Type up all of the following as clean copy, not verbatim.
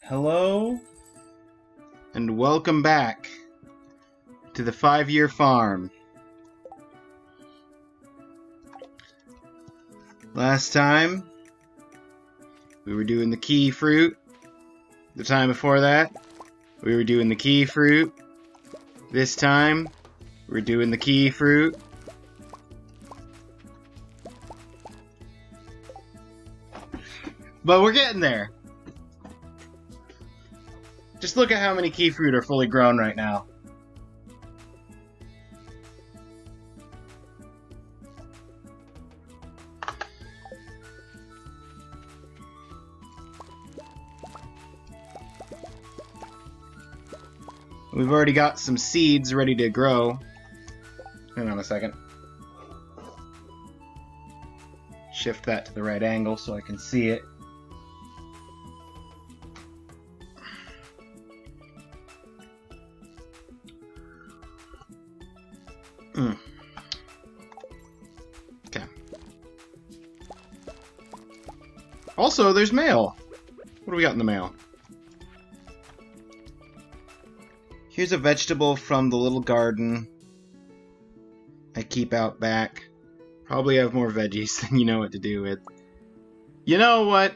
Hello, and welcome back to the 5-Year Farm. Last time, we were doing the key fruit. The time before that, we were doing the key fruit. This time, we're doing the key fruit. But we're getting there. Just look at how many key fruit are fully grown right now. We've already got some seeds ready to grow. Hang on a second. Shift that to the right angle so I can see it. Okay. Also, there's mail. What do we got in the mail? Here's a vegetable from the little garden I keep out back. Probably have more veggies than you know what to do with. You know what?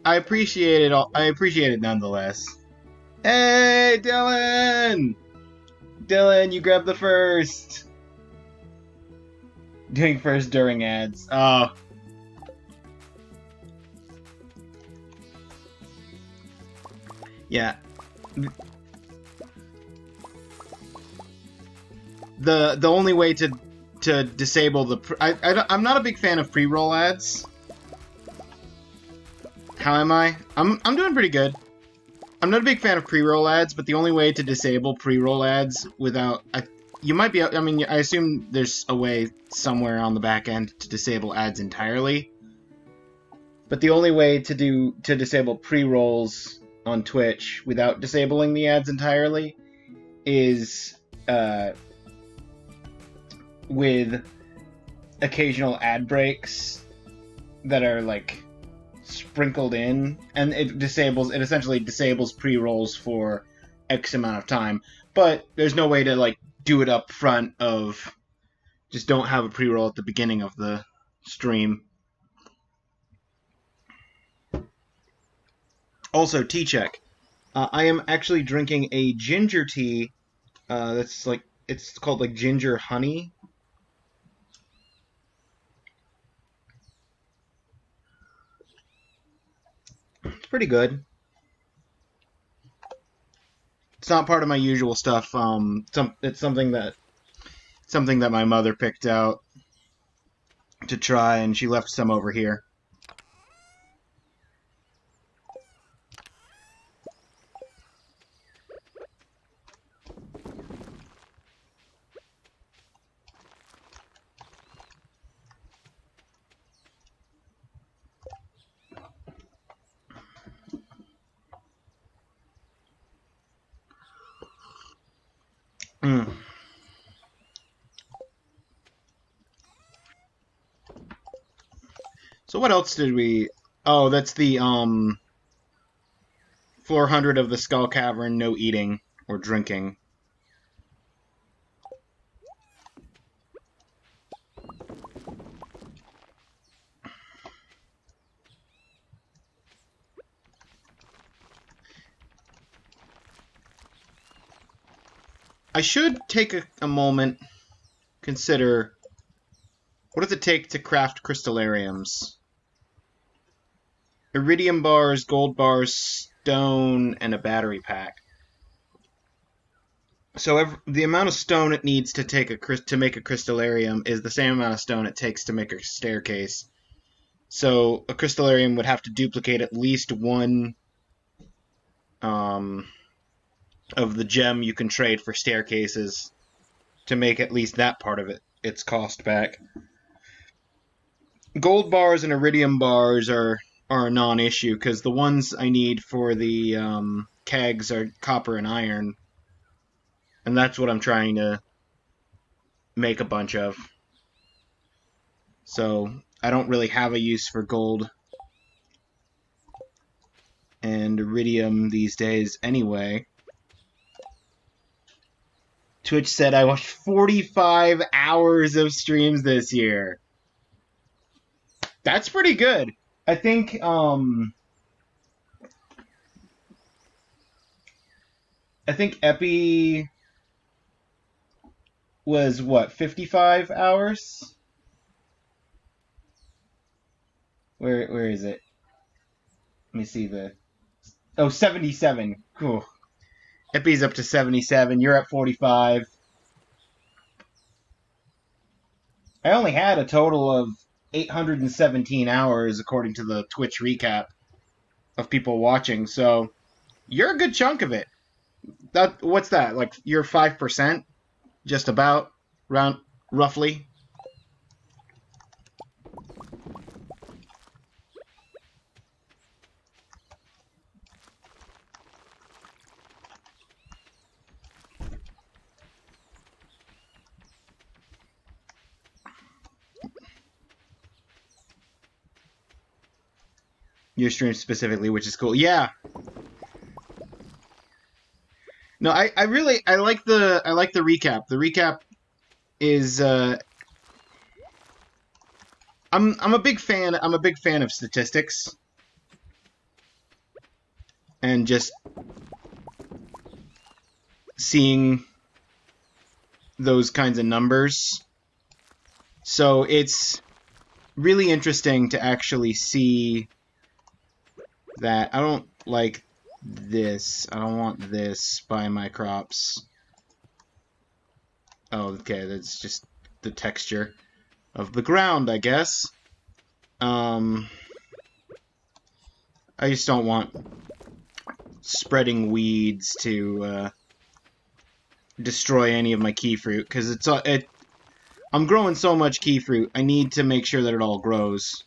I appreciate it all. I appreciate it nonetheless. Hey, Dylan! Dylan, you grabbed the first. Doing first during ads. Oh. Yeah. The only way to disable the I'm not a big fan of pre-roll ads. How am I? I'm doing pretty good. I'm not a big fan of pre-roll ads, but the only way to disable pre-roll ads without you might be, I mean, I assume there's a way somewhere on the back end to disable ads entirely. But the only way to disable pre-rolls on Twitch without disabling the ads entirely is with occasional ad breaks that are like sprinkled in, and it essentially disables pre-rolls for X amount of time. But there's no way to like do it up front of just don't have a pre-roll at the beginning of the stream. Also, tea check. I am actually drinking a ginger tea that's like, it's called like ginger honey. It's pretty good. It's not part of my usual stuff. It's something that my mother picked out to try, and she left some over here. So what else did we... Oh, that's the, 400 of the Skull Cavern, no eating or drinking. I should take a moment, consider, what does it take to craft crystallariums? Iridium bars, gold bars, stone, and a battery pack. So the amount of stone it needs to make a crystallarium is the same amount of stone it takes to make a staircase. So a crystallarium would have to duplicate at least one of the gem you can trade for staircases to make at least that part of its cost back. Gold bars and iridium bars are a non-issue, because the ones I need for the kegs are copper and iron, and that's what I'm trying to make a bunch of. So I don't really have a use for gold. and iridium these days anyway. Twitch said I watched 45 hours of streams this year. That's pretty good. I think Epi was what, 55 hours? Where is it? Let me see the... Oh, 77. Cool. Epi's up to 77. You're at 45. I only had a total of 817 hours, according to the Twitch recap, of people watching, so you're a good chunk of it. What's that? Like, you're 5%? Just about? Roughly? Your stream specifically, which is cool. Yeah. No, I like the recap. The recap is I'm a big fan of statistics and just seeing those kinds of numbers. So it's really interesting to actually see that. I don't like this. I don't want this by my crops. Oh, okay, that's just the texture of the ground, I guess. I just don't want spreading weeds to destroy any of my key fruit, because I'm growing so much key fruit. I need to make sure that it all grows.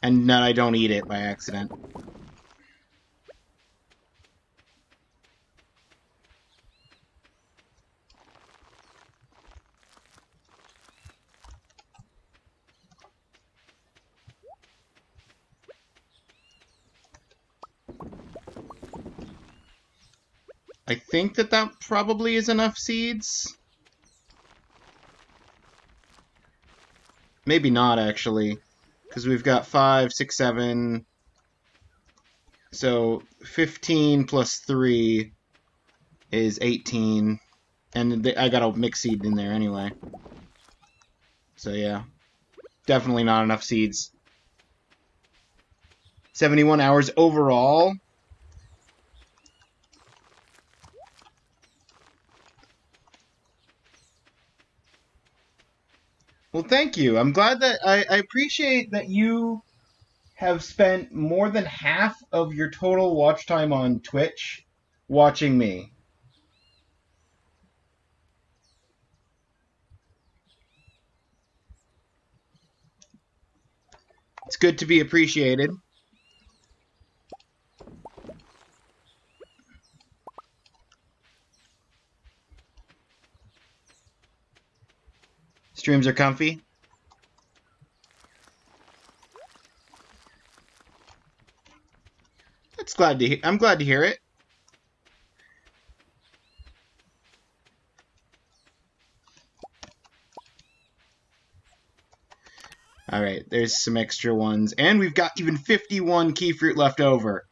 And that I don't eat it by accident. I think that probably is enough seeds. Maybe not, actually. Because we've got 5, 6, 7... So, 15 plus 3 is 18. And I got a mix seed in there anyway. So, yeah. Definitely not enough seeds. 71 hours overall. Well, thank you. I'm glad that I appreciate that you have spent more than half of your total watch time on Twitch watching me. It's good to be appreciated. Streams are comfy. I'm glad to hear it. Alright, there's some extra ones. And we've got even 51 key fruit left over.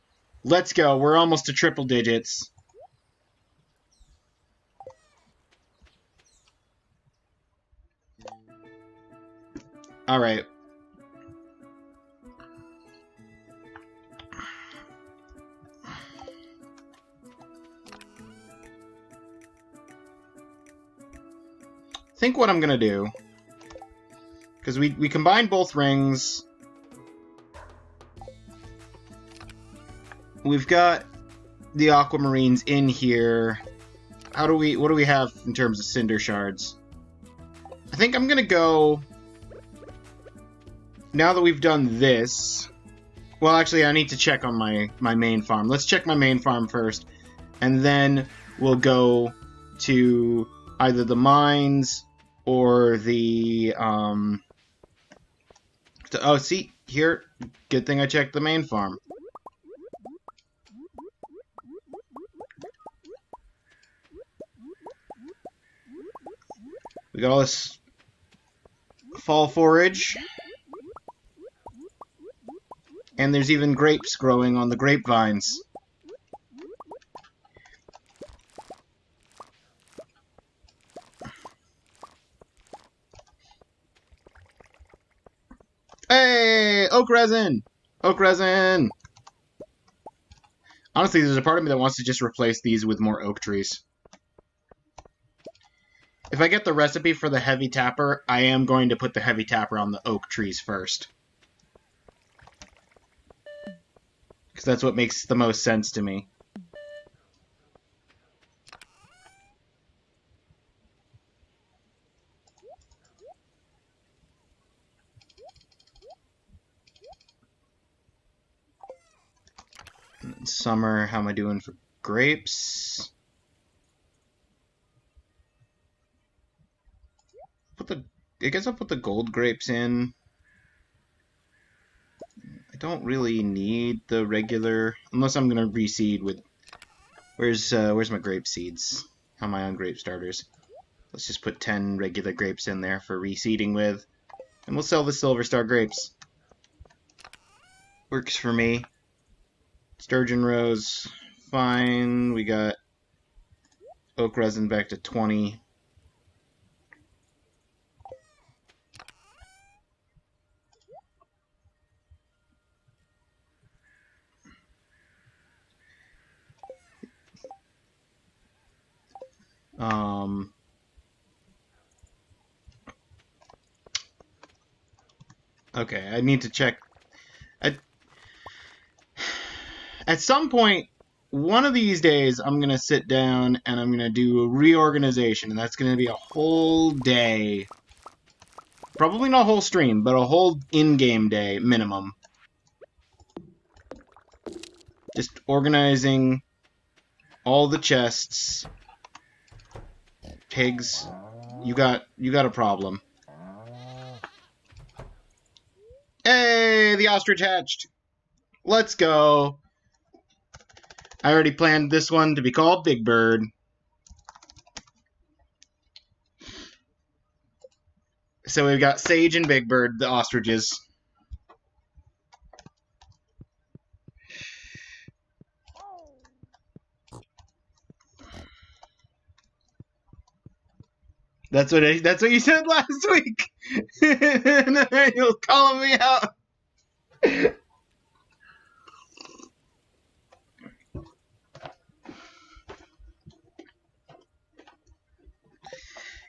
Let's go. We're almost to triple digits. Alright. I think what I'm gonna do, because we combined both rings. We've got the aquamarines in here. What do we have in terms of cinder shards? I think I'm gonna go, now that we've done this. Well, actually, I need to check on my main farm. Let's check my main farm first, and then we'll go to either the mines or the Oh, see, here, good thing I checked the main farm. We got all this fall forage. And there's even grapes growing on the grapevines. Hey! Oak resin! Oak resin! Honestly, there's a part of me that wants to just replace these with more oak trees. If I get the recipe for the heavy tapper, I am going to put the heavy tapper on the oak trees first. Because that's what makes the most sense to me. Summer, how am I doing for grapes? I guess I'll put the gold grapes in. I don't really need the regular, unless I'm gonna reseed with. Where's my grape seeds? How am I on grape starters? Let's just put 10 regular grapes in there for reseeding with, and we'll sell the Silver Star grapes. Works for me. Sturgeon rose, fine. We got oak resin back to 20. Okay, I need to check. At some point, one of these days, I'm going to sit down and I'm going to do a reorganization, and that's going to be a whole day. Probably not a whole stream, but a whole in-game day, minimum. Just organizing all the chests. Pigs, you got a problem. Hey, the ostrich hatched! Let's go! I already planned this one to be called Big Bird. So we've got Sage and Big Bird, the ostriches. That's what you said last week. And then you're calling me out.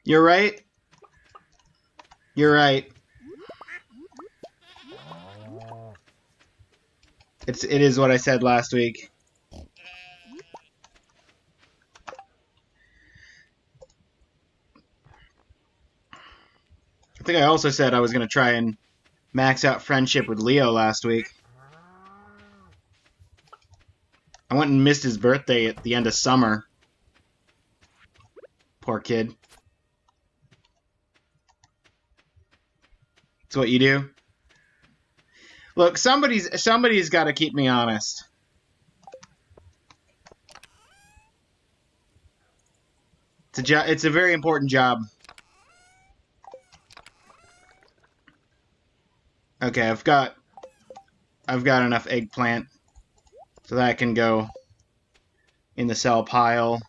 You're right. You're right. It is what I said last week. I think I also said I was going to try and max out friendship with Leo last week. I went and missed his birthday at the end of summer. Poor kid. That's what you do. Look, somebody's got to keep me honest. It's a very important job. Okay, I've got enough eggplant so that I can go in the sell pile.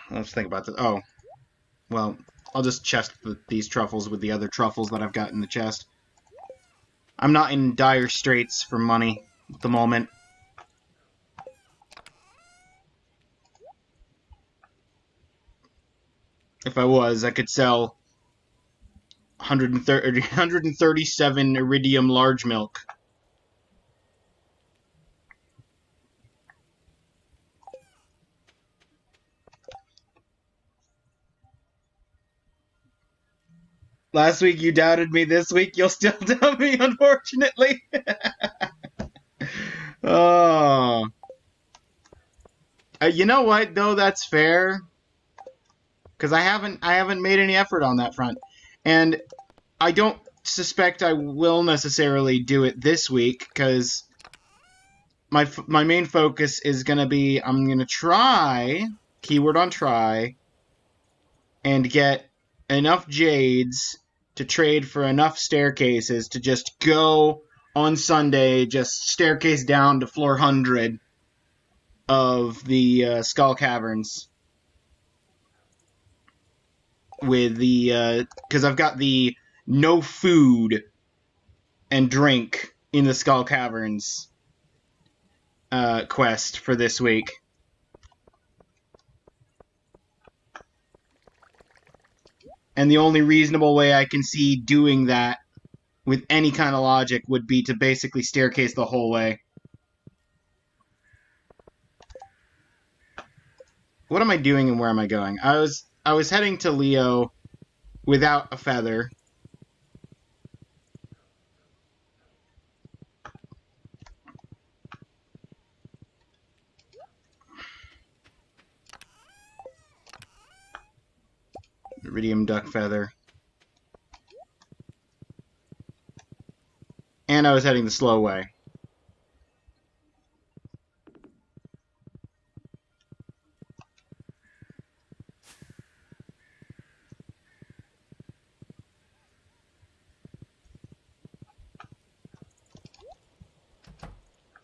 Let's think about this. Oh, well, I'll just chest these truffles with the other truffles that I've got in the chest. I'm not in dire straits for money at the moment. If I was, I could sell 137 iridium large milk. Last week you doubted me. This week you'll still doubt me, unfortunately. Oh. You know what, though? That's fair. Because I haven't made any effort on that front. And I don't suspect I will necessarily do it this week, because my main focus is going to be, I'm going to try, keyword on try, and get enough jades to trade for enough staircases to just go on Sunday, just staircase down to floor 100 of the Skull Caverns with the, because I've got the no food and drink in the Skull Caverns quest for this week. And the only reasonable way I can see doing that with any kind of logic would be to basically staircase the whole way. What am I doing and where am I going? I was heading to Leo without a feather. Iridium duck feather. And I was heading the slow way.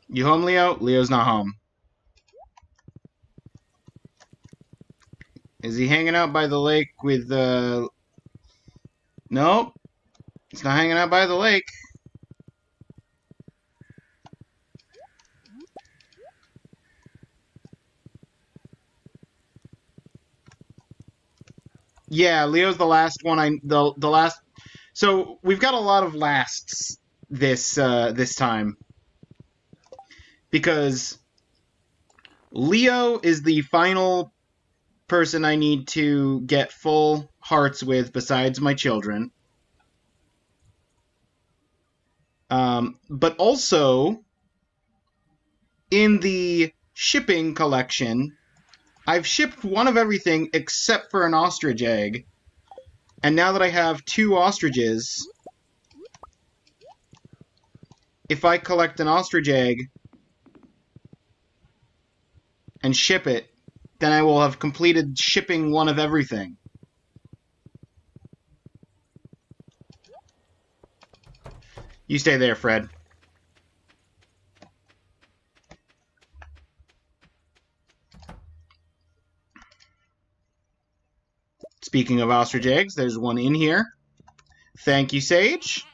You home, Leo? Leo's not home. Is he hanging out by the lake with, Nope. He's not hanging out by the lake. Yeah, Leo's the last one. The last. So we've got a lot of lasts this time, because Leo is the final person I need to get full hearts with besides my children. But also, in the shipping collection, I've shipped one of everything except for an ostrich egg. And now that I have 2 ostriches, if I collect an ostrich egg and ship it, then I will have completed shipping one of everything. You stay there, Fred. Speaking of ostrich eggs, there's one in here. Thank you, Sage.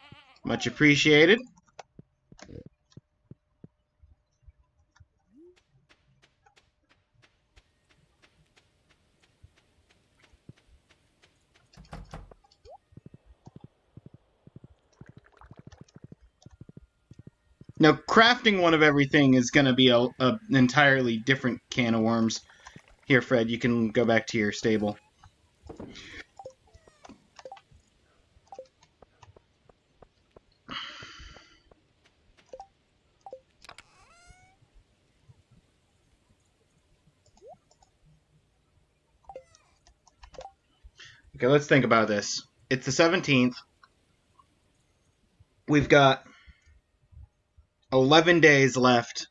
Much appreciated. Now, crafting one of everything is going to be an entirely different can of worms. Here, Fred, you can go back to your stable. Okay, let's think about this. It's the 17th. We've got 11 days left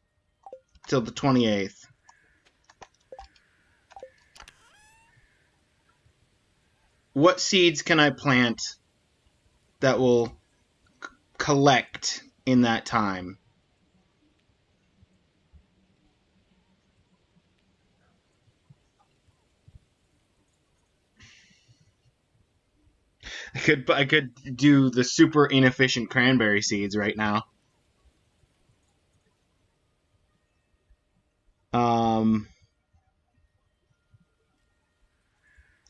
till the 28th. What seeds can I plant that will collect in that time? I could do the super inefficient cranberry seeds right now.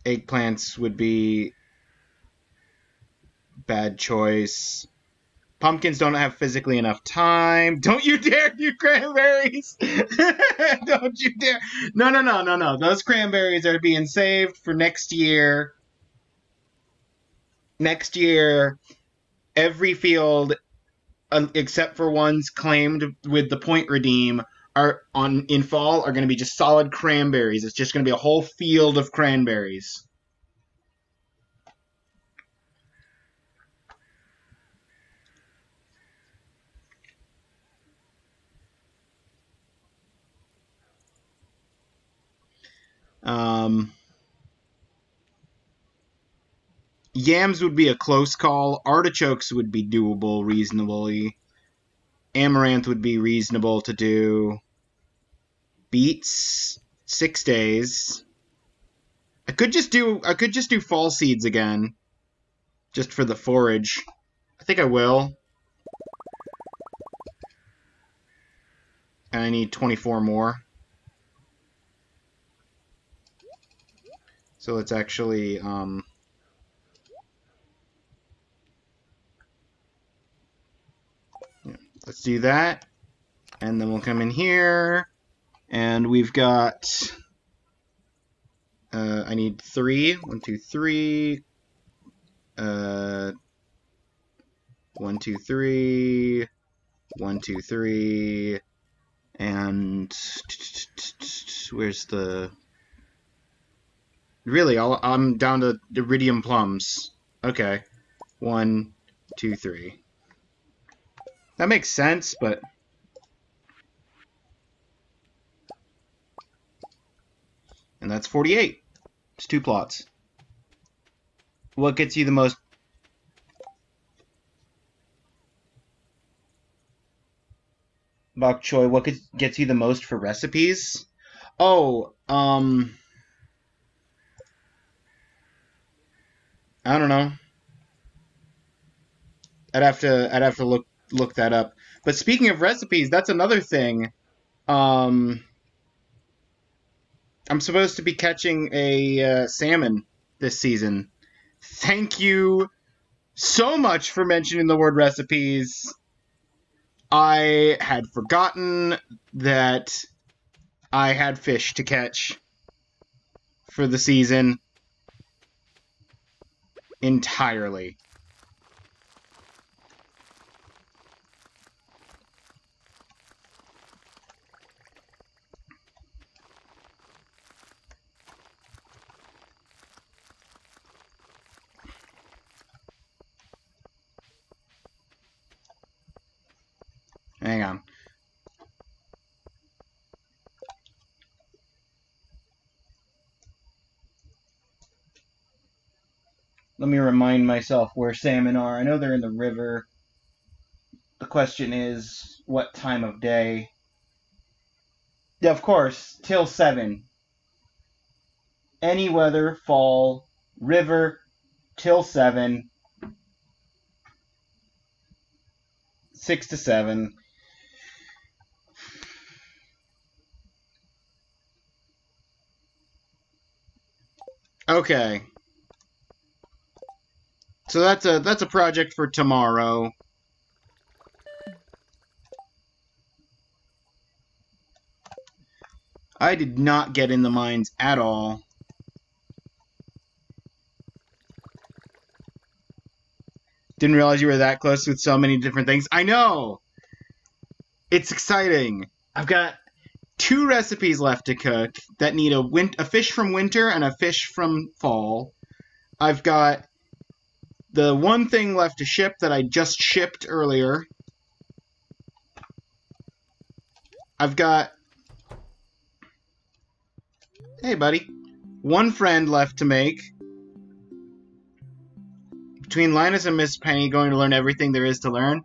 Eggplants would be bad choice. Pumpkins don't have physically enough time. Don't you dare do cranberries! Don't you dare! No. Those cranberries are being saved for next year. Next year, every field, except for ones claimed with the point redeem, in fall are going to be just solid cranberries. It's just going to be a whole field of cranberries. Yams would be a close call. Artichokes would be doable reasonably. Amaranth would be reasonable to do. Beets, 6 days. I could just do fall seeds again, just for the forage. I think I will. And I need 24 more. So let's actually let's do that, and then we'll come in here, and we've got. I need 3. 1, 2, 3. 1, 2, 3. 1, 2, 3. And where's the? Really, I'm down to iridium plums. Okay, 1, 2, 3. That makes sense, but and that's 48. It's 2 plots. What gets you the most? Bok choy, what gets you the most for recipes? Oh, I don't know. I'd have to look that up. But speaking of recipes, that's another thing. I'm supposed to be catching a salmon this season. Thank you so much for mentioning the word recipes. I had forgotten that I had fish to catch for the season entirely. Hang on. Let me remind myself where salmon are. I know they're in the river. The question is, what time of day? Yeah, of course, till 7. Any weather, fall, river, till 7. 6 to 7. Okay. So that's a project for tomorrow. I did not get in the mines at all. Didn't realize you were that close with so many different things. I know! It's exciting. I've got 2 recipes left to cook that need a fish from winter and a fish from fall. I've got the one thing left to ship that I just shipped earlier. I've got... Hey, buddy. 1 friend left to make. Between Linus and Miss Penny going to learn everything there is to learn.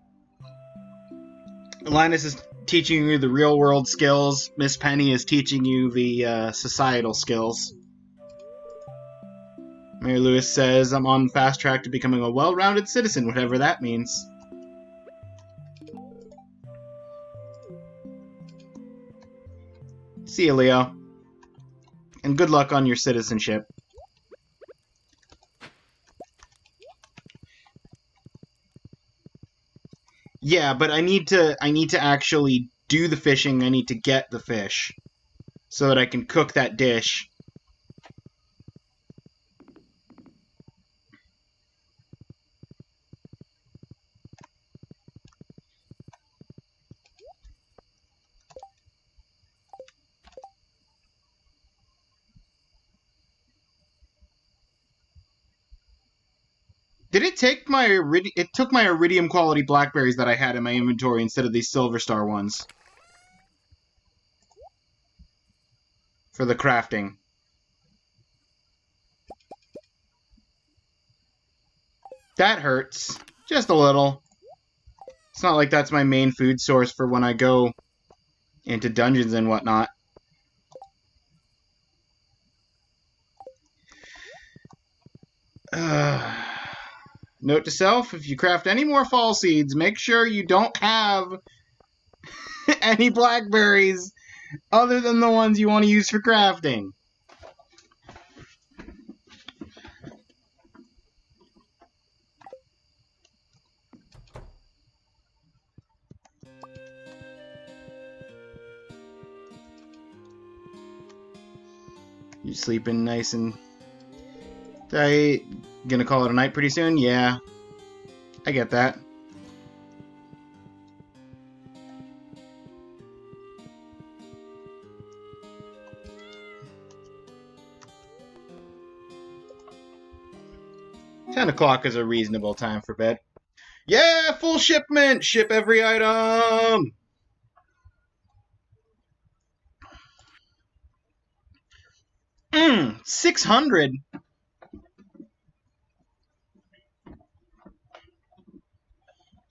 Linus is teaching you the real-world skills. Miss Penny is teaching you the societal skills. Mary Lewis says, I'm on fast track to becoming a well-rounded citizen, whatever that means. See you, Leo. And good luck on your citizenship. Yeah, but I need to actually do the fishing. I need to get the fish so that I can cook that dish. Did it take my it took my iridium quality blackberries that I had in my inventory instead of these silver star ones for the crafting. That hurts. Just a little. It's not like that's my main food source for when I go into dungeons and whatnot. Note to self, if you craft any more fall seeds, make sure you don't have any blackberries other than the ones you want to use for crafting. You sleeping nice and tight? Gonna call it a night pretty soon? Yeah. I get that. $10 is a reasonable time for bed. Yeah, full shipment! Ship every item! 600!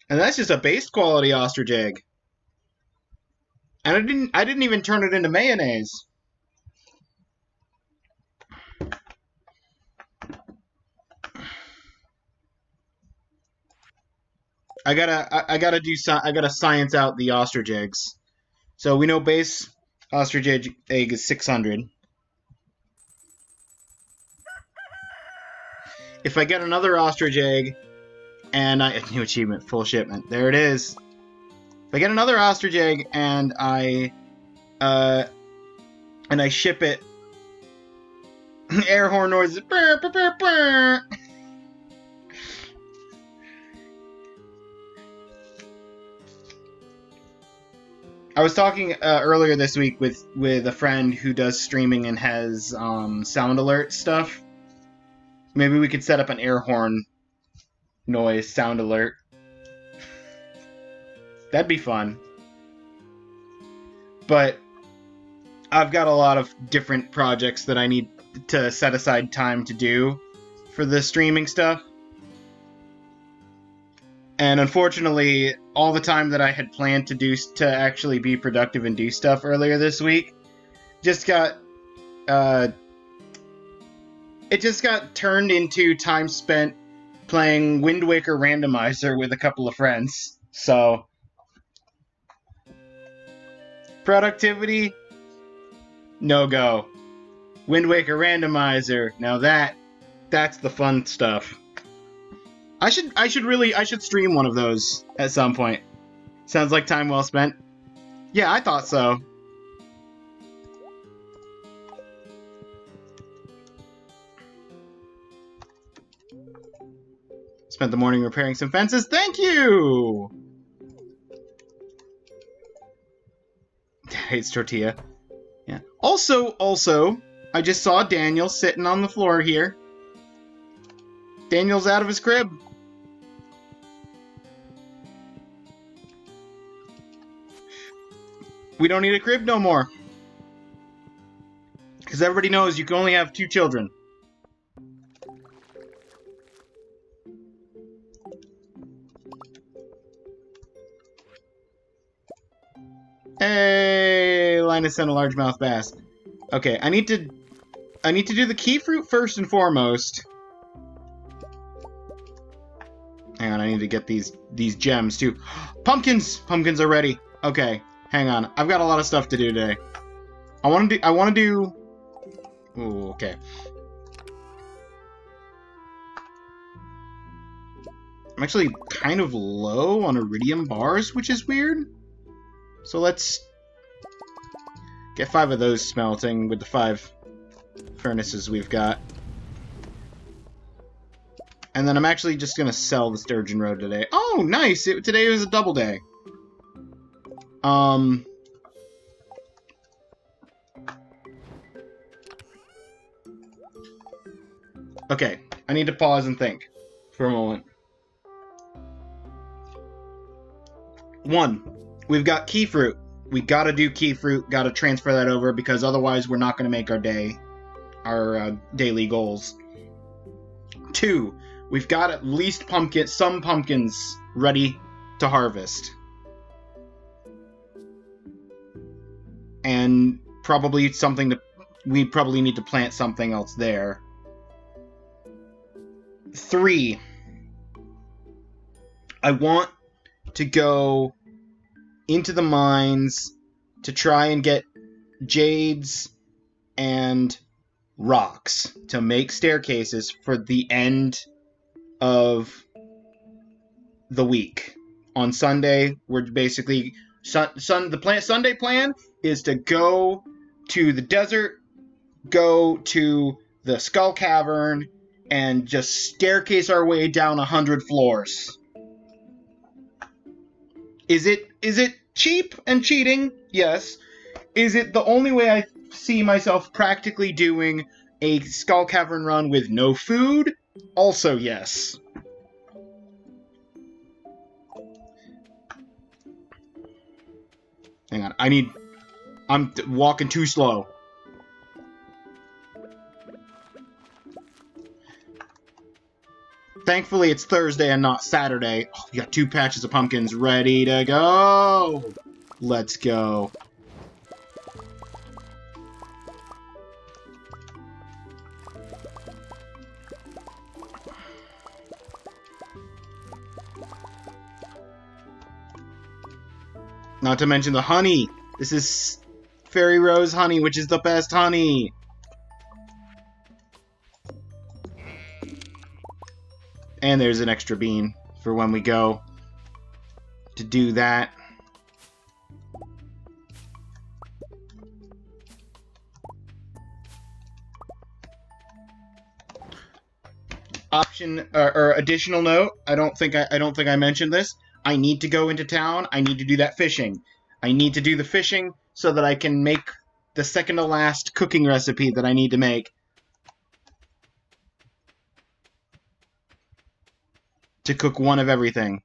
And that's just a base quality ostrich egg. And I didn't even turn it into mayonnaise. I gotta science out the ostrich eggs. So we know base ostrich egg is 600. If I get another ostrich egg and new achievement, full shipment. There it is. If I get another ostrich egg and I ship it, air horn noises. Burr, burr, burr, burr. I was talking earlier this week with a friend who does streaming and has sound alert stuff. Maybe we could set up an air horn noise sound alert. That'd be fun. But I've got a lot of different projects that I need to set aside time to do for the streaming stuff. And unfortunately, all the time that I had planned to actually be productive and do stuff earlier this week just got it just got turned into time spent playing Wind Waker Randomizer with a couple of friends. So productivity, no go. Wind Waker Randomizer, now that's the fun stuff. I should stream one of those at some point. Sounds like time well spent. Yeah, I thought so. Spent the morning repairing some fences. Thank you! Hates tortilla. Yeah. Also, I just saw Daniel sitting on the floor here. Daniel's out of his crib. We don't need a crib no more. Because everybody knows you can only have 2 children. Hey, Linus and a largemouth bass. Okay, I need to do the key fruit first and foremost. Hang on, I need to get these gems too. Pumpkins! Pumpkins are ready. Okay, hang on. I've got a lot of stuff to do today. I want to do. Ooh, okay. I'm actually kind of low on iridium bars, which is weird. So let's get 5 of those smelting with the 5 furnaces we've got. And then I'm actually just going to sell the Sturgeon Road today. Oh, nice! Today was a double day. Okay, I need to pause and think for a moment. 1. We've got key fruit. We gotta do key fruit, gotta transfer that over, because otherwise we're not gonna make our daily goals. 2. We've got at least some pumpkins ready to harvest. And probably we probably need to plant something else there. 3. I want to go into the mines to try and get jades and rocks to make staircases for the end of the week. On Sunday, we're basically Sunday plan is to go to the desert, go to the Skull Cavern, and just staircase our way down 100 floors. Is it cheap and cheating? Yes. Is it the only way I see myself practically doing a Skull Cavern run with no food? Also yes. Hang on, I'm walking too slow. Thankfully, it's Thursday and not Saturday. Oh, we got 2 patches of pumpkins ready to go. Let's go. Not to mention the honey. This is Fairy Rose honey, which is the best honey. And there's an extra bean for when we go to do that. Option or additional note, I don't think I mentioned this. I need to go into town. I need to do that fishing. I need to do the fishing so that I can make the second to last cooking recipe that I need to make. To cook one of everything.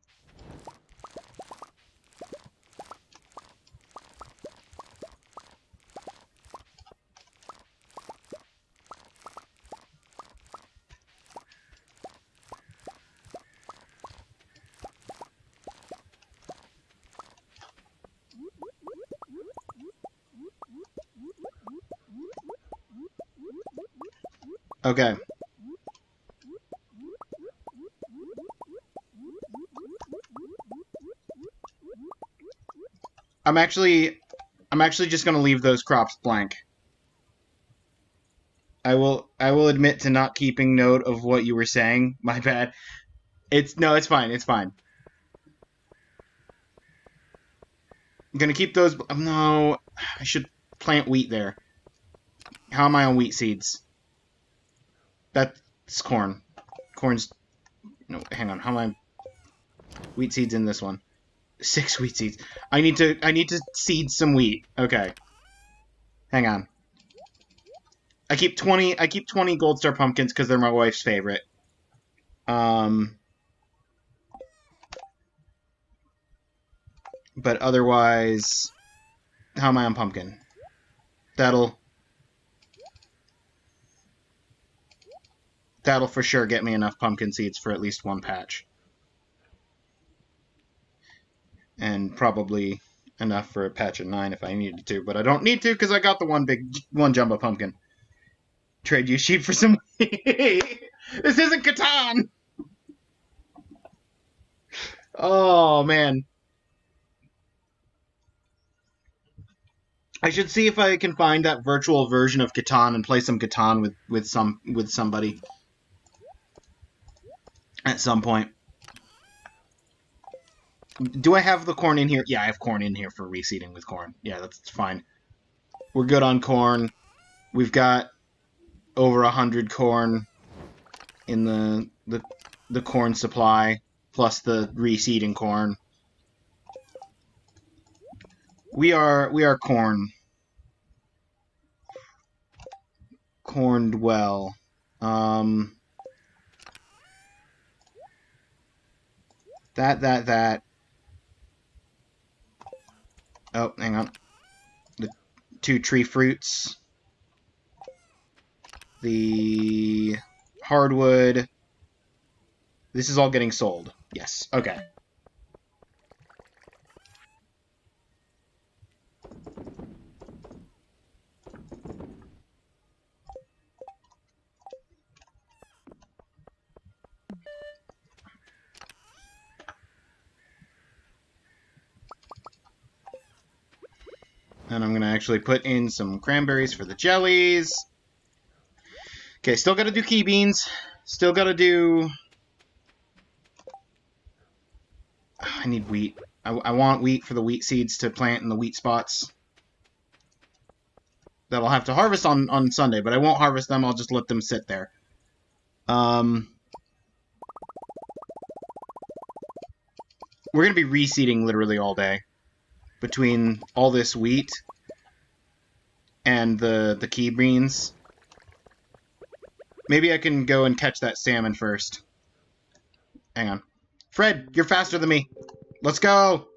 Okay. I'm actually just gonna leave those crops blank. I will admit to not keeping note of what you were saying. My bad. It's fine. It's fine. I'm gonna keep those. No, I should plant wheat there. How am I on wheat seeds? That's corn. Corn's... No, hang on. How am I... Wheat seeds in this one. 6 wheat seeds. I need to seed some wheat. Okay. Hang on. I keep 20 gold star pumpkins because they're my wife's favorite. But otherwise, how am I on pumpkin? That'll for sure get me enough pumpkin seeds for at least one patch. And probably enough for a patch of 9 if I needed to, but I don't need to because I got the one jumbo pumpkin. Trade you sheep for some wheat. This isn't Catan! Oh, man. I should see if I can find that virtual version of Catan and play some Catan with somebody at some point. Do I have the corn in here? Yeah, I have corn in here for reseeding with corn. Yeah, that's fine. We're good on corn. We've got over 100 corn in the corn supply, plus the reseeding corn. We are corned well. That. Oh, hang on. The 2 tree fruits. The hardwood. This is all getting sold. Yes. Okay. And I'm going to actually put in some cranberries for the jellies. Okay, still got to do key beans. Still got to do... I need wheat. I want wheat for the wheat seeds to plant in the wheat spots. That I'll have to harvest on Sunday, but I won't harvest them. I'll just let them sit there. We're going to be reseeding literally all day. Between all this wheat and the key beans. Maybe I can go and catch that salmon first. Hang on. Fred, you're faster than me. Let's go!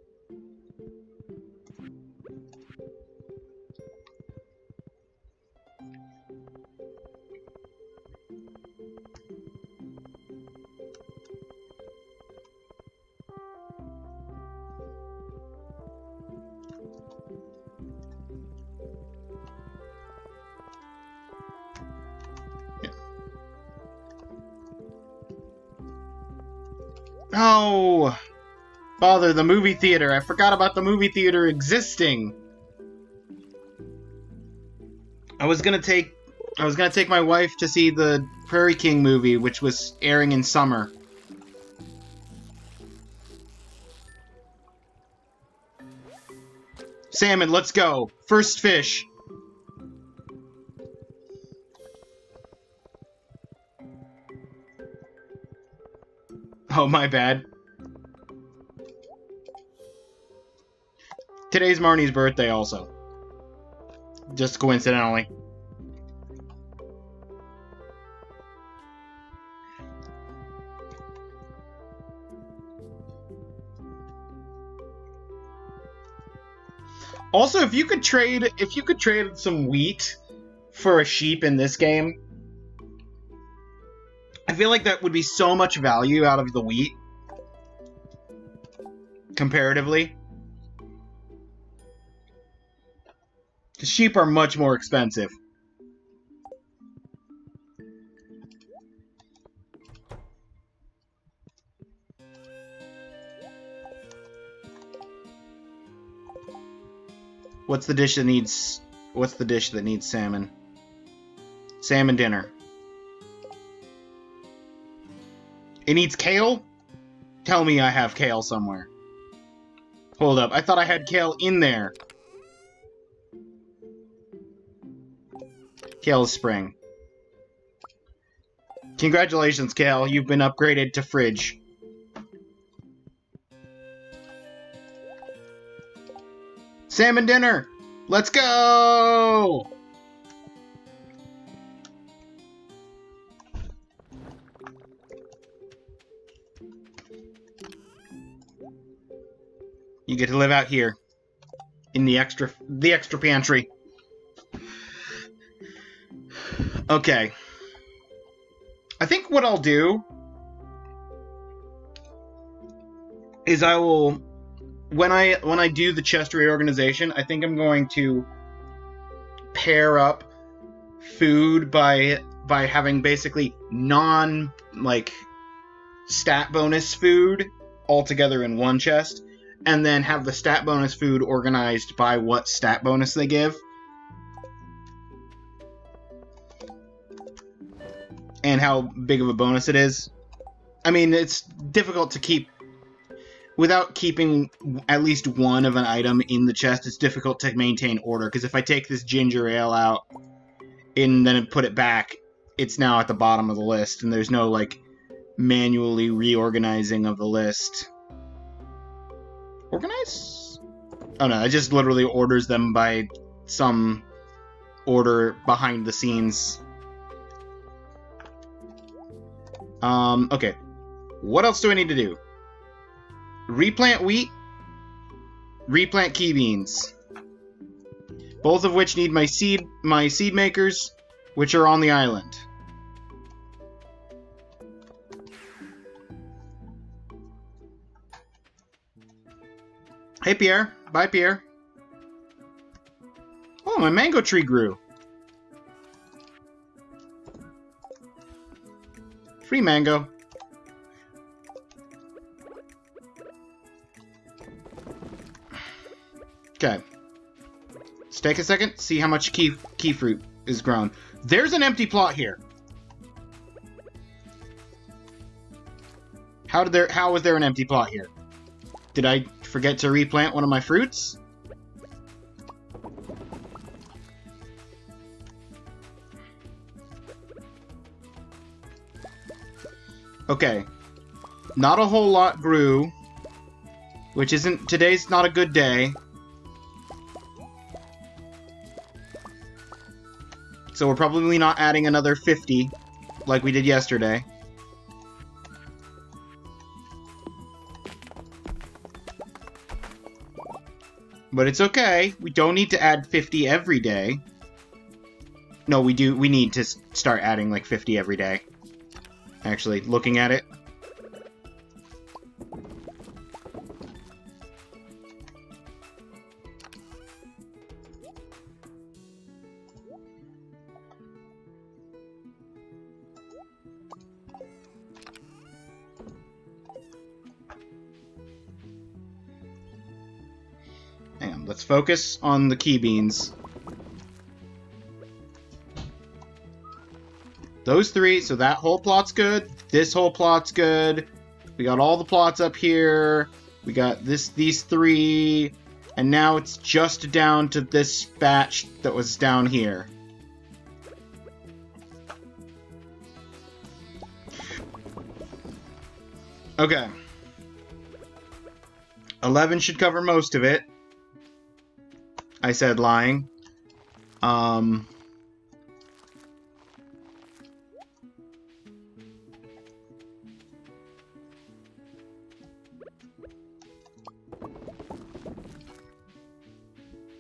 No! Bother the movie theater. I forgot about the movie theater existing. I was gonna take my wife to see the Prairie King movie, which was airing in summer. Salmon, let's go. First fish. Oh, my bad. Today's Marnie's birthday also. Just coincidentally. Also, if you could trade some wheat for a sheep in this game, I feel like that would be so much value out of the wheat comparatively. Because sheep are much more expensive. What's the dish that needs salmon? Salmon dinner. It needs kale? Tell me I have kale somewhere. Hold up, I thought I had kale in there. Kale is spring. Congratulations, Kale. You've been upgraded to fridge. Salmon dinner! Let's go! You get to live out here. In the extra pantry. Okay. I think what I'll do is I will, when I do the chest reorganization, I think I'm going to pair up food by having basically stat bonus food all together in one chest, and then have the stat bonus food organized by what stat bonus they give. And how big of a bonus it is. I mean, it's difficult to keep... Without keeping at least one of an item in the chest, it's difficult to maintain order, because if I take this ginger ale out and then put it back, it's now at the bottom of the list, and there's no, manually reorganizing of the list. Organize? Oh no, it just literally orders them by some order behind the scenes. Okay. What else do I need to do? replant wheat, replant key beans. Both of which need my seed makers, which are on the island. Hey, Pierre. Bye, Pierre. Oh, my mango tree grew. Free mango. Okay. Let's take a second, see how much key fruit is grown. There's an empty plot here. How was there an empty plot here? Did I forget to replant one of my fruits? Okay. Not a whole lot grew, which isn't... Today's not a good day. So we're probably not adding another 50 like we did yesterday. But it's okay. We don't need to add 50 every day. No, we do. We need to start adding like 50 every day. Actually, looking at it. Hang on, let's focus on the key beans. Those three, so that whole plot's good. This whole plot's good. We got all the plots up here. We got these three. And now it's just down to this batch that was down here. Okay. 11 should cover most of it. I said lying.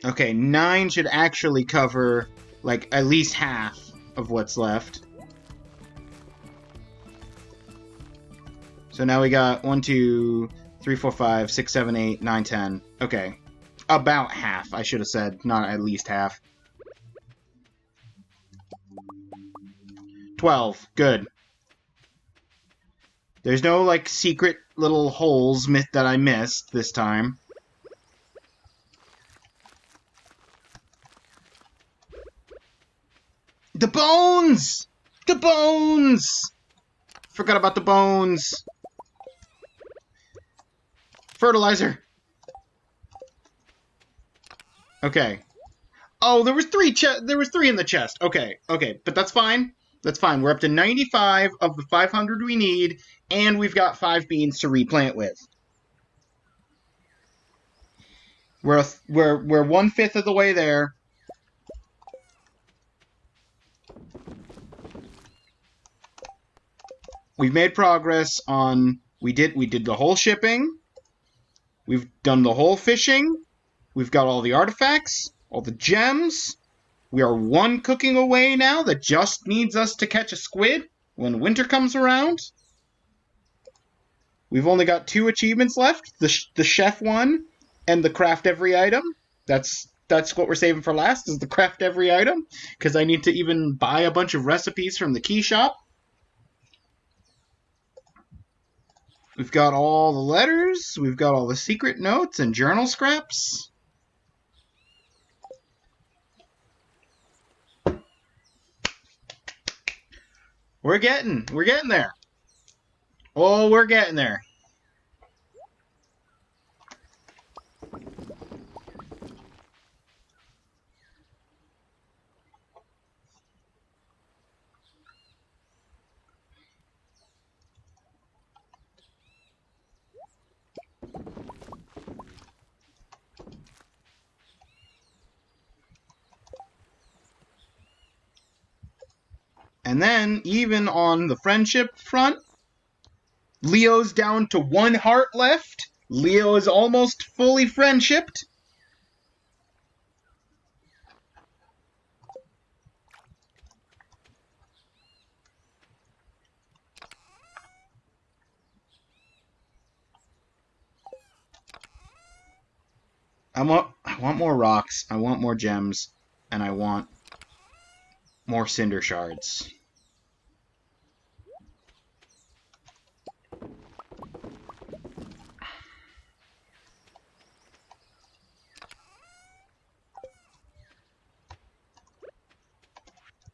Okay, 9 should actually cover, like, at least half of what's left. So now we got 1, 2, 3, 4, 5, 6, 7, 8, 9, 10. Okay. About half, I should have said, not at least half. 12. Good. There's no, like, secret little holes that I missed this time. The bones! The bones! Forgot about the bones. Fertilizer. Okay. Oh, there was three in the chest. Okay, but that's fine. That's fine. We're up to 95 of the 500 we need, and we've got 5 beans to replant with. We're 1/5 of the way there. We've made progress on... We did the whole shipping. We've done the whole fishing. We've got all the artifacts, all the gems. We are 1 cooking away now that just needs us to catch a squid when winter comes around. We've only got 2 achievements left, the chef one and the craft every item. That's what we're saving for last, is the craft every item, because I need to even buy a bunch of recipes from the key shop. We've got all the letters, we've got all the secret notes and journal scraps. We're getting there. Oh, we're getting there. And then, even on the friendship front, Leo's down to 1 heart left. Leo is almost fully friendshipped. I want more rocks, I want more gems, and I want more cinder shards.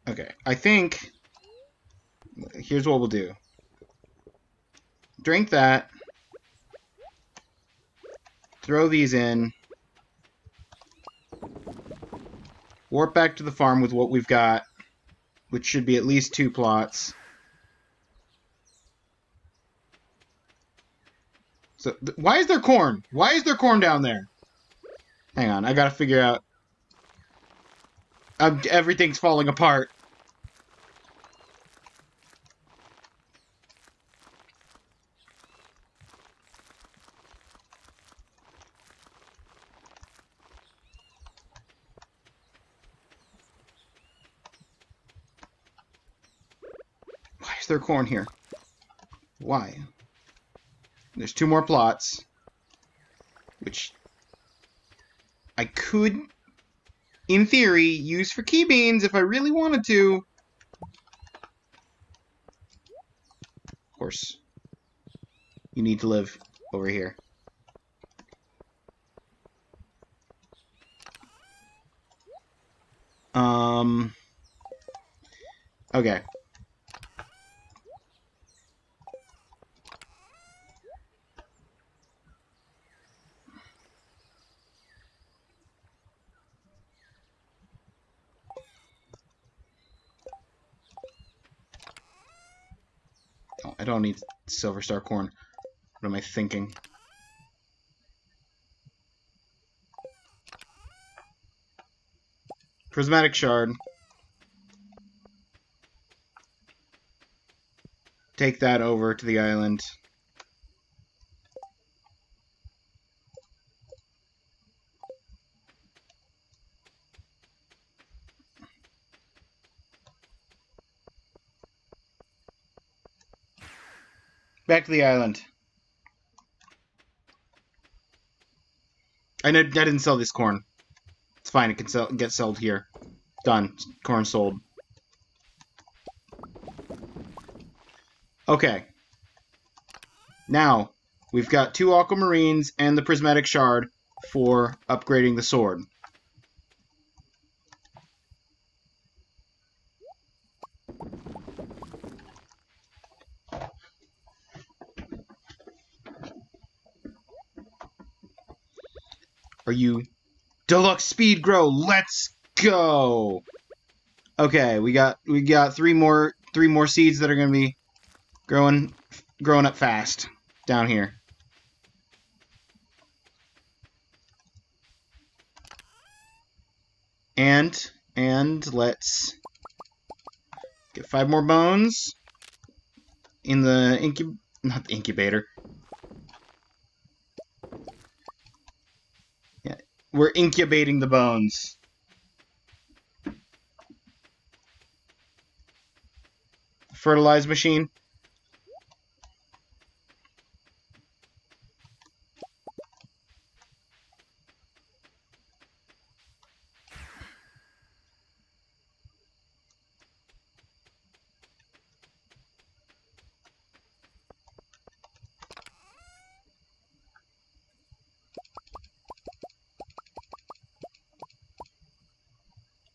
Okay, I think here's what we'll do. Drink that. Throw these in. Warp back to the farm with what we've got, which should be at least 2 plots. So, why is there corn? Why is there corn down there? Hang on, I gotta figure out. Everything's falling apart. Why is there corn here? Why? There's 2 more plots, which I could, in theory, use for key beans if I really wanted to. Of course, you need to live over here. Okay. Oh, I don't need silver star corn. What am I thinking? Prismatic shard. Take that over to the island. Back to the island. I didn't sell this corn. It's fine. It can get sold here. Done. Corn sold. Okay. Now, we've got 2 aquamarines and the prismatic shard for upgrading the sword. Are you deluxe speed grow? Let's go. Okay, we got 3 more seeds that are going to be growing up fast down here. And let's get 5 more bones in the not the incubator. Yeah, we're incubating the bones. Fertilize machine.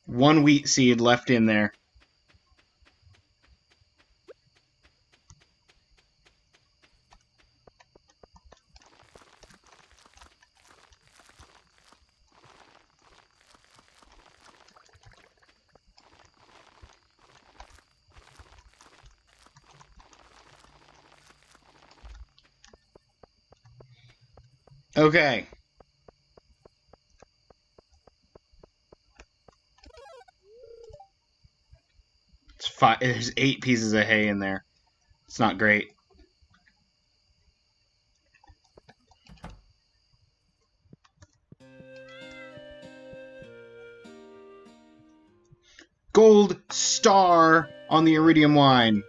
One wheat seed left in there. Okay. There's 8 pieces of hay in there. It's not great. gold star on the iridium wine.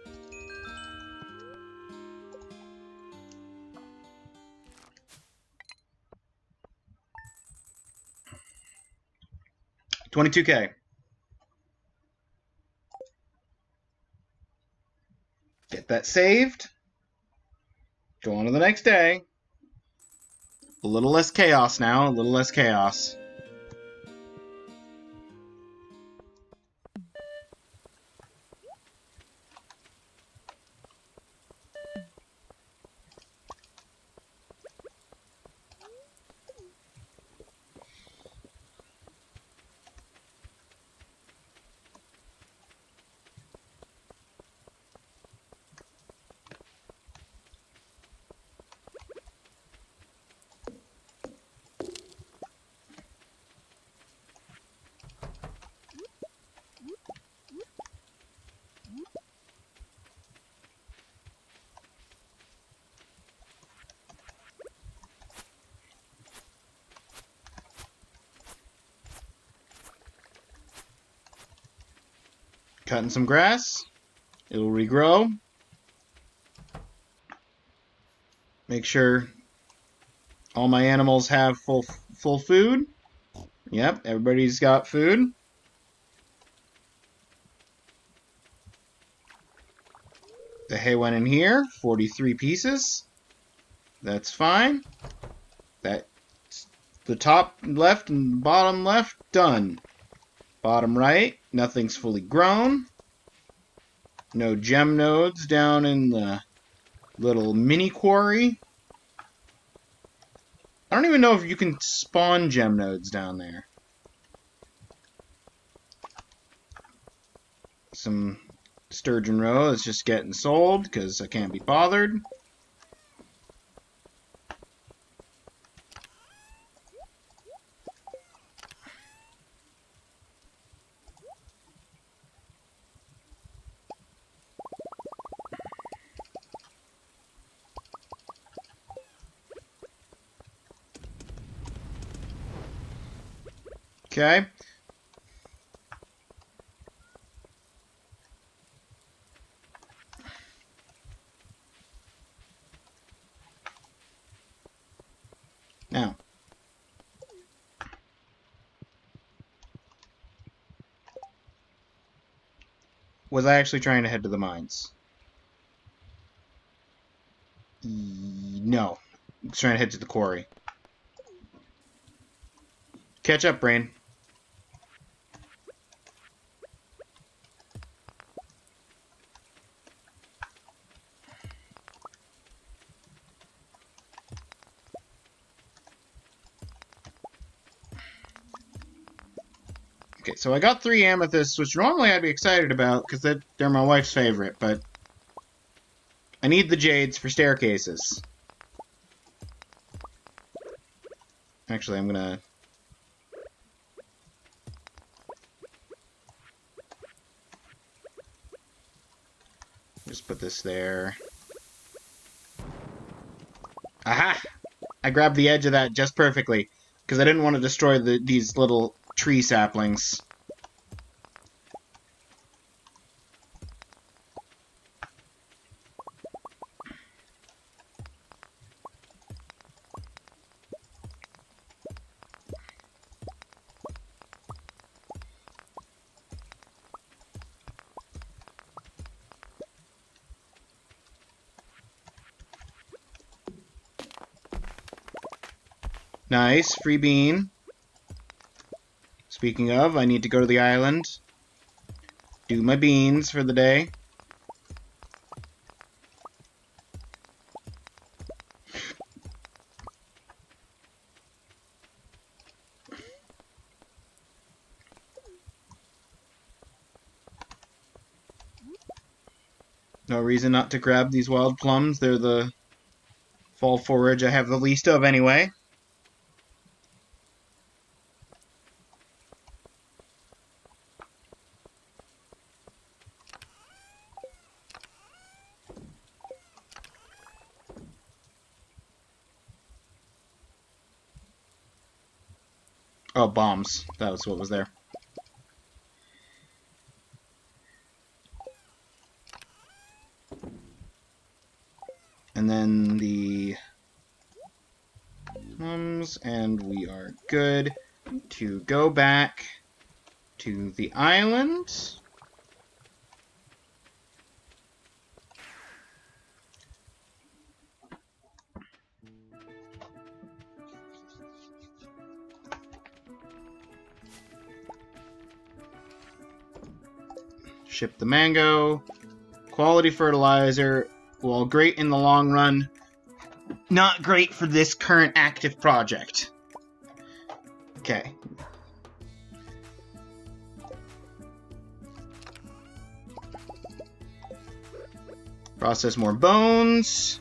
$22K. Get that saved. Go on to the next day. A little less chaos now, a little less chaos. Cutting some grass. It'll regrow. Make sure all my animals have full food. Yep, everybody's got food. The hay went in here, 43 pieces. That's fine. That's the top left and bottom left, done. Bottom right, nothing's fully grown. No gem nodes down in the little mini quarry. I don't even know if you can spawn gem nodes down there. Some sturgeon roe is just getting sold because I can't be bothered. Okay. Now. Was I actually trying to head to the mines? No. I was trying to head to the quarry. Catch up, brain. Okay, so I got 3 amethysts, which normally I'd be excited about, because they're my wife's favorite, but I need the jades for staircases. Actually, I'm gonna... just put this there. Aha! I grabbed the edge of that just perfectly, because I didn't want to destroy these little tree saplings. Nice, free bean. Speaking of, I need to go to the island. Do my beans for the day. No reason not to grab these wild plums. They're the fall forage I have the least of anyway. Oh, bombs. That was what was there. we are good to go back to the island. Ship the mango. Quality fertilizer, while great in the long run, not great for this current active project. Okay. Process more bones.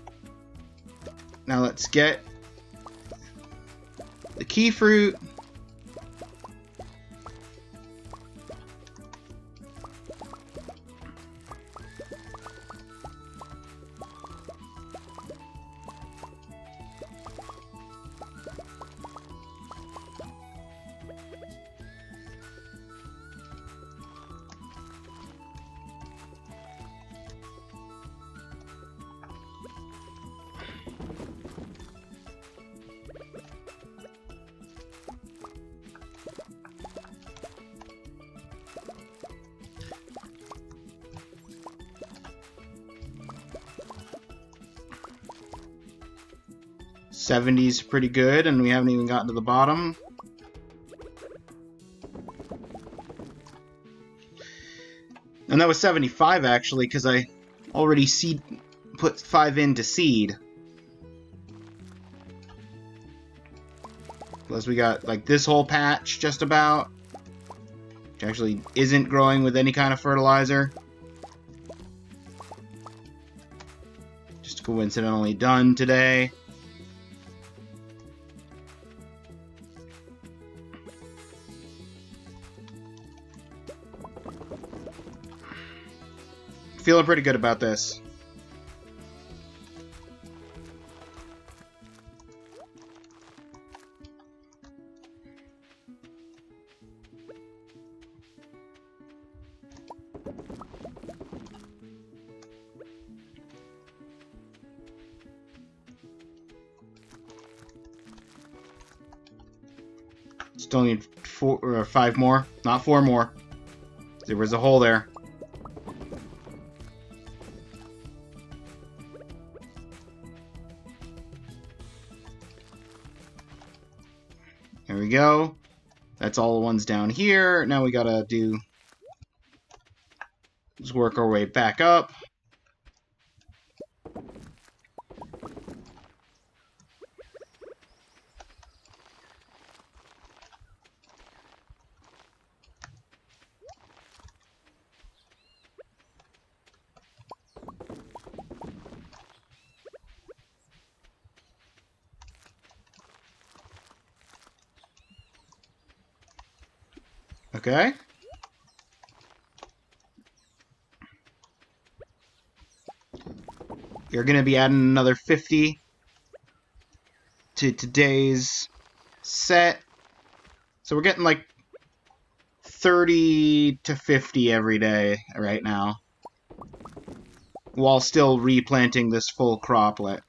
Now let's get the key fruit. '70's pretty good, and we haven't even gotten to the bottom. And that was 75 actually, because I already put 5 into seed. Plus we got like this whole patch just about, which actually isn't growing with any kind of fertilizer. Just coincidentally done today. Feeling pretty good about this. Still need 4 or 5 more, not 4 more. There was a hole there. There we go. That's all the ones down here. Now we gotta let's work our way back up. Okay. You're going to be adding another 50 to today's set. So we're getting like 30 to 50 every day right now, while still replanting this full croplet.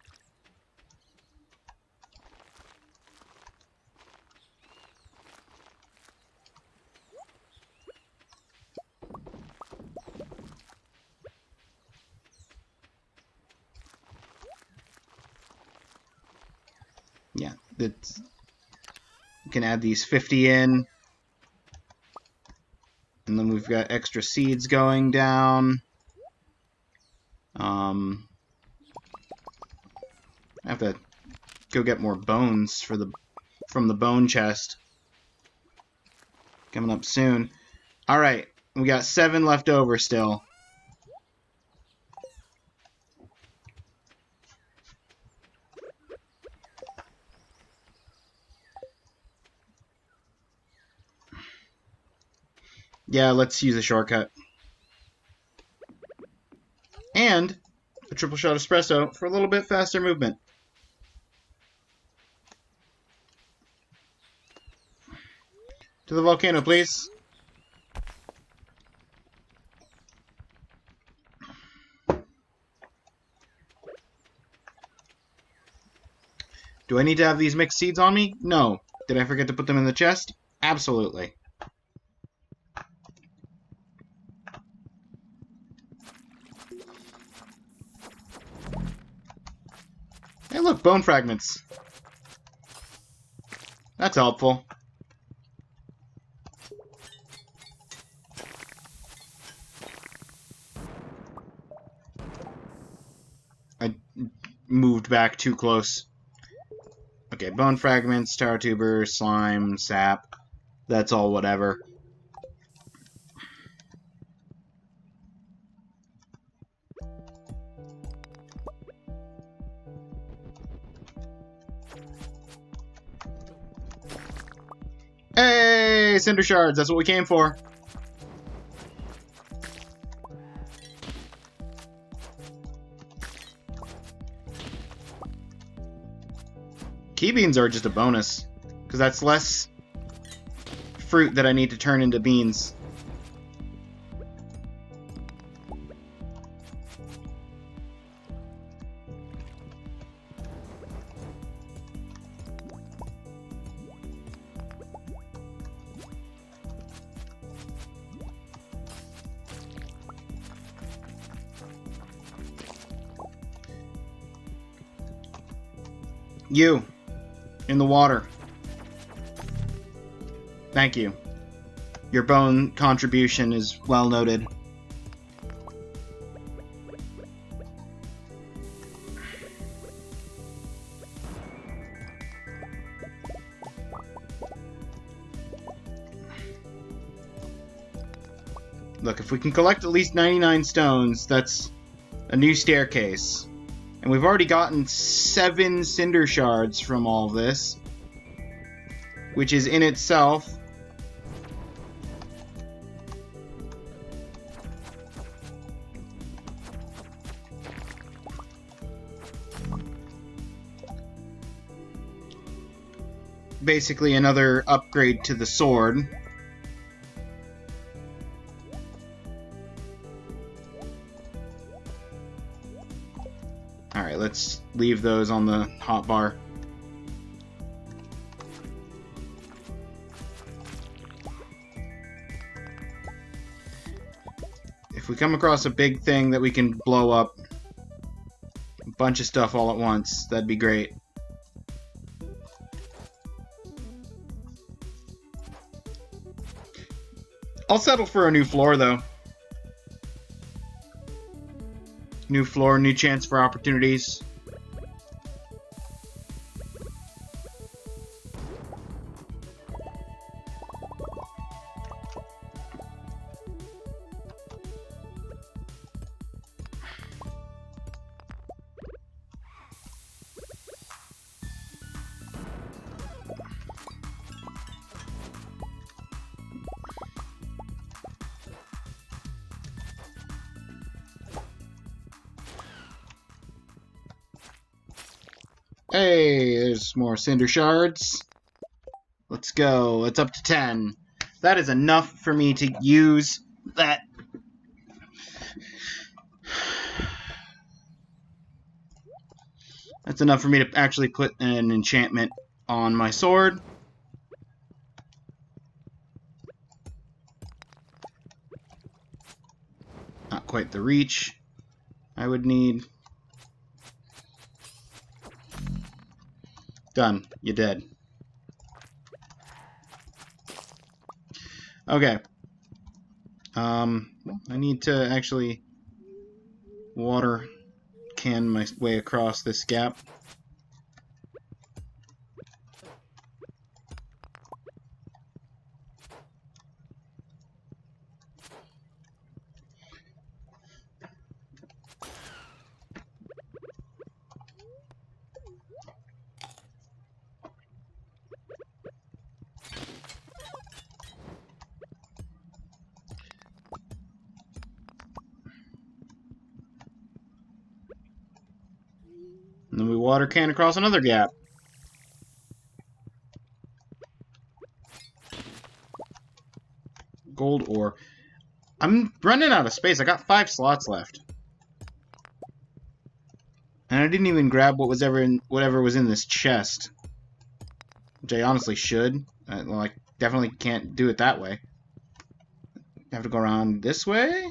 Yeah, you can add these 50 in. And then we've got extra seeds going down. I have to go get more bones from the bone chest. Coming up soon. Alright, we got 7 left over still. Yeah, let's use a shortcut. And a triple shot espresso for a little bit faster movement. To the volcano, please. Do I need to have these mixed seeds on me? No. Did I forget to put them in the chest? Absolutely. Hey, look, bone fragments. That's helpful. I moved back too close. Okay, bone fragments, tower tuber, slime, sap. That's all whatever. Hey, cinder shards, that's what we came for. Key beans are just a bonus, because that's less fruit that I need to turn into beans. You, in the water. Thank you. Your bone contribution is well noted. Look, if we can collect at least 99 stones, that's a new staircase. And we've already gotten 7 cinder shards from all this, which is in itself basically another upgrade to the sword. Alright, let's leave those on the hotbar. If we come across a big thing that we can blow up a bunch of stuff all at once, that'd be great. I'll settle for a new floor, though. New floor, new chance for opportunities. Hey, there's more cinder shards. Let's go. It's up to 10. That is enough for me to use that. That's enough for me to actually put an enchantment on my sword. Not quite the reach I would need. Done. You're dead. Okay. I need to actually water can my way across this gap. And then we water can across another gap. Gold ore. I'm running out of space. I got 5 slots left. And I didn't even grab what was whatever was in this chest. which I honestly should. Well, I definitely can't do it that way. I have to go around this way?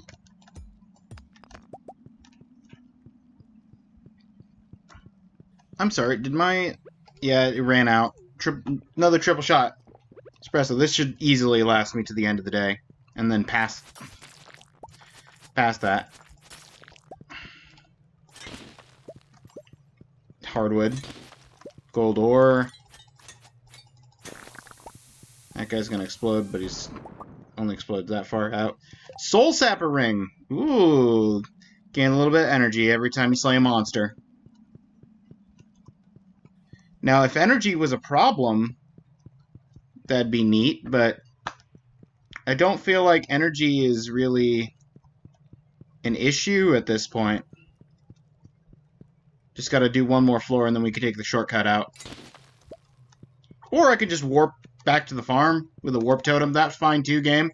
I'm sorry, did my... Yeah, it ran out. Another triple shot. Espresso. This should easily last me to the end of the day. And then past that. Hardwood. Gold ore. That guy's gonna explode, but he's only explodes that far out. Soul Sapper Ring! Ooh! Gain a little bit of energy every time you slay a monster. Now, if energy was a problem, that'd be neat, but I don't feel like energy is really an issue at this point. Just gotta do one more floor and then we can take the shortcut out. Or I could just warp back to the farm with a warp totem. That's fine too, game.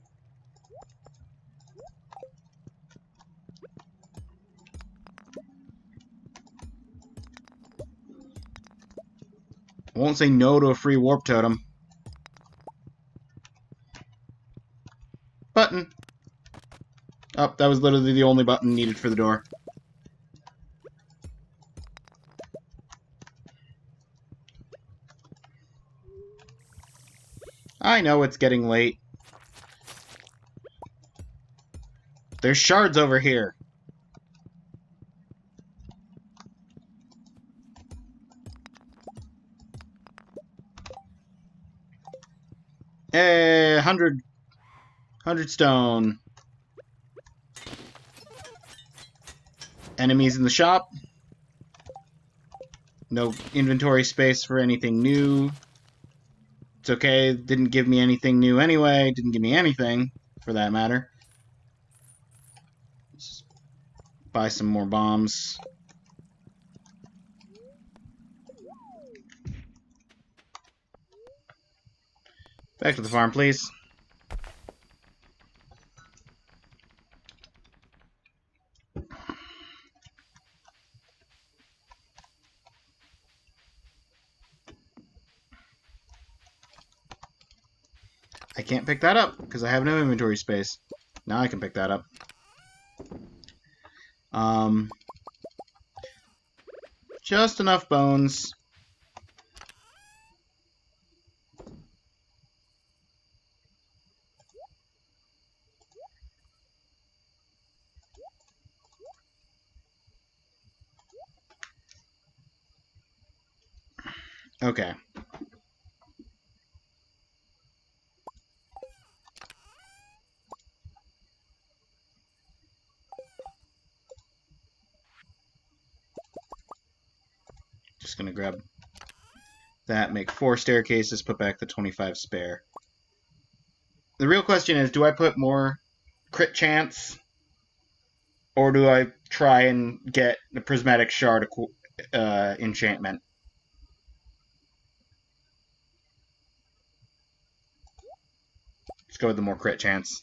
I won't say no to a free warp totem. Button. Oh, that was literally the only button needed for the door. I know it's getting late. There's shards over here. Hey, 100 stone. Enemies in the shop. No inventory space for anything new. It's okay, didn't give me anything new anyway. Didn't give me anything, for that matter. Let's buy some more bombs. Back to the farm, please. I can't pick that up because I have no inventory space. Now I can pick that up. Just enough bones. Okay. Just gonna grab that, make 4 staircases, put back the 25 spare. The real question is, do I put more crit chance? Or do I try and get the prismatic shard enchantment? Let's go with the more crit chance.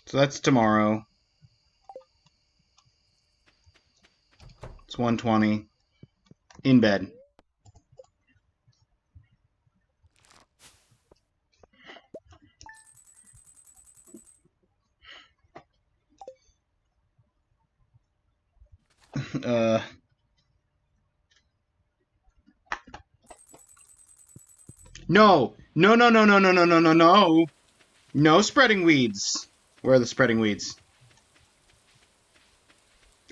So that's tomorrow. It's 1:20. In bed. No! No, no, no, no, no, no, no, no, no! No spreading weeds! Where are the spreading weeds?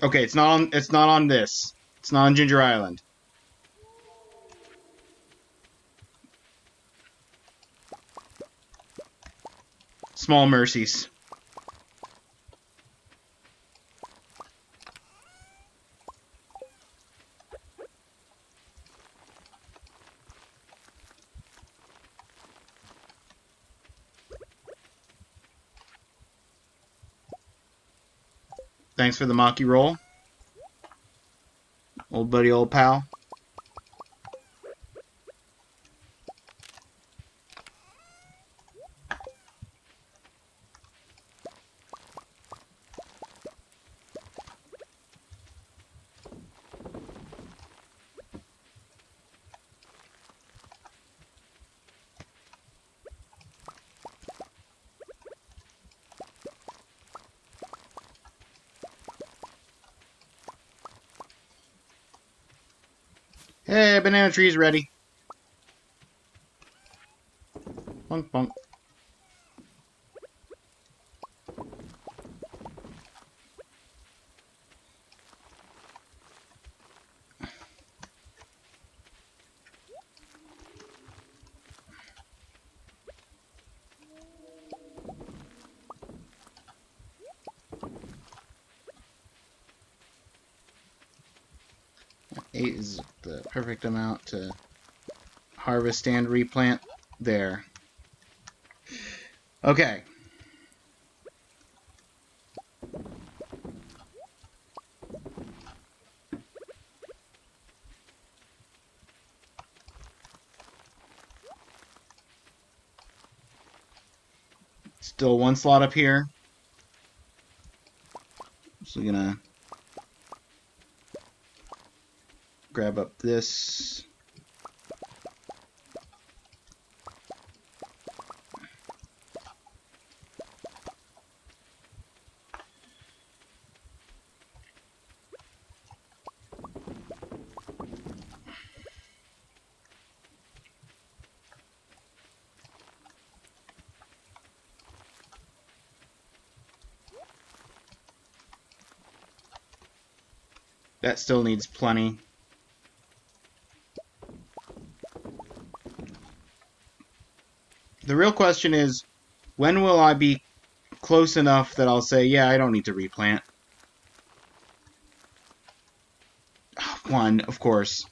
Okay, it's not on this. It's not on Ginger Island. Small mercies. Thanks for the Maki roll. Old buddy, old pal. Hey, banana tree's ready. Bonk, bonk. Eight is the perfect amount to harvest and replant. There. Okay. Still one slot up here. So we're gonna grab up this. That still needs plenty. The real question is, when will I be close enough that I'll say, yeah, I don't need to replant? One, of course.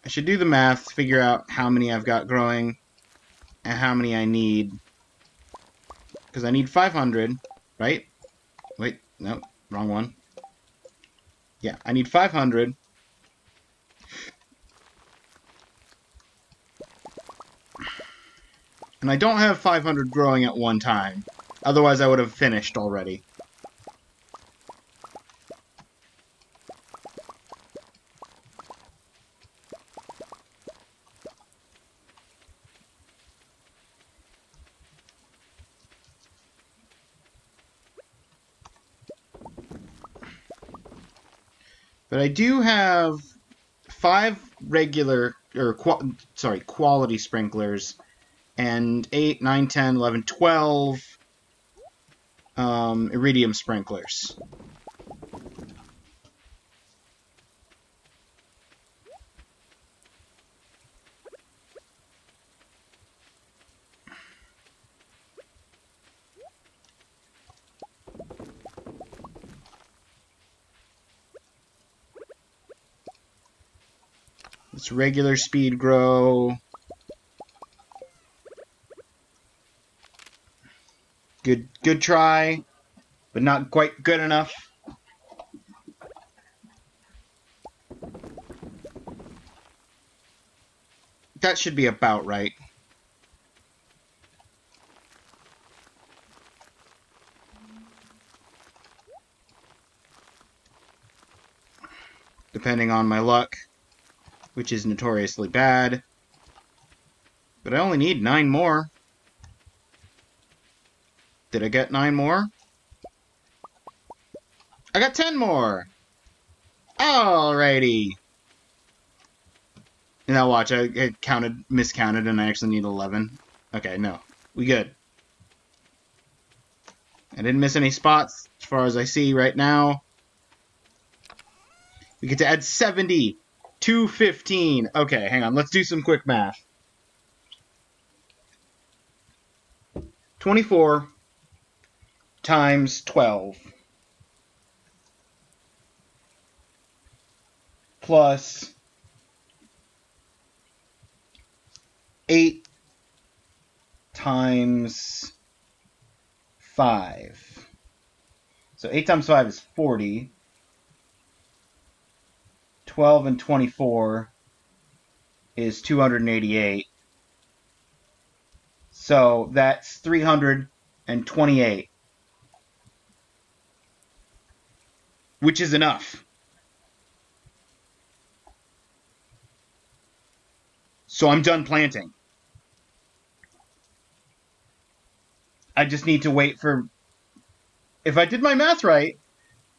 I should do the math, figure out how many I've got growing, and how many I need. Because I need 500, right? Wait, no, wrong one. Yeah, I need 500. And I don't have 500 growing at one time. Otherwise, I would have finished already. But I do have 5 regular, or quality sprinklers, and 8, 9, 10, 11, 12 iridium sprinklers. Let's regular speed grow. Good try, but not quite good enough. That should be about right. Depending on my luck, which is notoriously bad. But I only need 9 more. Did I get 9 more? I got 10 more! Alrighty. Now watch, I miscounted, and I actually need 11. Okay, no. We good. I didn't miss any spots, as far as I see right now. We get to add 70 to 15. Okay, hang on, let's do some quick math. 24 times 12 plus 8 times 5. So 8 times 5 is 40. 12 and 24 is 288. So that's 328. Which is enough. So I'm done planting. I just need to wait for... If I did my math right,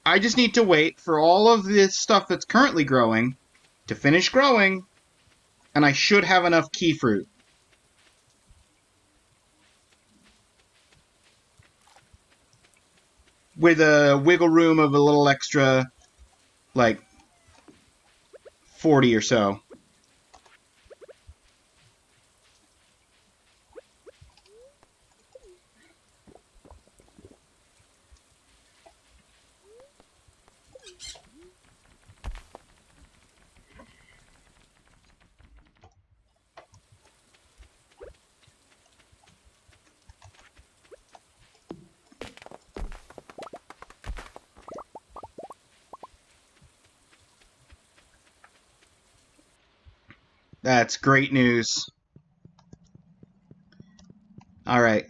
I just need to wait for all of this stuff that's currently growing to finish growing, and I should have enough key fruit. With a wiggle room of a little extra, like, 40 or so. That's great news. Alright.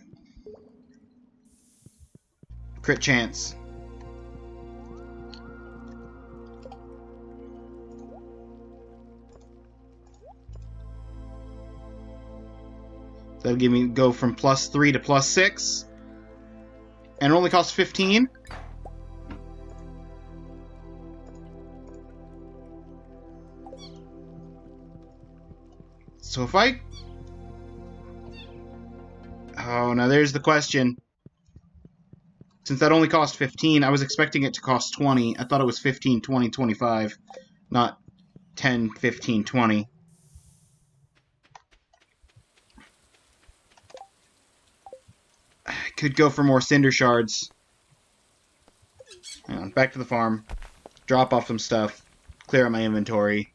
Crit chance. That'll give me go from +3 to +6. And it only costs 15. So if I... Oh, now there's the question. Since that only cost 15, I was expecting it to cost 20. I thought it was 15, 20, 25. Not 10, 15, 20. I could go for more cinder shards. Hang on, back to the farm. Drop off some stuff. Clear out my inventory.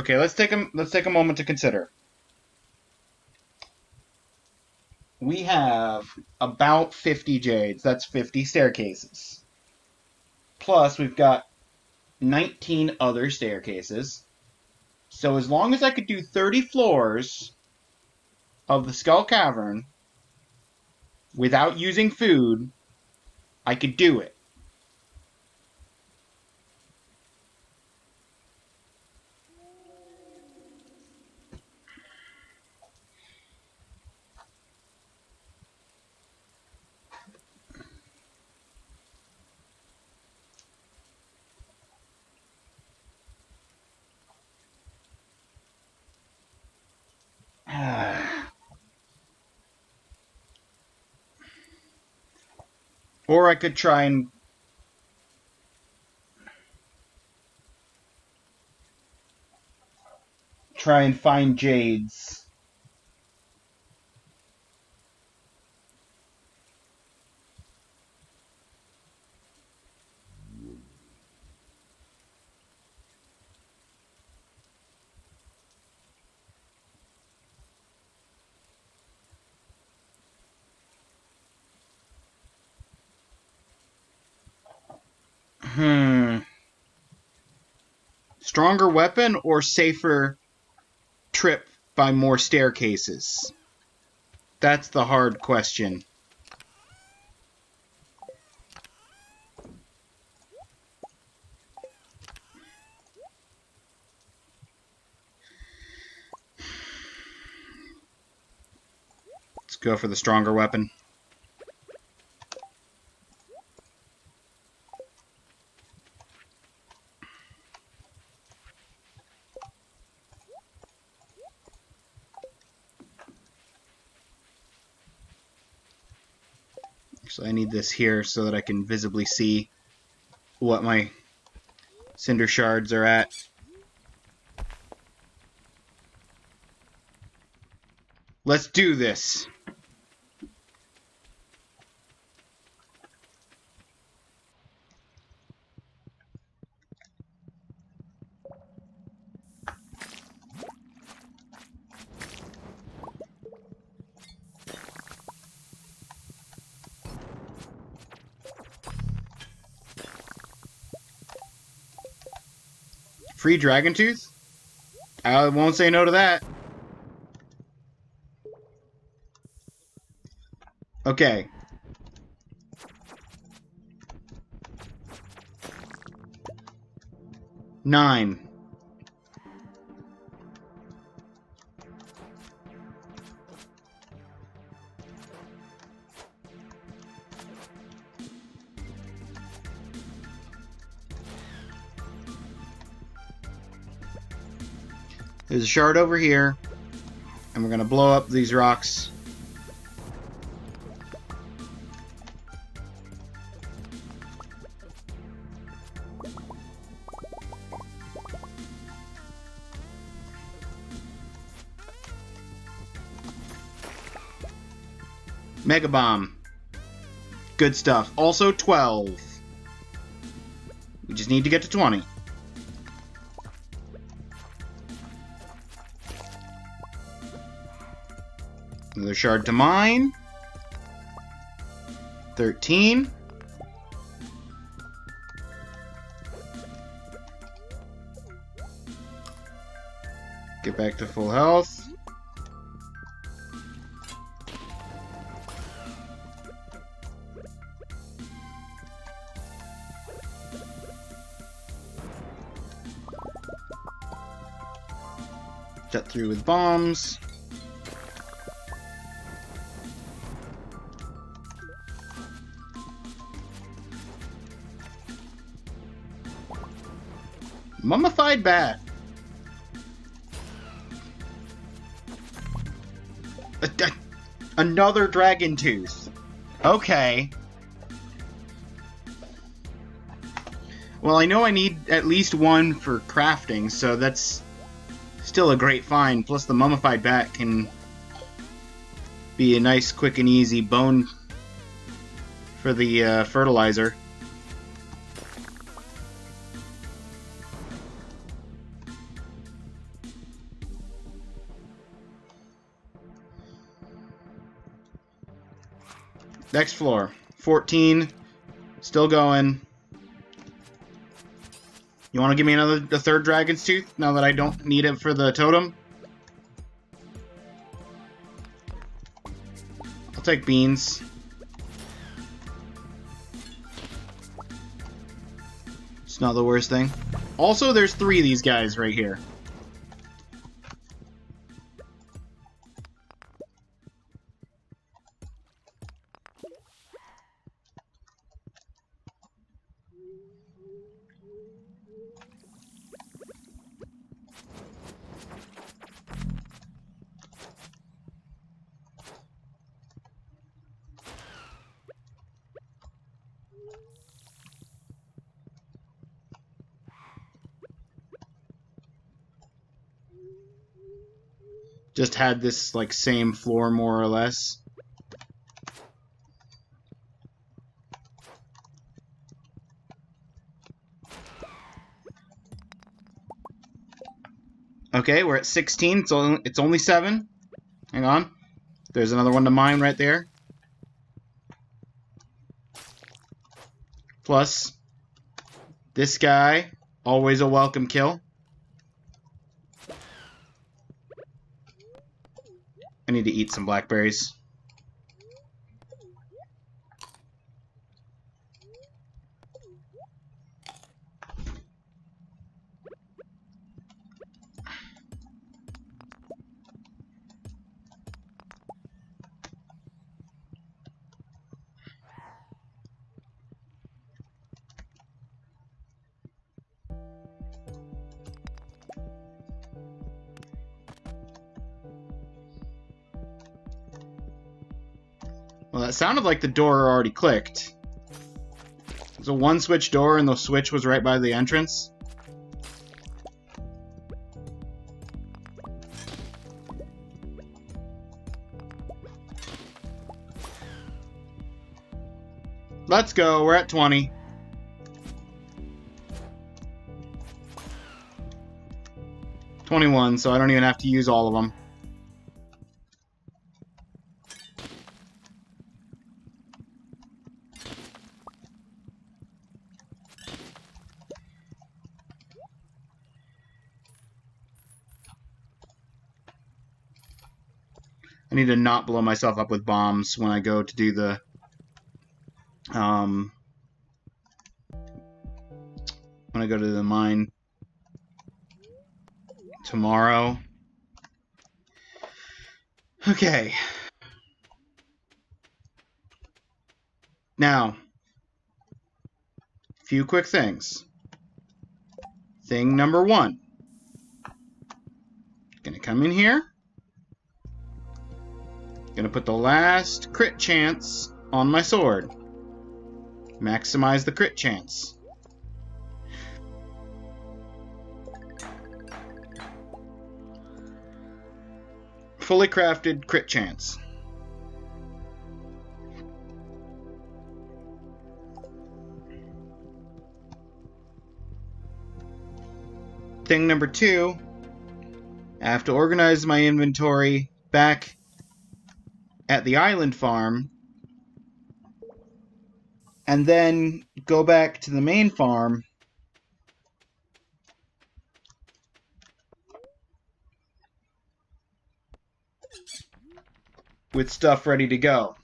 Okay, let's take a moment to consider. We have about 50 jades. That's 50 staircases. Plus, we've got 19 other staircases. So as long as I could do 30 floors of the Skull Cavern without using food, I could do it. Or I could try and find jades. Stronger weapon or safer trip by more staircases? That's the hard question. Let's go for the stronger weapon. So I need this here so that I can visibly see what my cinder shards are at. Let's do this. Free dragon tooth? I won't say no to that. Okay. Nine. There's a shard over here, and we're gonna blow up these rocks. Mega Bomb. Good stuff. Also 12. We just need to get to 20. Another shard to mine. 13. Get back to full health. Cut through with bombs. Mummified bat. Another dragon tooth. Okay. Well, I know I need at least one for crafting, so that's still a great find. Plus, the mummified bat can be a nice, quick, and easy bone for the fertilizer. Next floor. 14. Still going. You want to give me a third dragon's tooth now that I don't need it for the totem? I'll take beans. It's not the worst thing. Also, there's 3 of these guys right here. Just had this, like, same floor, more or less. Okay, we're at 16. It's only 7. Hang on. There's another one to mine right there. Plus, this guy, always a welcome kill. I need to eat some blackberries. Well, that sounded like the door already clicked. There's a one-switch door, and the switch was right by the entrance. Let's go. We're at 20. $21, so I don't even have to use all of them. I need to not blow myself up with bombs when I go to do the... when I go to the mine tomorrow. Okay. Now, a few quick things. Thing number 1. Gonna come in here. Gonna put the last crit chance on my sword. Maximize the crit chance. Fully crafted crit chance. Thing number 2, I have to organize my inventory back at the island farm and then go back to the main farm with stuff ready to go.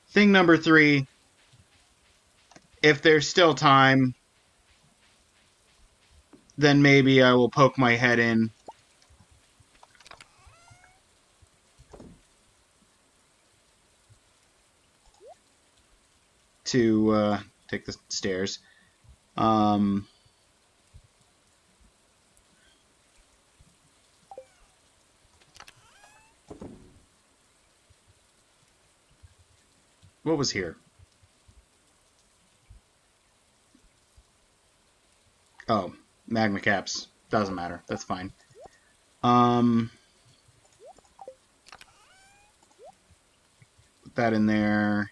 Thing number 3, if there's still time, then maybe I will poke my head in to take the stairs. What was here? Oh, magma caps. Doesn't matter. That's fine. Put that in there.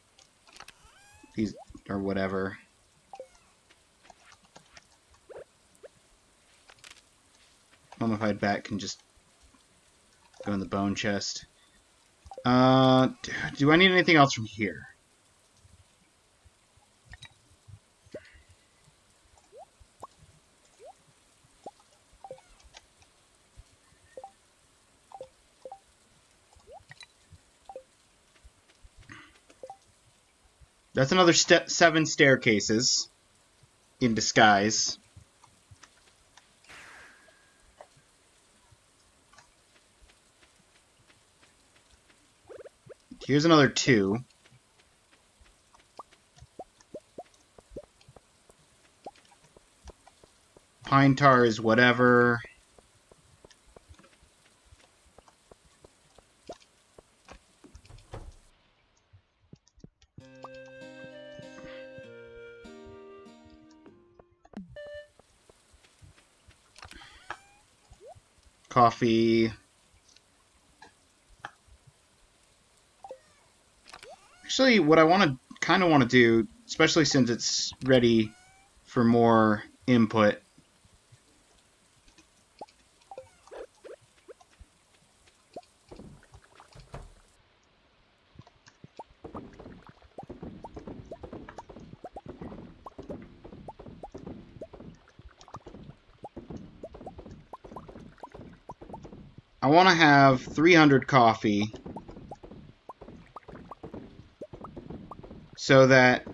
These, or whatever. Mummified bat can just go in the bone chest. Do I need anything else from here? That's another 7 staircases in disguise. Here's another 2. Pine tar is whatever. Coffee. Actually, what I kind of want to do, especially since it's ready for more input, I want to have 300 coffee so that,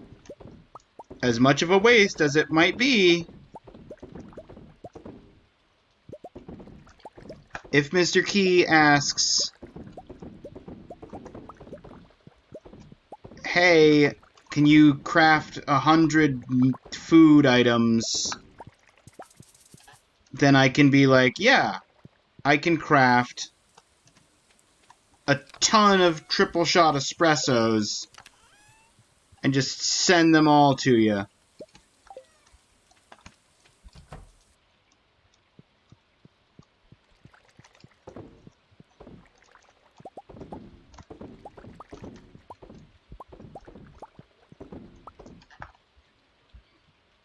as much of a waste as it might be, if Mr. Key asks, hey, can you craft 100 food items? Then I can be like, yeah, I can craft a ton of triple shot espressos and just send them all to you.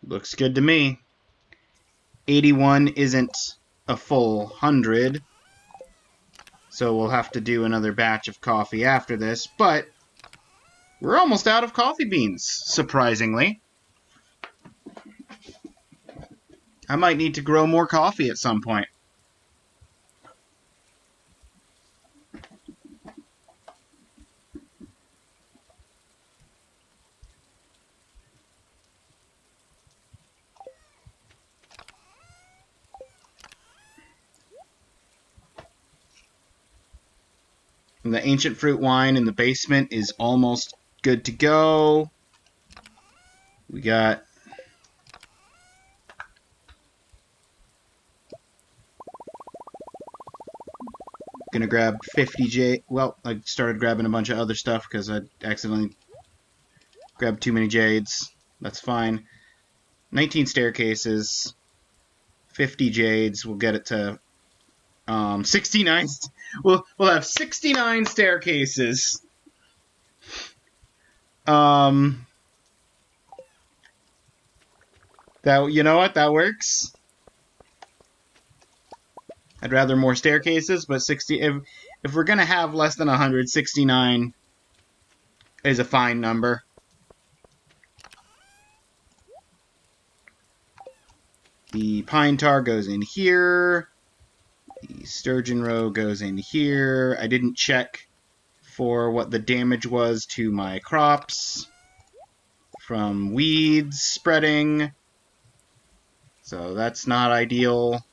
Looks good to me. 81 isn't a full 100, so we'll have to do another batch of coffee after this, but we're almost out of coffee beans, surprisingly. I might need to grow more coffee at some point. And the ancient fruit wine in the basement is almost good to go. We got... Gonna grab 50 J... Well, I started grabbing a bunch of other stuff because I accidentally grabbed too many jades. That's fine. 19 staircases. 50 jades. We'll get it to 69. We'll have 69 staircases. That, you know what? That works. I'd rather more staircases, but 60. If we're gonna have less than 100, 69 is a fine number. The pine tar goes in here. The sturgeon roe goes in here. I didn't check for what the damage was to my crops from weeds spreading. So that's not ideal.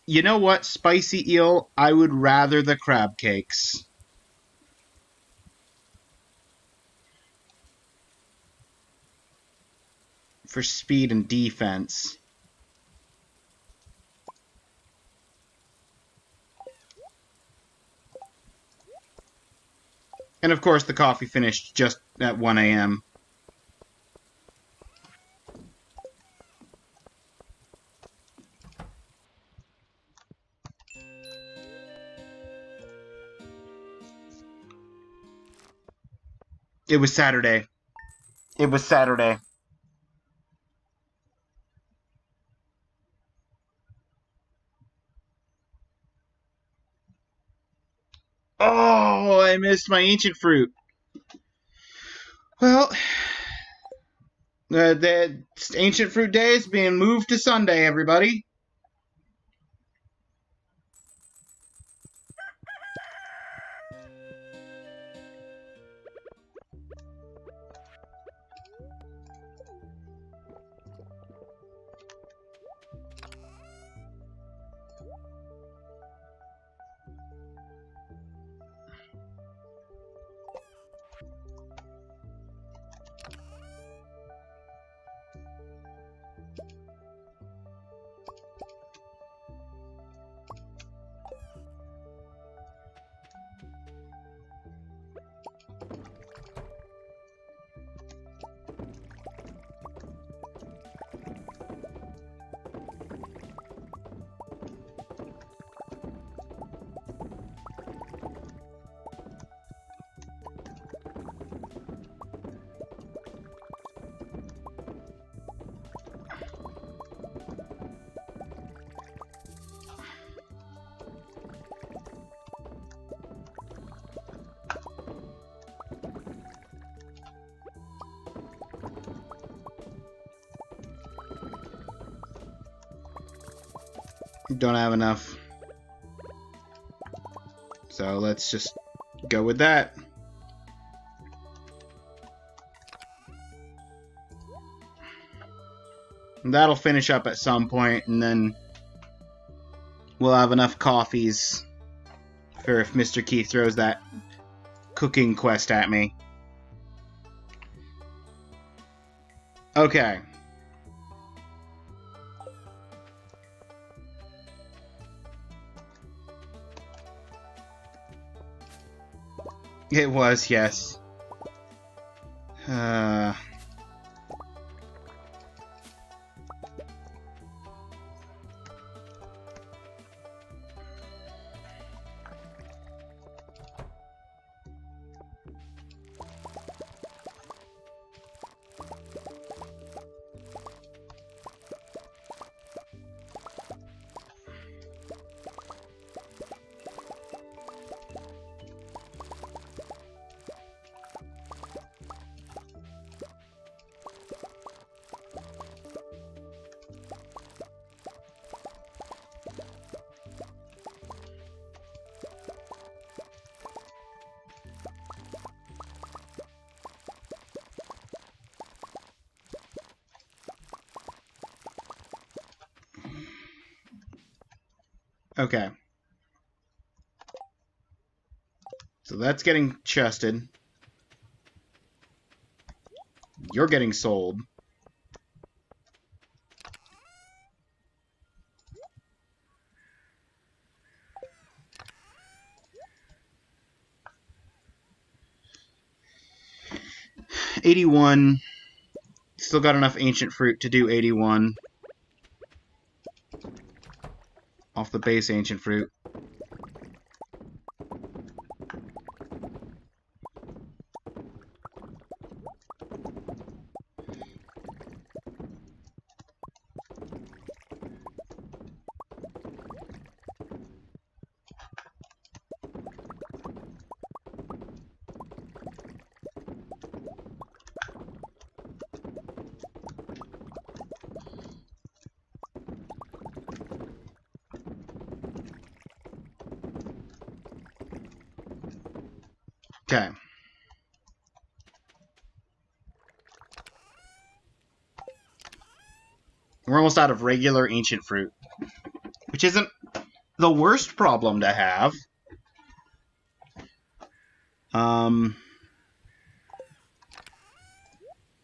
You know what, spicy eel? I would rather the crab cakes. For speed and defense. And of course, the coffee finished just at 1 a.m. It was Saturday. It was Saturday. Oh, I missed my ancient fruit. Well, the ancient fruit day is being moved to Sunday, everybody. Don't have enough. So let's just go with that. And that'll finish up at some point, and then we'll have enough coffees for if Mr. Keith throws that cooking quest at me. Okay. It was, yes. Okay. So that's getting chested. You're getting sold. $81. Still got enough ancient fruit to do 81. Off the base ancient fruit. Okay. We're almost out of regular ancient fruit, which isn't the worst problem to have.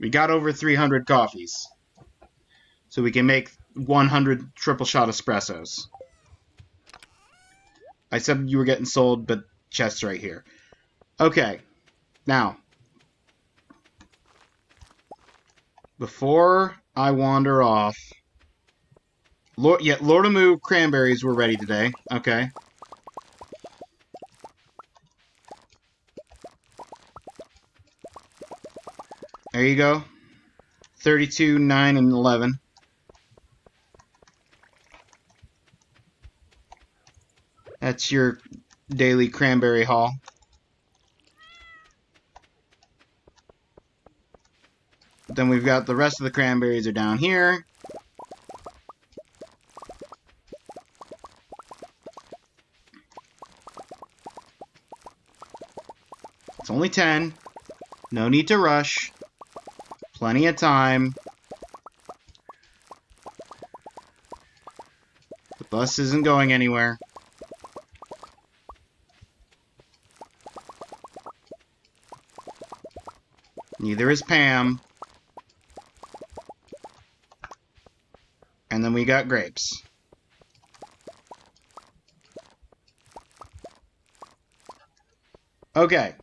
We got over 300 coffees, so we can make 100 triple shot espressos. I said you were getting sold, but chest's right here. Okay, now, before I wander off, Lord of Moo cranberries were ready today. Okay. There you go. 32, 9, and 11. That's your daily cranberry haul. Then we've got the rest of the cranberries are down here. It's only 10. No need to rush. Plenty of time. The bus isn't going anywhere. Neither is Pam. And then we got grapes. Okay.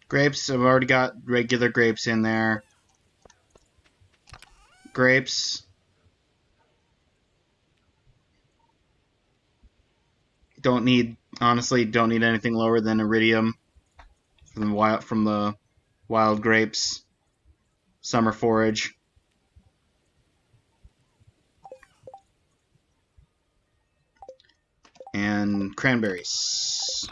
Grapes, I've already got regular grapes in there. Grapes. Honestly, don't need anything lower than iridium from the wild grapes. Summer forage. And cranberries.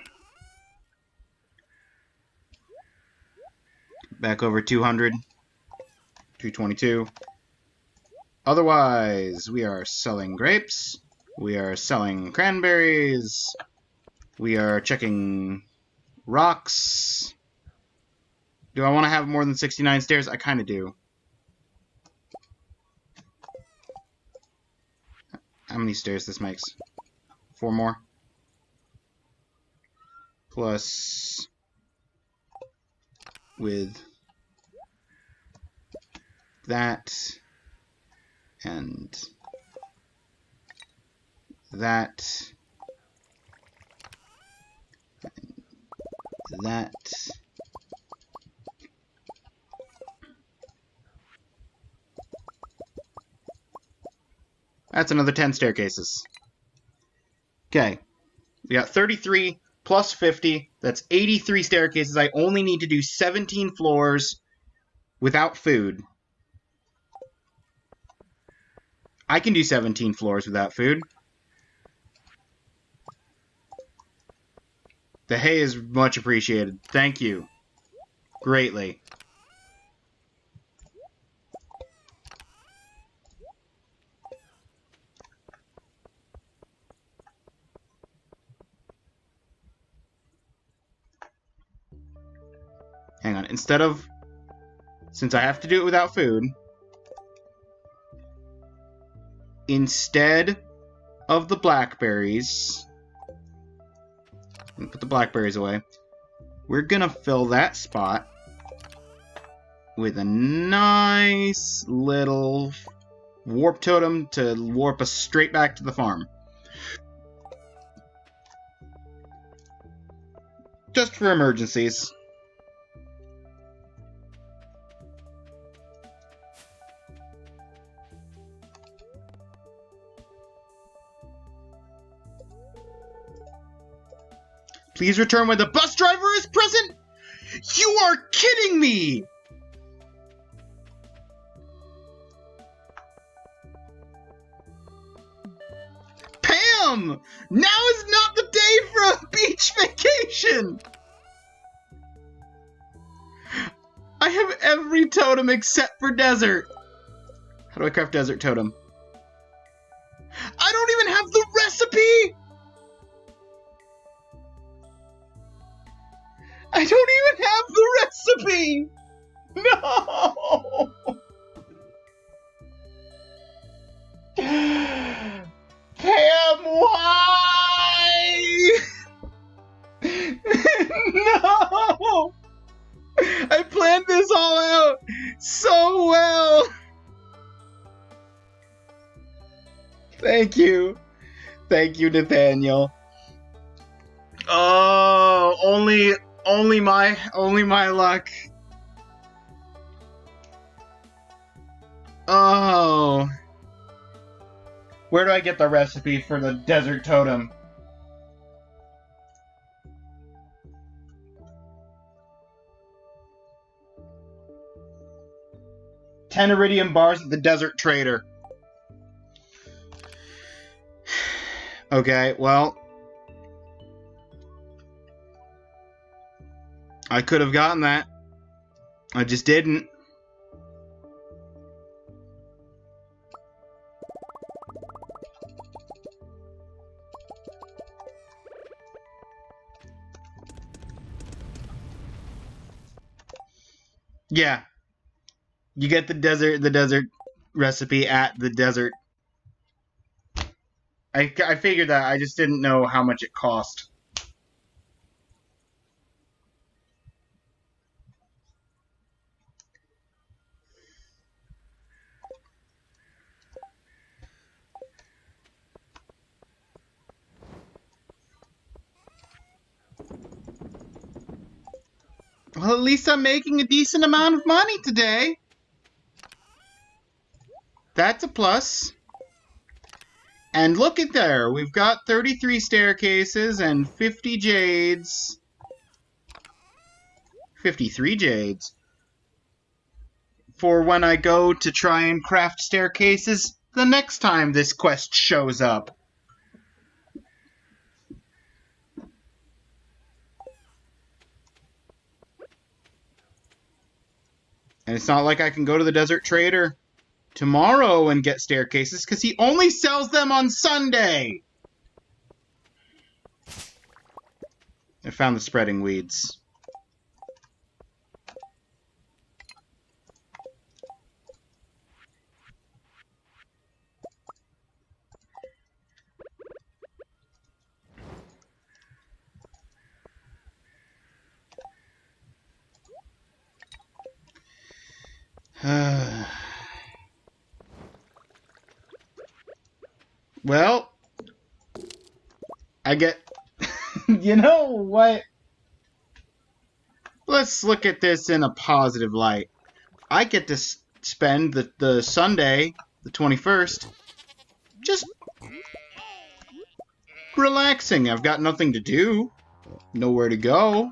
Back over 200. 222. Otherwise, we are selling grapes. We are selling cranberries. We are checking rocks. Do I want to have more than 69 stairs? I kind of do. How many stairs this makes? 4 more. Plus with that and that and that. That's another 10 staircases. Okay. We got 33 plus 50. That's 83 staircases. I only need to do 17 floors without food. I can do 17 floors without food. The hay is much appreciated. Thank you. Greatly. Hang on. Instead of... Since I have to do it without food... Instead of the blackberries... Put the blackberries away. We're gonna fill that spot with a nice little warp totem to warp us straight back to the farm. Just for emergencies. Please return when the bus driver is present? You are kidding me! Pam! Now is not the day for a beach vacation! I have every totem except for desert. How do I craft desert totem? I don't even have the recipe! I don't even have the recipe! No! Pam, why? No! I planned this all out so well! Thank you. Thank you, Nathaniel. Oh, only my luck. Oh. Where do I get the recipe for the desert totem? $10 iridium bars at the desert trader. Okay, well. I could have gotten that. I just didn't. Yeah. You get the desert recipe at the desert. I figured that. I just didn't know how much it cost. Well, at least I'm making a decent amount of money today. That's a plus. And look at there. We've got 33 staircases and 50 jades. 53 jades. For when I go to try and craft staircases the next time this quest shows up. And it's not like I can go to the desert trader tomorrow and get staircases, because he only sells them on Sunday! I found the spreading weeds. Well, I get... You know what? Let's look at this in a positive light. I get to spend the Sunday, the 21st, just relaxing. I've got nothing to do, nowhere to go.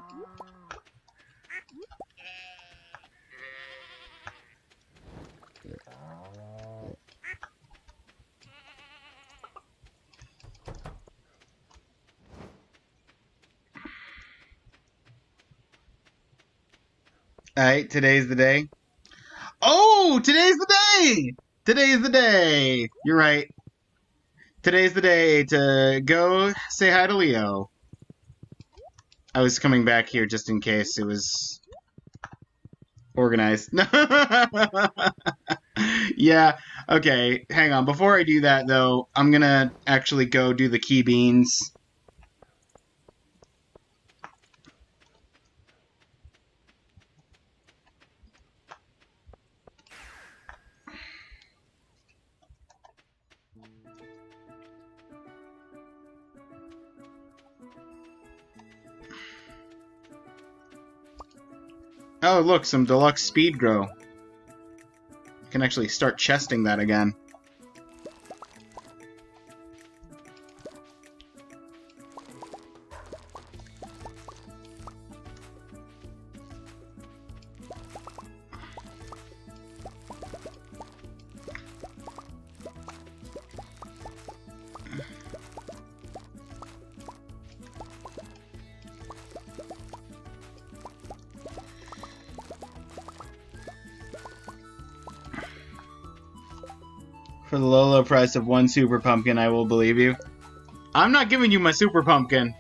Alright, today's the day. Oh, today's the day! Today's the day! You're right. Today's the day to go say hi to Leo. I was coming back here just in case it was Organized. Yeah, okay, hang on. Before I do that, though, I'm gonna actually go do the key beans. Oh, look, some deluxe speed grow. I can actually start chesting that again. For the low price of one super pumpkin, I will believe you. I'm not giving you my super pumpkin.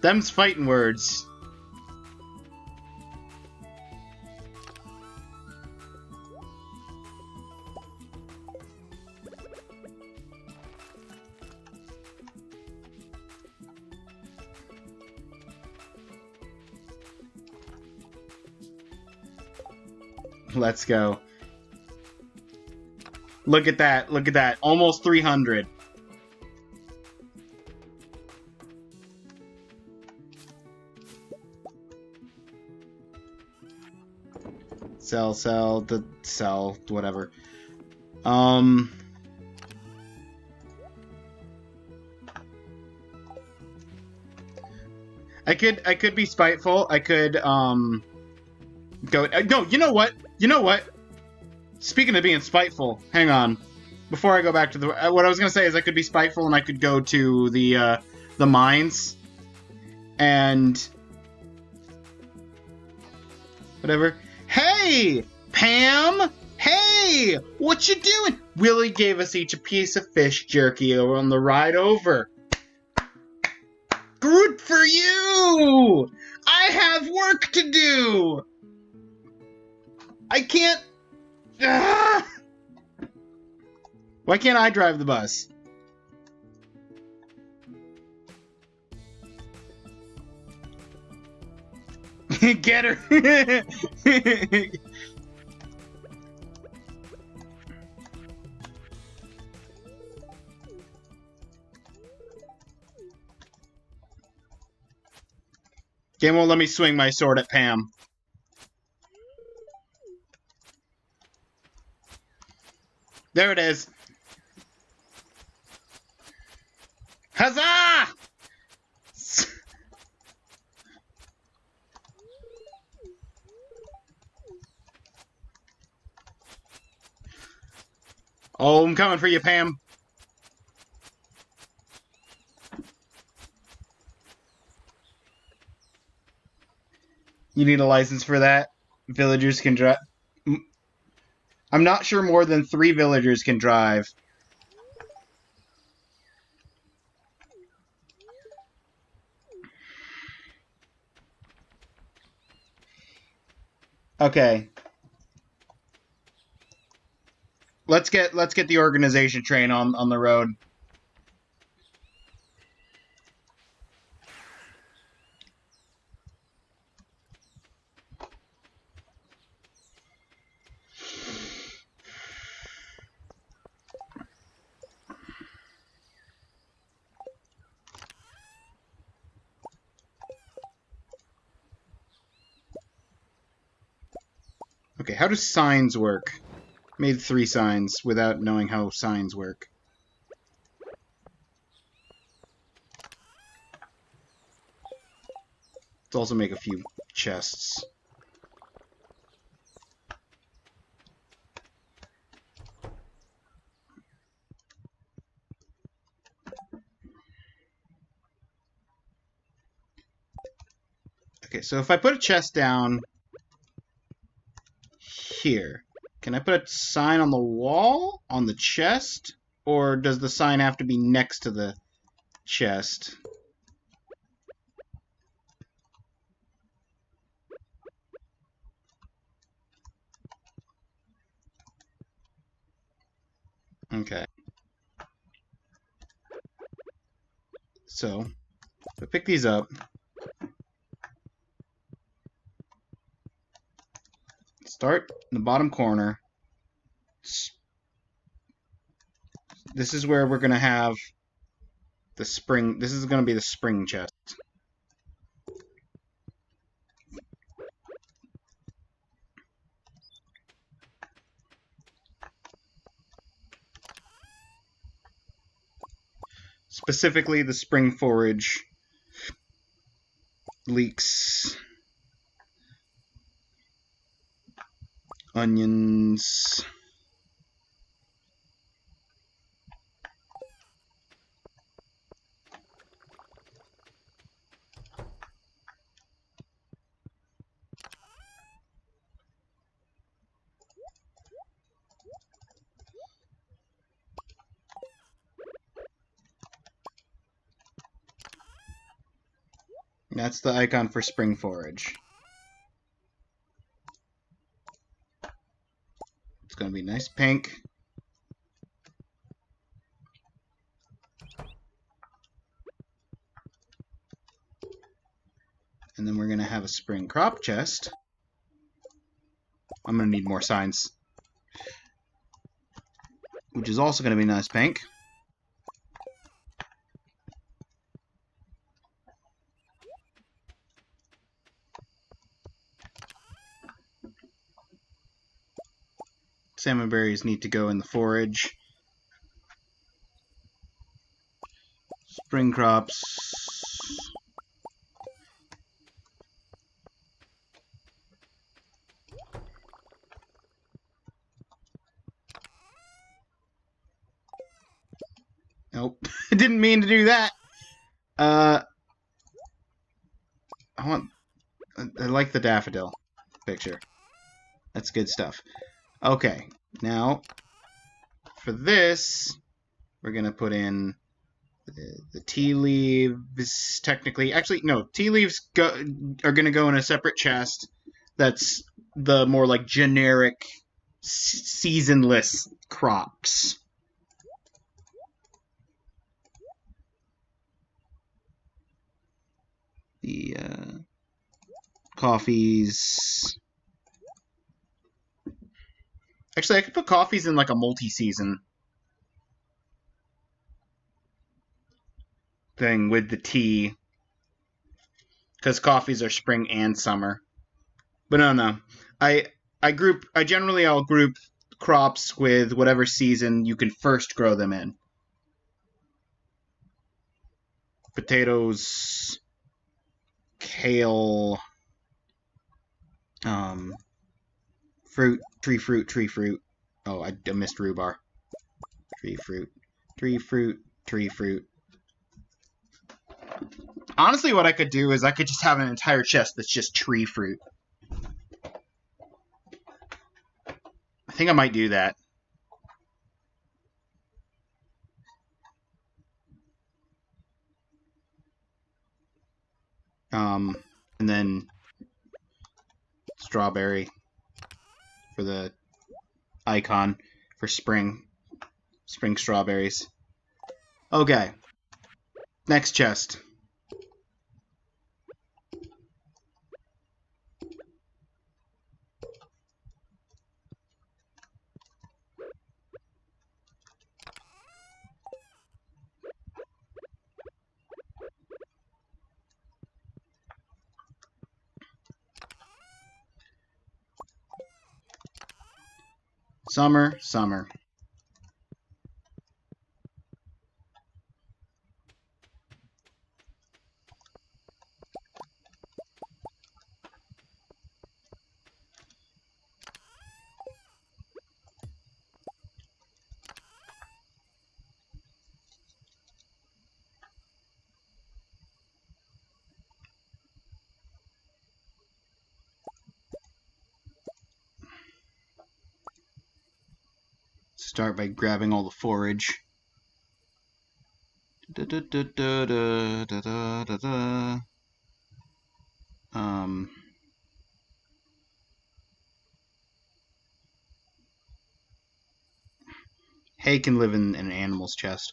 Them's fighting words. Let's go. Look at that, look at that. Almost 300. Sell, whatever. I could be spiteful. I could, go... No, you know what? You know what? Speaking of being spiteful, hang on. Before I go back to the... what I was gonna say is I could be spiteful and I could go to the mines. And... whatever. Hey! Pam! Hey! What you doing? Willie gave us each a piece of fish jerky on the ride over. Good for you! I have work to do! I can't... Ah! Why can't I drive the bus? Get her! Game won't let me swing my sword at Pam. There it is. Huzzah! Oh, I'm coming for you, Pam. You need a license for that? Villagers can drive... I'm not sure more than 3 villagers can drive. Okay. Let's get the organization train on the road. Okay, how do signs work? Made 3 signs without knowing how signs work. Let's also make a few chests. Okay, so if I put a chest down here, can I put a sign on the wall, on the chest, or does the sign have to be next to the chest? So, if I pick these up, start in the bottom corner. This is where we're going to have the spring. This is going to be the spring chest. Specifically, the spring forage leeks, onions, that's the icon for spring forage. It's going to be nice pink. And then we're going to have a spring crop chest. I'm going to need more signs. Which is also going to be nice pink. Salmon berries need to go in the forage. Spring crops. Nope. I didn't mean to do that. I like the daffodil picture. That's good stuff. Okay, now for this, we're gonna put in the tea leaves. Technically, actually, no. Tea leaves are gonna go in a separate chest. That's the more like generic, seasonless crops. The coffees. Actually, I could put coffees in like a multi-season thing with the tea, because coffees are spring and summer. But no. I generally I'll group crops with whatever season you can first grow them in. Potatoes, kale, fruit, tree fruit. Oh, I missed rhubarb. Tree fruit. Honestly, what I could do is I could just have an entire chest that's just tree fruit. I think I might do that. And then strawberry for the icon for spring strawberries. Okay. Next chest. Summer. Start by grabbing all the forage. Hay can live in an animal's chest.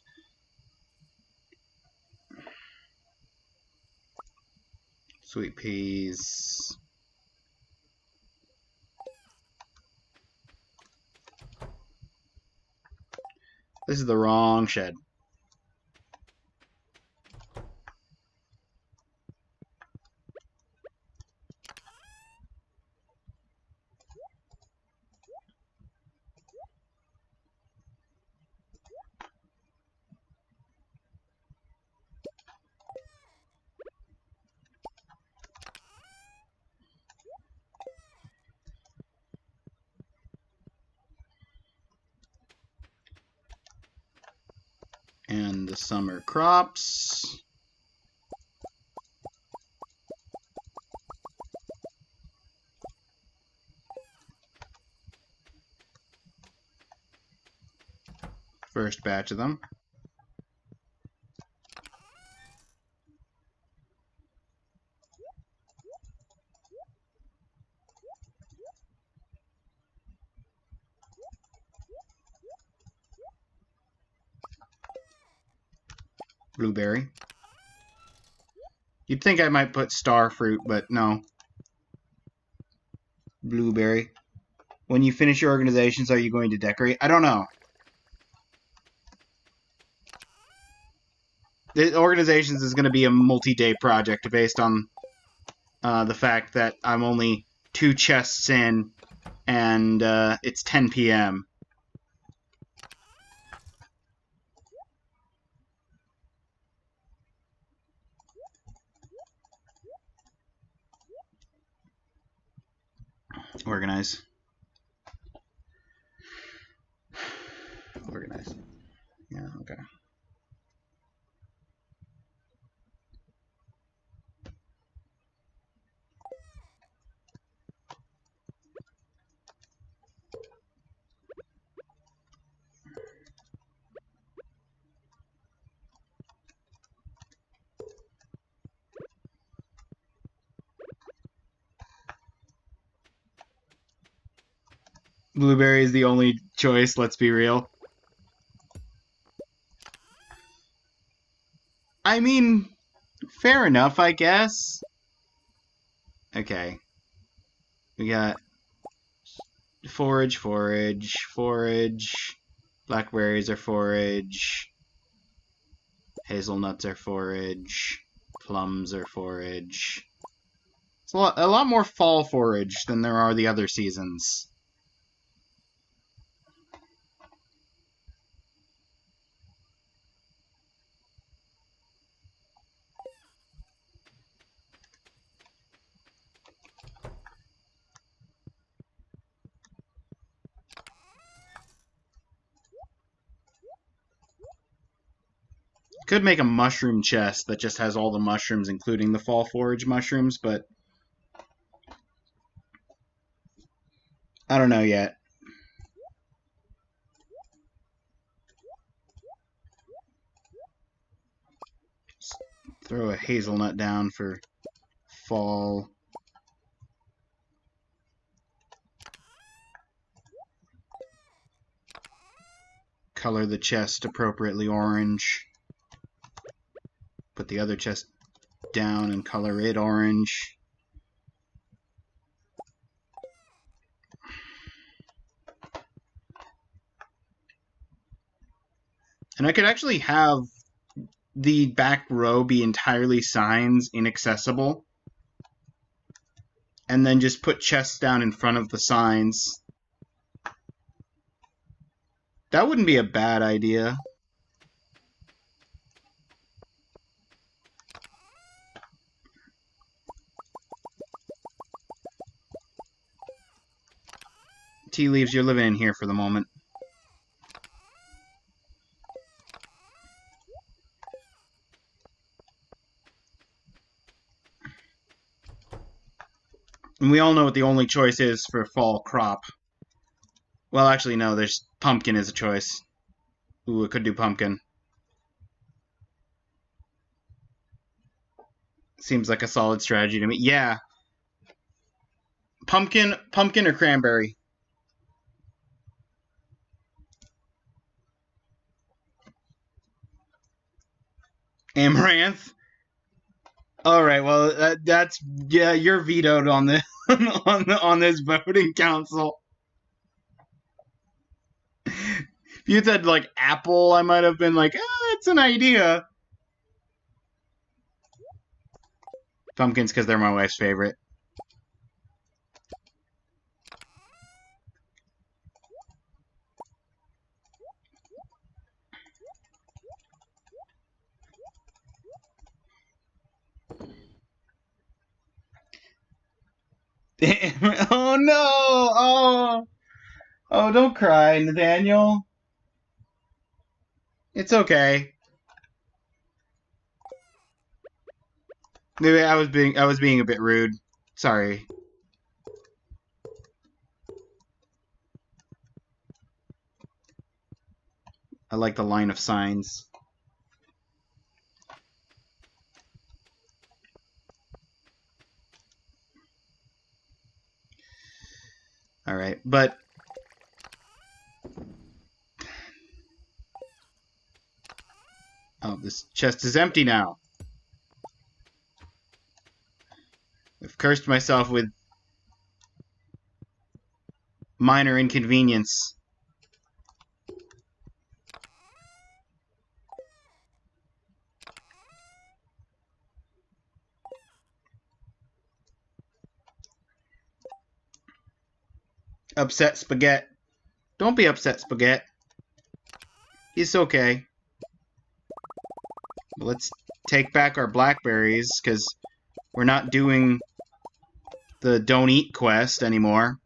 Sweet peas. This is the wrong shed. And the summer crops. First batch of them. Blueberry. You'd think I might put star fruit, but no. Blueberry. When you finish your organizations, are you going to decorate? I don't know. The organizations is going to be a multi-day project based on the fact that I'm only 2 chests in and it's 10 p.m. Organize. Organize. Yeah, okay. Blueberry is the only choice, let's be real. I mean, fair enough, I guess. Okay. We got forage, forage, forage. Blackberries are forage. Hazelnuts are forage. Plums are forage. It's a lot more fall forage than there are the other seasons. Could make a mushroom chest that just has all the mushrooms, including the fall forage mushrooms, but I don't know yet. Just throw a hazelnut down for fall. Color the chest appropriately orange. Put the other chest down and color it orange. And I could actually have the back row be entirely signs inaccessible. And then just put chests down in front of the signs. That wouldn't be a bad idea. Tea leaves, you're living in here for the moment. And we all know what the only choice is for fall crop. Well, actually, no, there's pumpkin is a choice. Ooh, it could do pumpkin. Seems like a solid strategy to me. Yeah. Pumpkin or cranberry? Amaranth? All right, well, that's yeah, you're vetoed on this on this voting council. If you said like apple, I might have been like, it's an idea. Pumpkins, because they're my wife's favorite. Oh no! Oh, don't cry, Nathaniel. It's okay. Maybe I was being a bit rude. Sorry. I like the line of signs. All right, but oh, this chest is empty now. I've cursed myself with minor inconvenience. Upset Spaghetti. Don't be upset, Spaghetti. It's okay. Let's take back our blackberries, because we're not doing the don't eat quest anymore.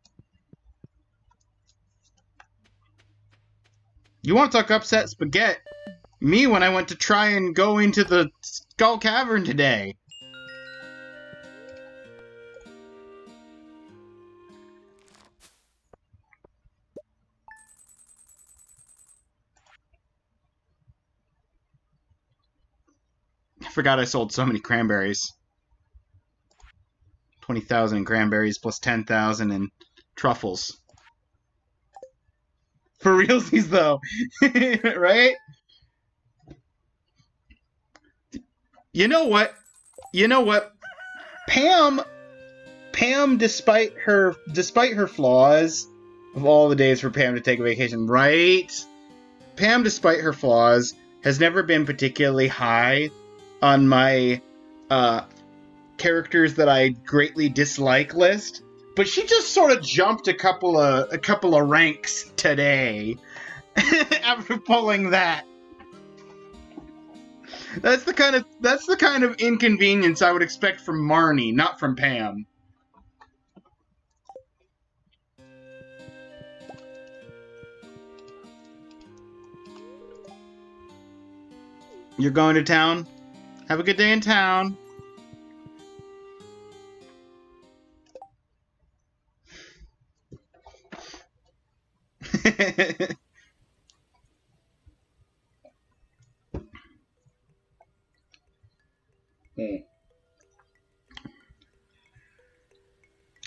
You want to talk upset Spaghetti? Me when I went to try and go into the Skull Cavern today. I forgot I sold so many cranberries. 20,000 in cranberries plus 10,000 in truffles. For realsies, though. Right? You know what? You know what? Pam, despite her flaws, of all the days for Pam to take a vacation, right? Pam, despite her flaws, has never been particularly high on my characters that I greatly dislike list. But she just sort of jumped a couple of ranks today after pulling that. That's the kind of inconvenience I would expect from Marnie, not from Pam. You're going to town? Have a good day in town.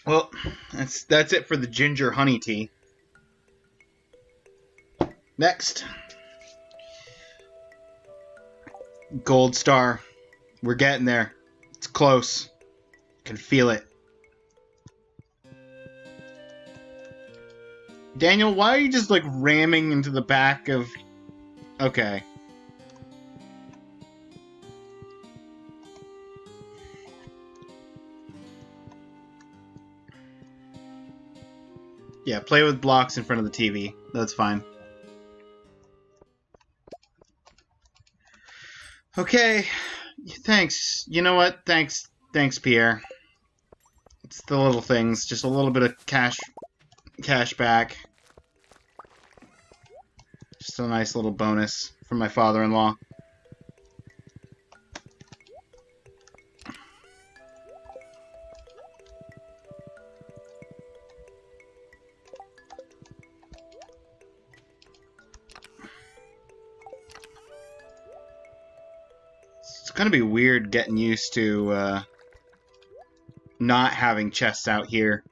Well, that's it for the ginger honey tea. Next. Gold star. We're getting there. It's close. Can feel it. Daniel, why are you just like ramming into the back of... Okay. Yeah, play with blocks in front of the TV. That's fine. Okay. Thanks. You know what? Thanks, Pierre. It's the little things. Just a little bit of cash back. Just a nice little bonus from my father-in-law. It's gonna be weird getting used to not having chests out here.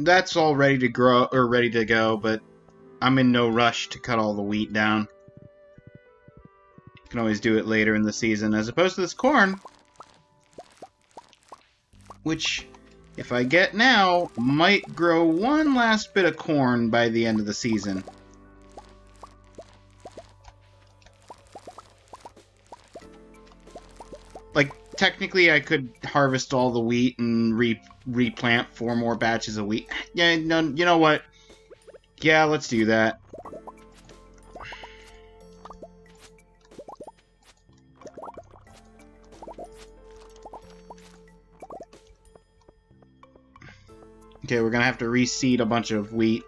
that's all ready to grow, or ready to go, but I'm in no rush to cut all the wheat down. Can always do it later in the season, as opposed to this corn, which, if I get now, might grow one last bit of corn by the end of the season. Like, technically I could harvest all the wheat and replant 4 more batches of wheat. Yeah, no, you know what? Yeah, let's do that. Okay, we're gonna have to reseed a bunch of wheat.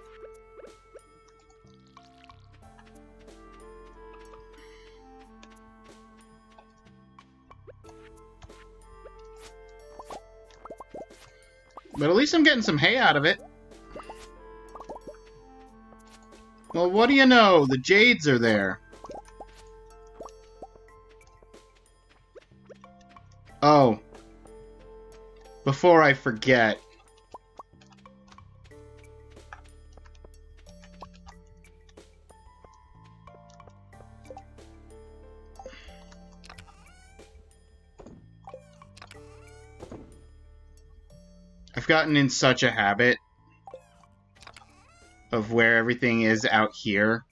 But at least I'm getting some hay out of it. Well, what do you know? The jades are there. Oh. Before I forget. I've gotten in such a habit of where everything is out here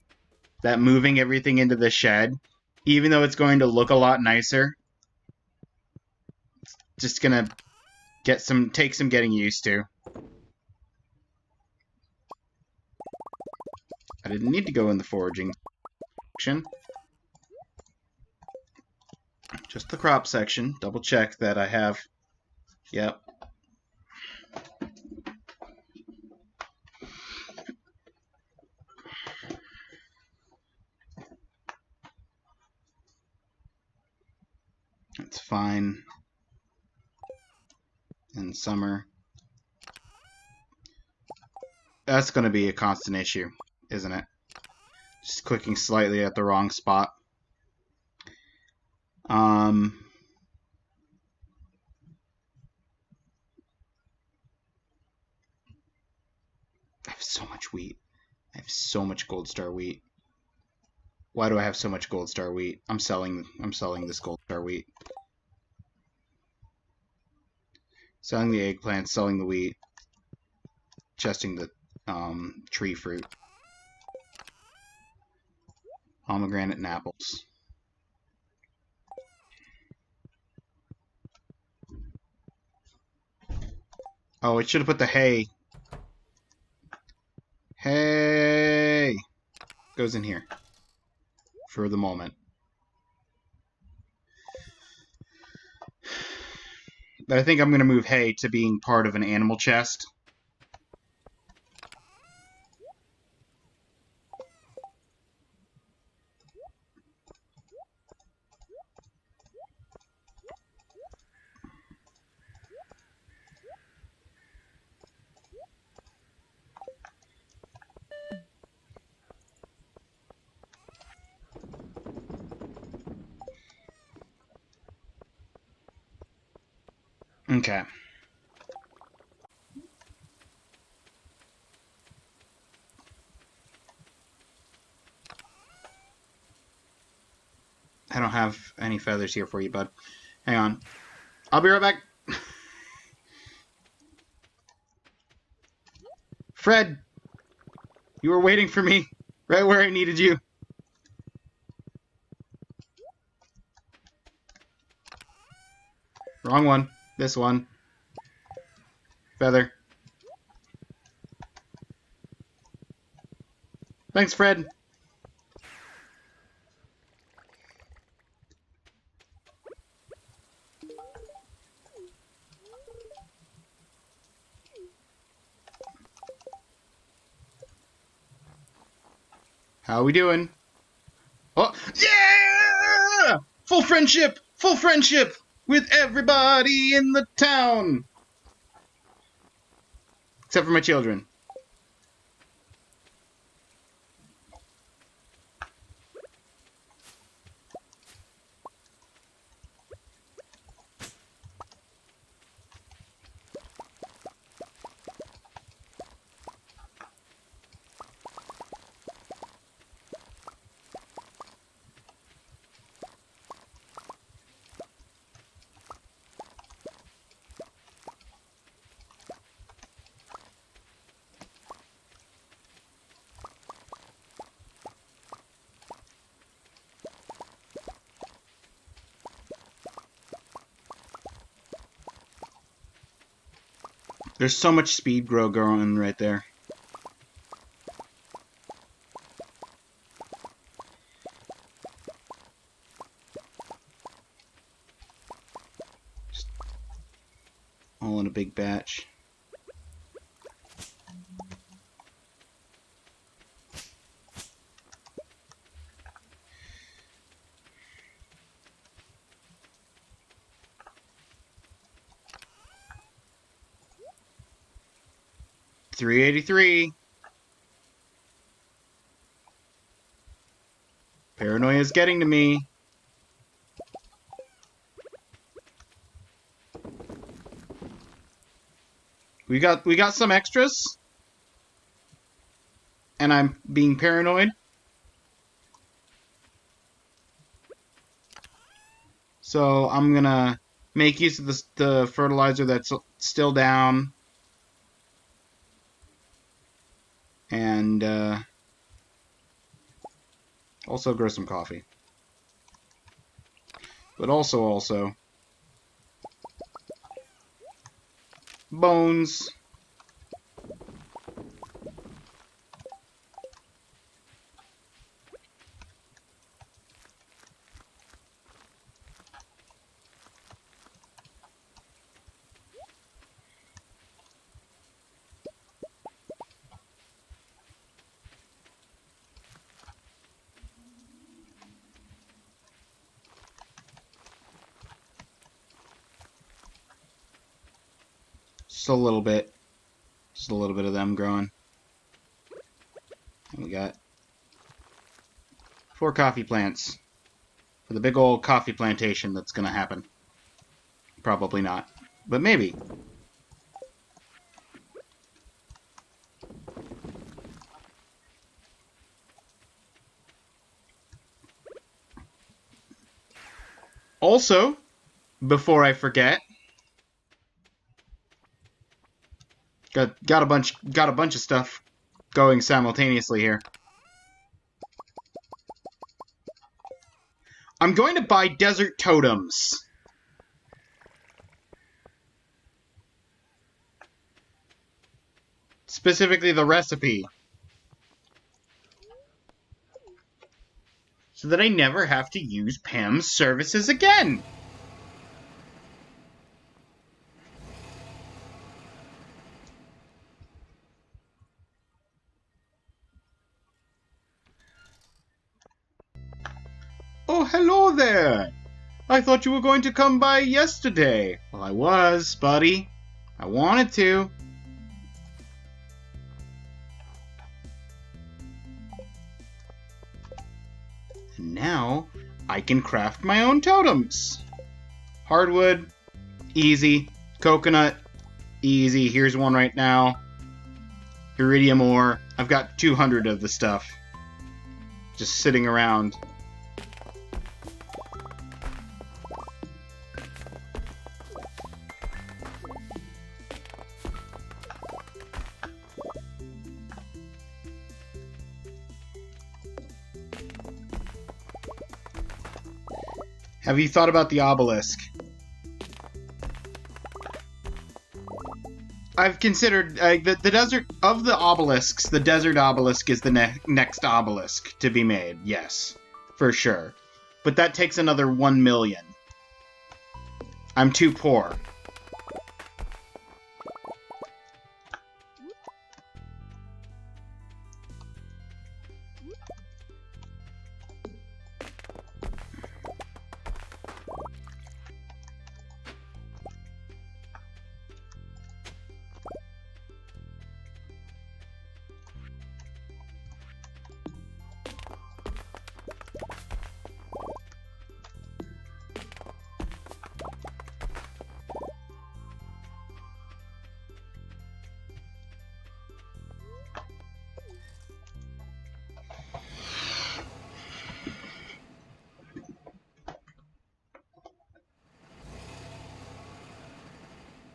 that moving everything into the shed, even though it's going to look a lot nicer, it's just gonna take some getting used to. I didn't need to go in the foraging section. Just the crop section. Double check that I have. Yep. It's fine. In summer. That's going to be a constant issue, isn't it? Just clicking slightly at the wrong spot. I have so much wheat. I have so much gold star wheat. Why do I have so much gold star wheat? I'm selling this gold star wheat. Selling the eggplant, selling the wheat, chesting the tree fruit. Pomegranate and apples. Oh, it should have put the hay. Hay goes in here for the moment. But I think I'm going to move hay to being part of an animal chest. Okay. I don't have any feathers here for you, bud. Hang on. I'll be right back. Fred! You were waiting for me right where I needed you. Wrong one. This one. Feather. Thanks, Fred. How we doing? Oh, yeah! Full friendship! Full friendship! With everybody in the town! Except for my children. There's so much speed grow going right there. Just all in a big batch. $3.83. Paranoia is getting to me. We got some extras. And I'm being paranoid. So I'm gonna make use of the fertilizer that's still down. And also grow some coffee. But also bones. Just a little bit. Just a little bit of them growing. And we got 4 coffee plants. For the big old coffee plantation that's gonna happen. Probably not. But maybe. Also, before I forget, got a bunch of stuff going simultaneously here. I'm going to buy desert totems. Specifically the recipe. So that I never have to use PAM's services again. Oh, hello there! I thought you were going to come by yesterday. Well, I was, buddy. I wanted to. And now, I can craft my own totems. Hardwood, easy. Coconut, easy. Here's one right now. Iridium ore. I've got 200 of the stuff. Just sitting around. Have you thought about the obelisk? I've considered the desert of the obelisks. The desert obelisk is the next obelisk to be made. Yes, for sure. But that takes another 1 million. I'm too poor.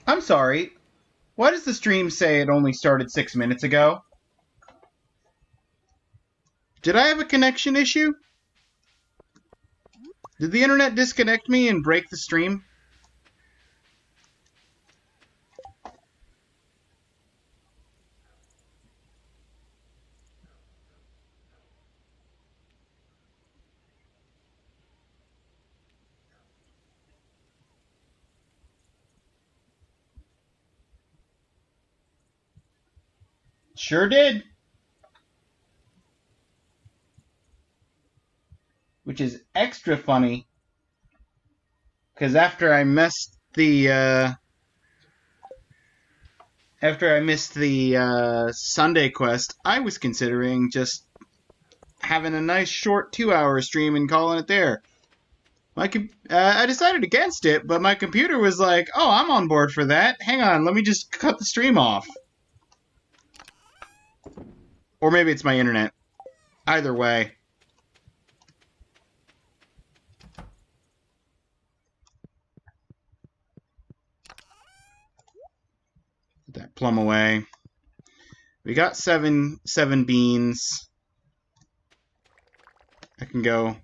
I'm sorry. Why does the stream say it only started 6 minutes ago? Did I have a connection issue? Did the internet disconnect me and break the stream? Sure did. Which is extra funny, because after I missed the Sunday quest, I was considering just having a nice short 2-hour stream and calling it there. I decided against it, but my computer was like, "Oh, I'm on board for that. Hang on, let me just cut the stream off." Or maybe it's my internet. Either way. Put that plum away. We got seven beans. I can go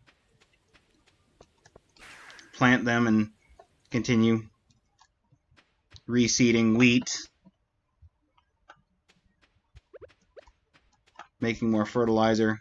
plant them and continue reseeding wheat, making more fertilizer.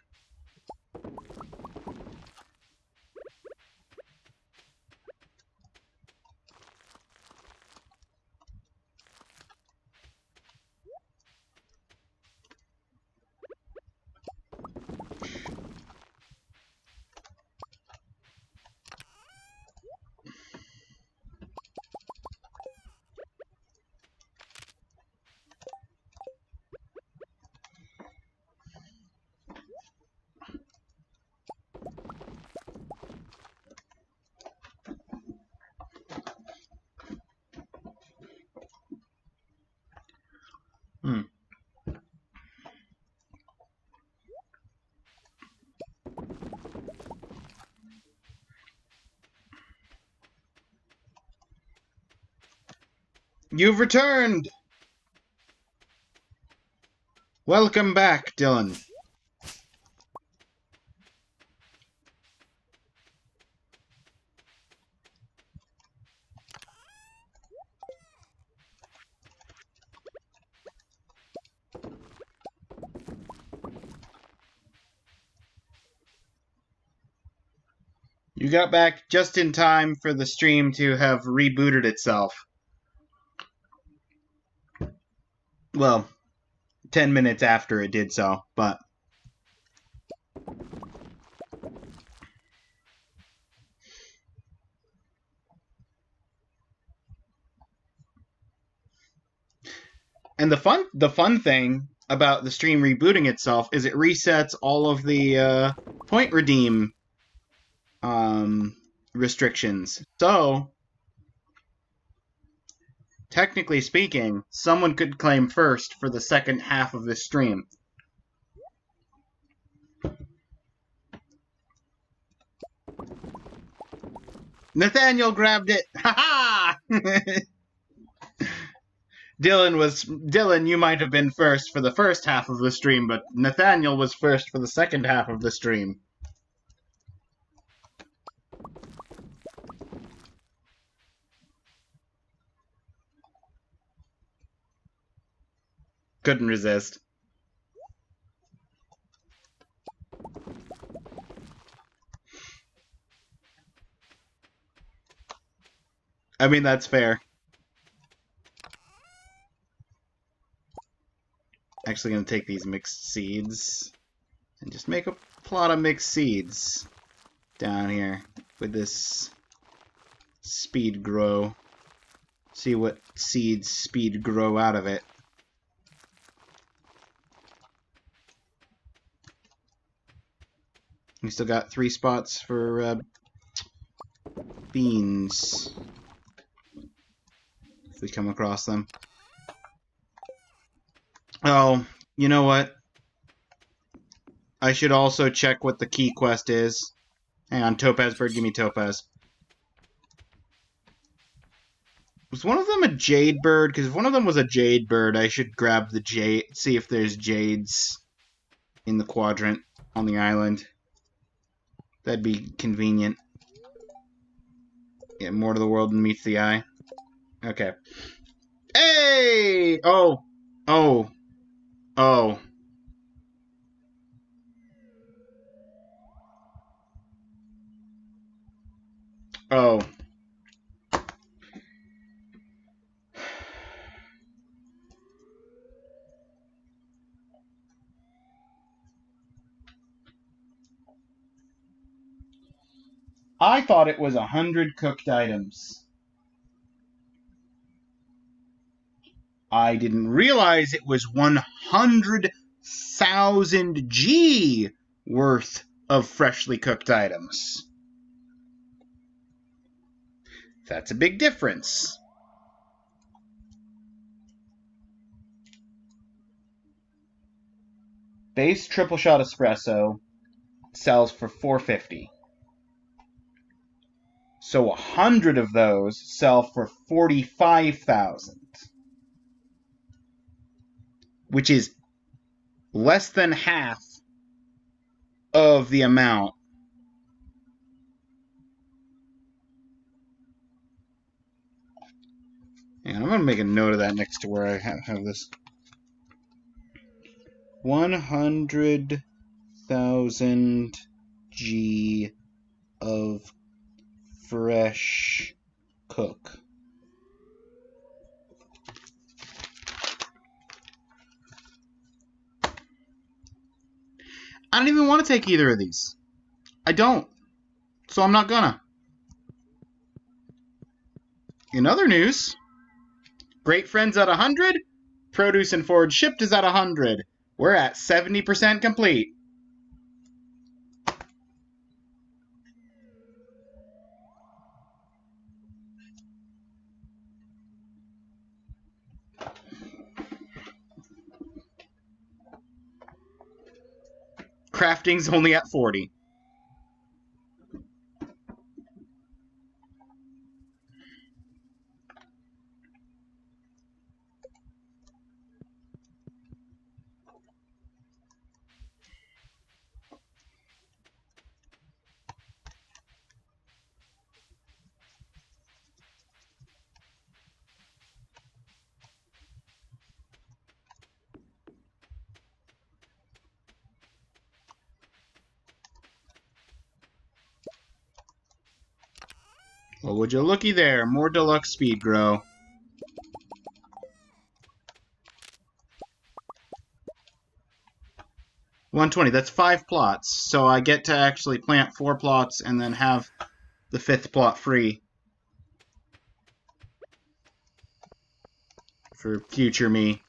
You've returned! Welcome back, Dylan. You got back just in time for the stream to have rebooted itself. Well, 10 minutes after it did so, but... And the fun thing about the stream rebooting itself is it resets all of the point redeem restrictions. So, technically speaking, someone could claim first for the second half of this stream. Nathaniel grabbed it! Ha ha! Dylan, you might have been first for the first half of the stream, but Nathaniel was first for the second half of the stream. Couldn't resist. I mean, that's fair. Actually gonna take these mixed seeds and just make a plot of mixed seeds down here with this speed grow. See what seeds speed grow out of it. We still got 3 spots for beans if we come across them. Oh, you know what? I should also check what the key quest is. Hang on, Topaz Bird, give me Topaz. Was one of them a Jade Bird? Because if one of them was a Jade Bird, I should grab the Jade, see if there's Jades in the quadrant on the island. That'd be convenient. Yeah, more to the world than meets the eye. Okay. Hey! Oh! Oh. Oh. Oh. I thought it was 100 cooked items. I didn't realize it was 100,000 G worth of freshly cooked items. That's a big difference. Base triple shot espresso sells for $4.50. So 100 of those sell for 45,000, which is less than half of the amount. And I'm going to make a note of that next to where I have this. 100,000 G of fresh cook. I don't even want to take either of these. I don't. So I'm not gonna. In other news, Great Friends at 100, Produce and Forage Shipped is at 100. We're at 70% complete. Crafting's only at 40. Well, would you looky there, more deluxe speed grow. $120, that's 5 plots. So I get to actually plant 4 plots and then have the 5th plot free for future me.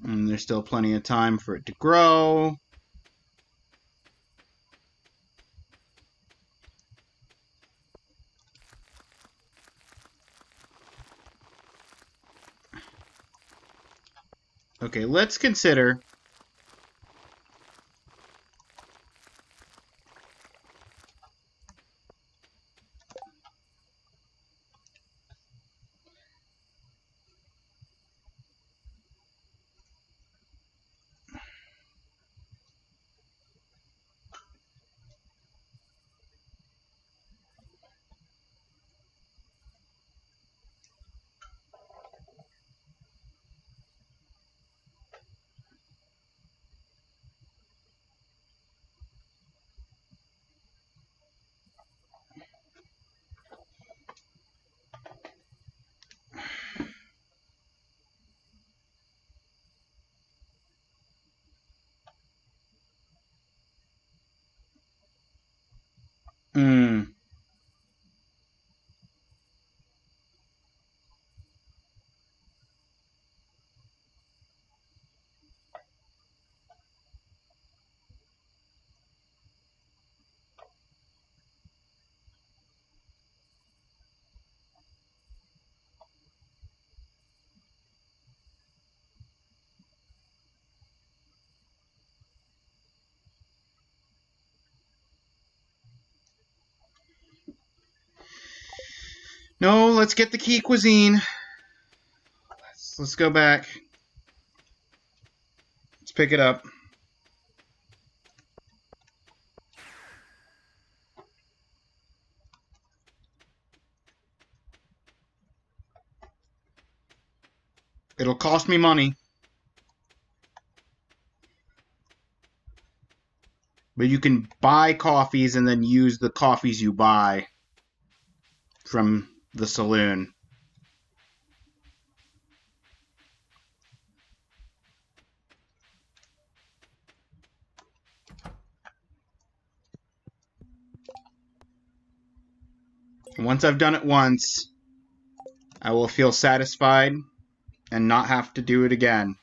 And there's still plenty of time for it to grow. Okay, let's consider Hmm. No, let's get the key cuisine. Let's go back. Let's pick it up. It'll cost me money. But you can buy coffees and then use the coffees you buy from the saloon. Once I've done it once, I will feel satisfied and not have to do it again.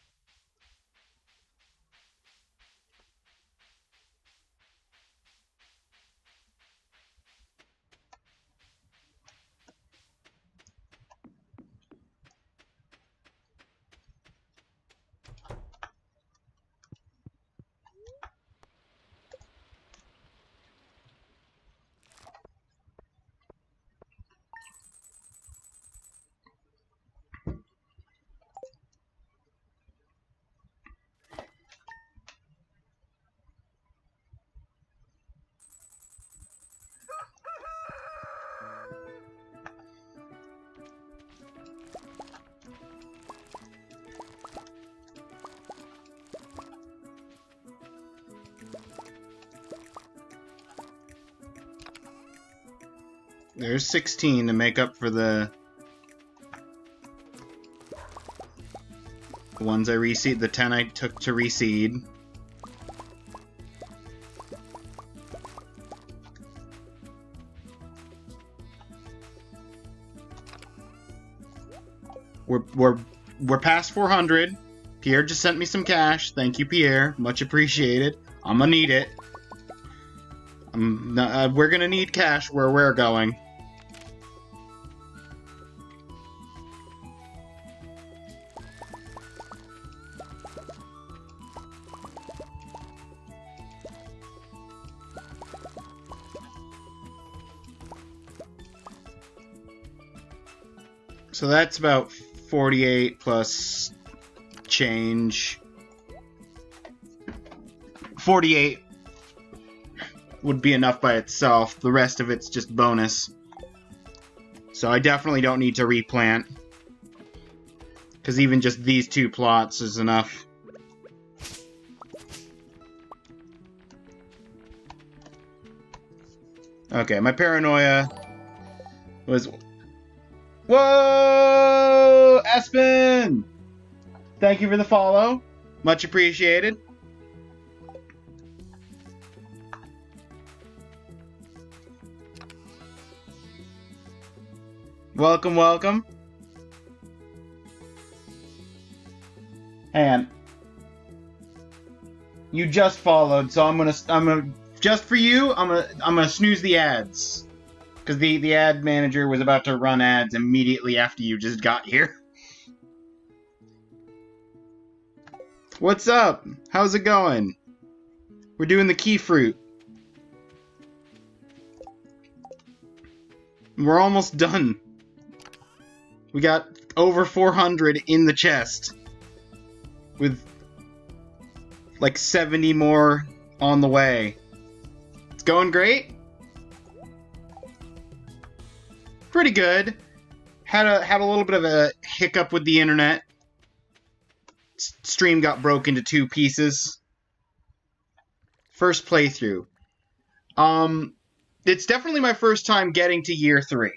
There's 16 to make up for the ones I reseed, the 10 I took to reseed. We're past 400. Pierre just sent me some cash. Thank you, Pierre. Much appreciated. I'm gonna need it. We're gonna need cash where we're going. So that's about 48 plus change. 48 would be enough by itself. The rest of it's just bonus. So I definitely don't need to replant. Because even just these 2 plots is enough. Okay, my paranoia was... Whoa! Aspen! Thank you for the follow. Much appreciated. Welcome, welcome. And you just followed, so I'm gonna just for you, I'm gonna snooze the ads. Because the ad manager was about to run ads immediately after you just got here. What's up? How's it going? We're doing the key fruit. We're almost done. We got over 400 in the chest. With like 70 more on the way. It's going great. Pretty good. Had a little bit of a hiccup with the internet. Stream got broke into 2 pieces. First playthrough. It's definitely my first time getting to year 3.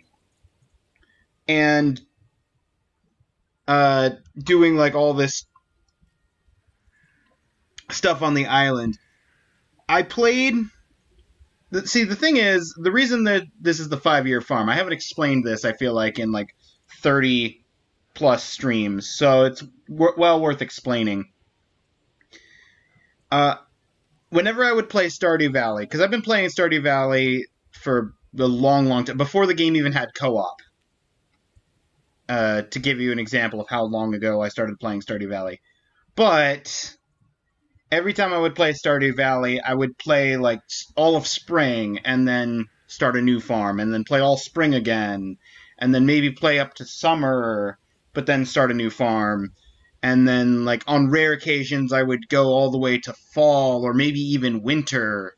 And doing like all this stuff on the island. I played... See, the thing is, the reason that this is the 5-year farm, I haven't explained this, I feel like, in like 30 plus streams, so it's well worth explaining. Whenever I would play Stardew Valley, because I've been playing Stardew Valley for a long, long time, before the game even had co-op. To give you an example of how long ago I started playing Stardew Valley. But... every time I would play Stardew Valley, I would play, like, all of spring, and then start a new farm, and then play all spring again, and then maybe play up to summer, but then start a new farm. And then, like, on rare occasions, I would go all the way to fall, or maybe even winter,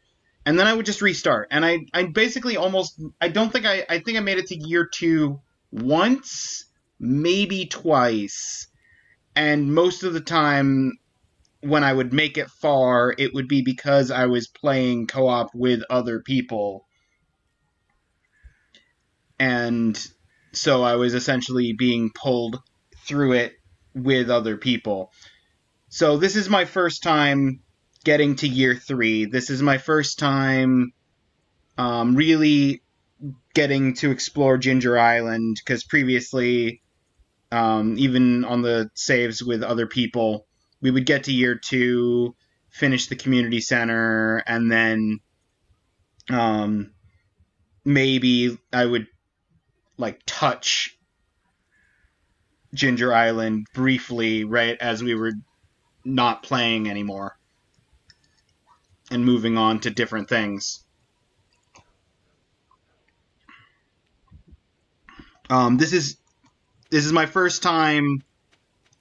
and then I would just restart. And I basically almost... I think I made it to year 2 once, maybe twice, and most of the time... when I would make it far, it would be because I was playing co-op with other people. And so I was essentially being pulled through it with other people. So this is my first time getting to year 3. This is my first time really getting to explore Ginger Island, because previously, even on the saves with other people, we would get to year 2, finish the community center, and then maybe I would like touch Ginger Island briefly right as we were not playing anymore and moving on to different things. This is my first time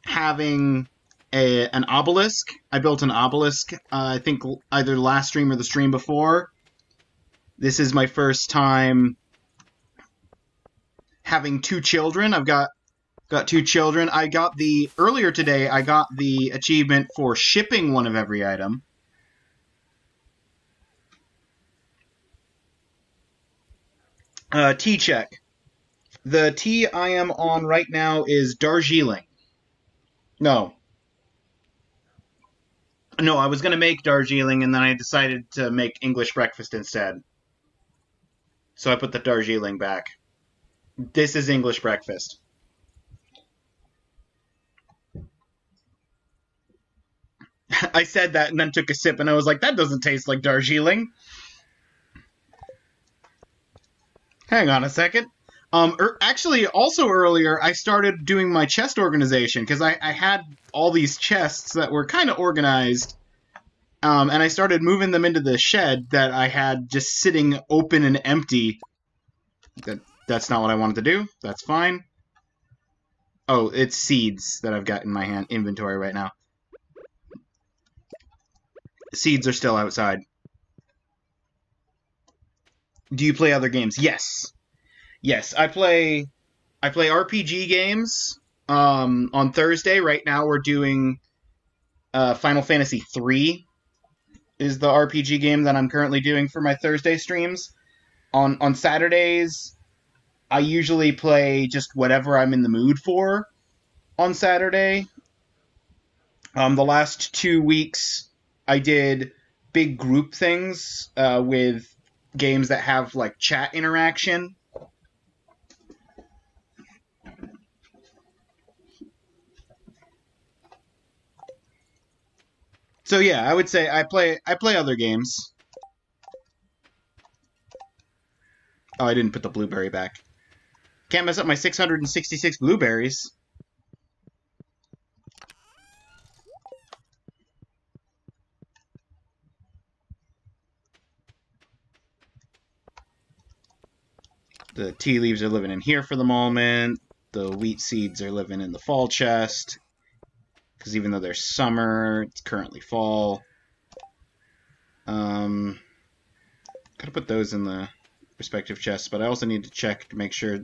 having an obelisk. I built an obelisk, I think either the last stream or the stream before. This is my first time having 2 children. I've got 2 children. Earlier today, I got the achievement for shipping one of every item. Tea check. The tea I am on right now is Darjeeling. No, I was going to make Darjeeling, and then I decided to make English breakfast instead. So I put the Darjeeling back. This is English breakfast. I said that and then took a sip, and I was like, that doesn't taste like Darjeeling. Hang on a second. Actually, also earlier, I started doing my chest organization, because I had all these chests that were kind of organized, and I started moving them into the shed that I had just sitting open and empty. That's not what I wanted to do. That's fine. Oh, it's seeds that I've got in my inventory right now. Seeds are still outside. Do you play other games? Yes. Yes, I play RPG games. On Thursday, right now we're doing Final Fantasy III is the RPG game that I'm currently doing for my Thursday streams. On Saturdays, I usually play just whatever I'm in the mood for on Saturday. The last 2 weeks, I did big group things with games that have like chat interaction. So yeah, I would say I play other games. Oh, I didn't put the blueberry back. Can't mess up my 666 blueberries. The tea leaves are living in here for the moment. The wheat seeds are living in the fall chest. Because even though there's summer, it's currently fall. Gotta put those in the respective chests, but I also need to check to make sure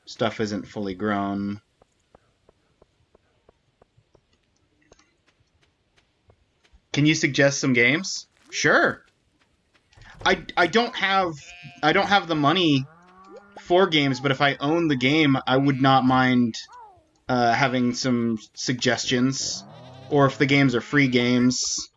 stuff isn't fully grown. Can you suggest some games? Sure. I don't have the money for games, but if I own the game, I would not mind having some suggestions, or if the games are free games.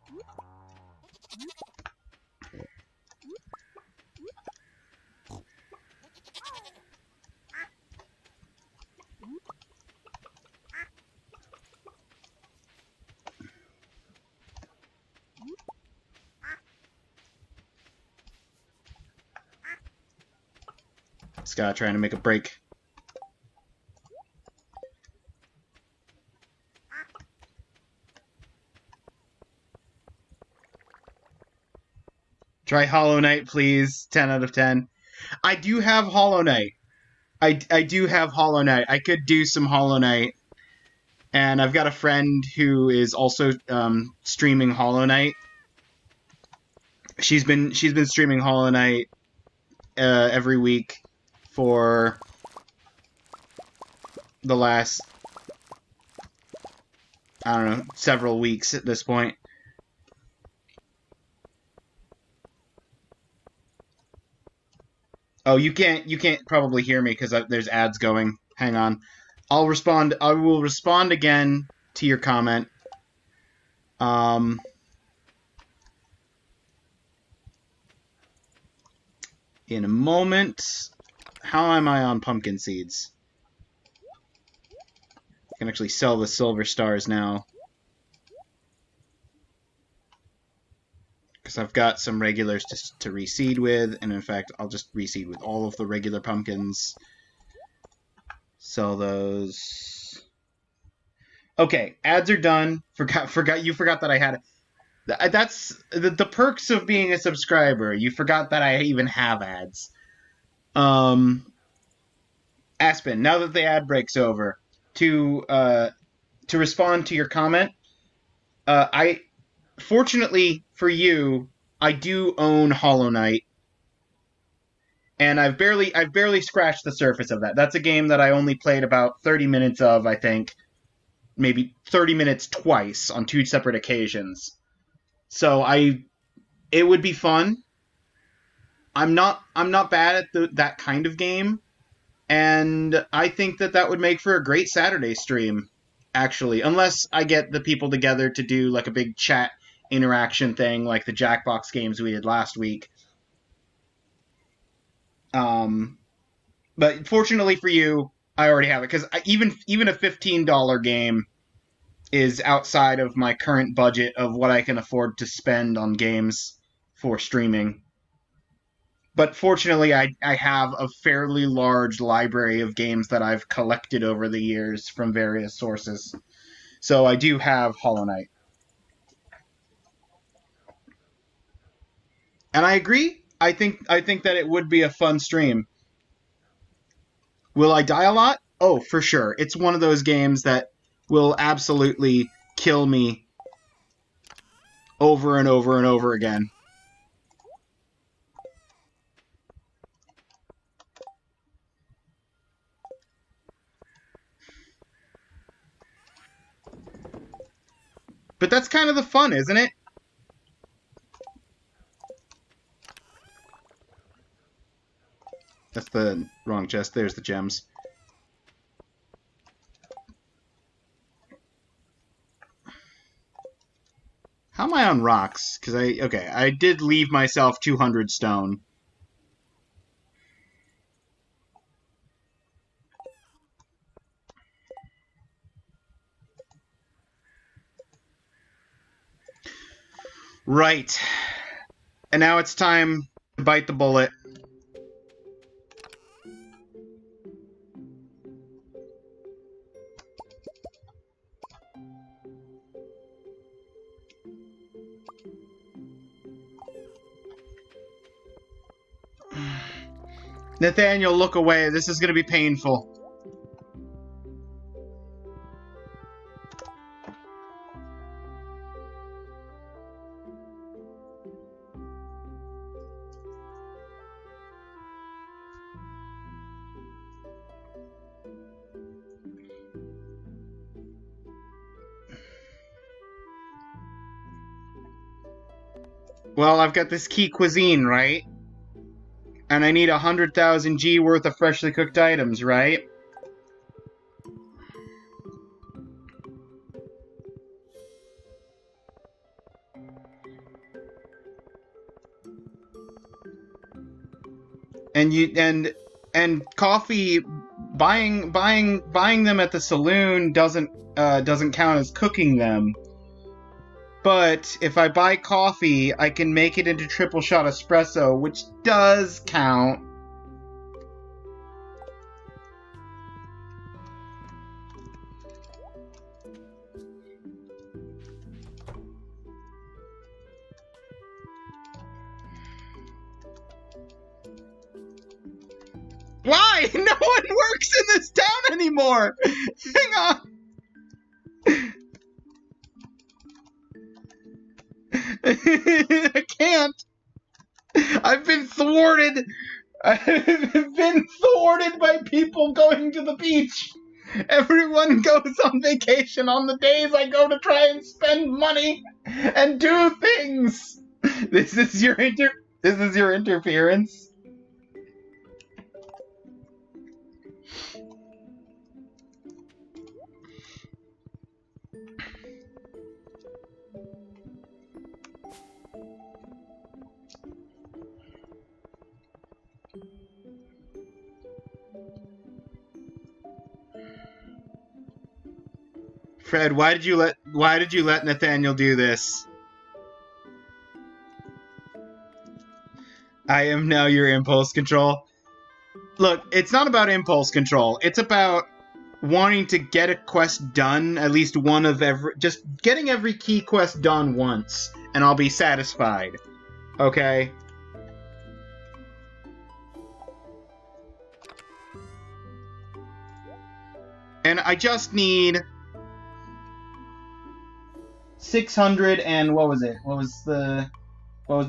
Scott trying to make a break. Try Hollow Knight, please. 10 out of 10. I do have Hollow Knight. I do have Hollow Knight. I could do some Hollow Knight. And I've got a friend who is also streaming Hollow Knight. She's been streaming Hollow Knight every week for the last I don't know, several weeks at this point. Oh, you can't probably hear me because there's ads going. Hang on. I'll respond. I will respond again to your comment. Um, in a moment. How am I on pumpkin seeds? I can actually sell the silver stars now. Because I've got some regulars to reseed with, and in fact, I'll just reseed with all of the regular pumpkins. Sell those. Okay, ads are done. You forgot that I had it. That's the perks of being a subscriber. You forgot that I even have ads. Aspen, now that the ad break's over, to respond to your comment, I fortunately for you, I do own Hollow Knight, and I've barely scratched the surface of that. That's a game that I only played about 30 minutes of, I think, maybe 30 minutes twice on 2 separate occasions. So it would be fun. I'm not bad at that kind of game, and I think that would make for a great Saturday stream. Actually, unless I get the people together to do like a big chat interaction thing, like the Jackbox games we did last week. But fortunately for you, I already have it because even a $15 game is outside of my current budget of what I can afford to spend on games for streaming. But fortunately, I have a fairly large library of games that I've collected over the years from various sources. So I do have Hollow Knight. And I agree. I think that it would be a fun stream. Will I die a lot? Oh, for sure. It's one of those games that will absolutely kill me over and over and over again. But that's kind of the fun, isn't it? That's the wrong chest. There's the gems. How am I on rocks? Because I did leave myself 200 stone. Right. And now it's time to bite the bullet. Nathaniel, look away. This is going to be painful. Well, I've got this key cuisine, right? And I need 100,000 G worth of freshly cooked items, right? And coffee, buying them at the saloon doesn't count as cooking them. But if I buy coffee, I can make it into triple shot espresso, which does count. Why? No one works in this town anymore! Hang on! I can't! I've been thwarted! I've been thwarted by people going to the beach! Everyone goes on vacation on the days I go to try and spend money and do things. This is your interference. Fred, why did you let Nathaniel do this? I am now your impulse control. Look, it's not about impulse control. It's about wanting to get a quest done, at least one of every... Just getting every key quest done once, and I'll be satisfied. Okay? And I just need 600 and what was it? What was the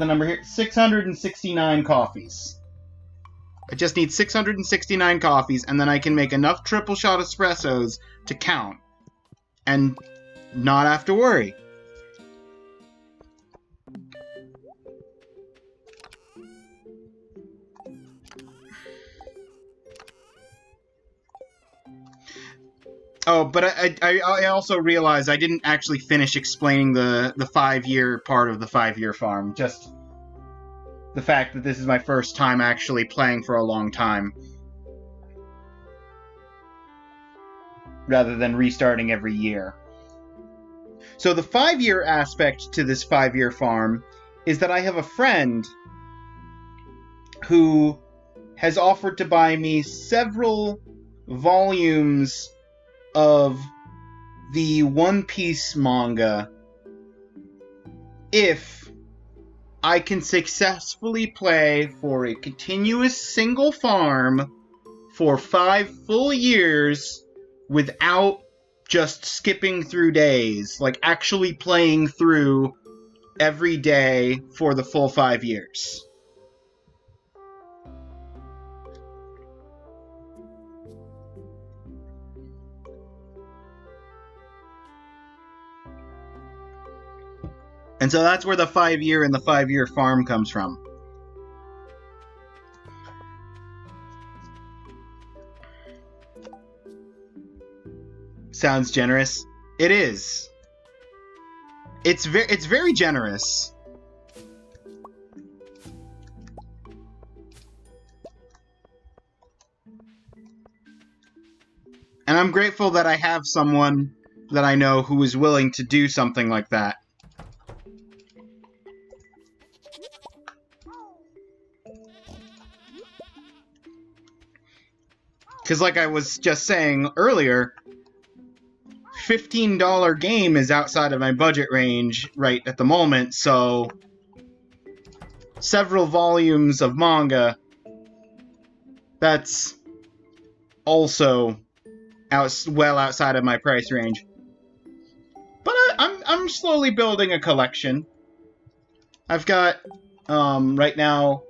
number here? 669 coffees. I just need 669 coffees, and then I can make enough triple shot espressos to count. And not have to worry. Oh, but I also realized I didn't actually finish explaining the 5-year part of the 5-year farm. Just the fact that this is my first time actually playing for a long time. Rather than restarting every year. So the 5-year aspect to this 5-year farm is that I have a friend who has offered to buy me several volumes of the One Piece manga if I can successfully play for a continuous single farm for 5 full years without just skipping through days, like actually playing through every day for the full 5 years. And so that's where the 5-year and the 5-year farm comes from. Sounds generous. It is. It's very generous. And I'm grateful that I have someone that I know who is willing to do something like that. Because like I was just saying earlier, $15 game is outside of my budget range right at the moment, so several volumes of manga, that's also well outside of my price range. But I'm slowly building a collection. I've got, right now,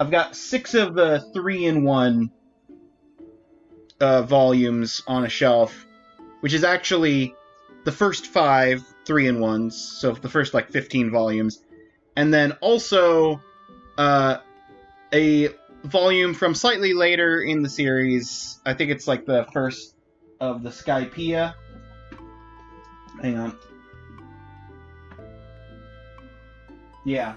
I've got 6 of the 3-in-1 volumes on a shelf, which is actually the first 5 3-in-1s, so the first, 15 volumes. And then also a volume from slightly later in the series. I think it's, the first of the Skypiea. Hang on. Yeah.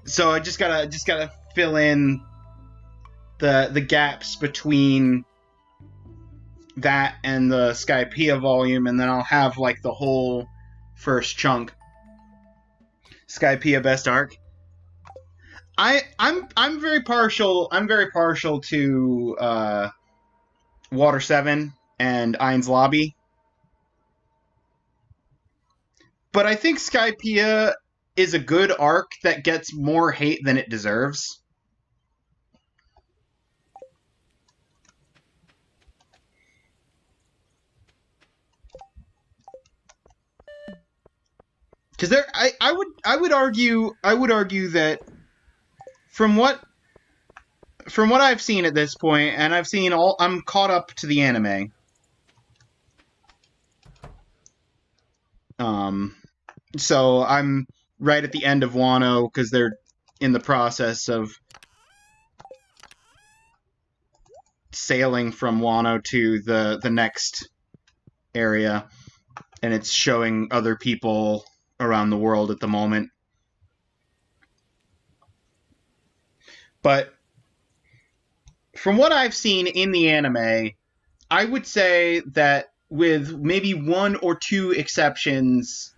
So I just gotta fill in the gaps between that and the Skypiea volume, and then I'll have the whole first chunk. Skypiea best arc. I'm very partial to Water 7 and Ain's Lobby. But I think Skypiea is a good arc that gets more hate than it deserves. Because I would argue that from what I've seen at this point, and I'm caught up to the anime. So I'm right at the end of Wano because they're in the process of sailing from Wano to the next area, and it's showing other people around the world at the moment. But from what I've seen in the anime, I would say that with maybe one or two exceptions,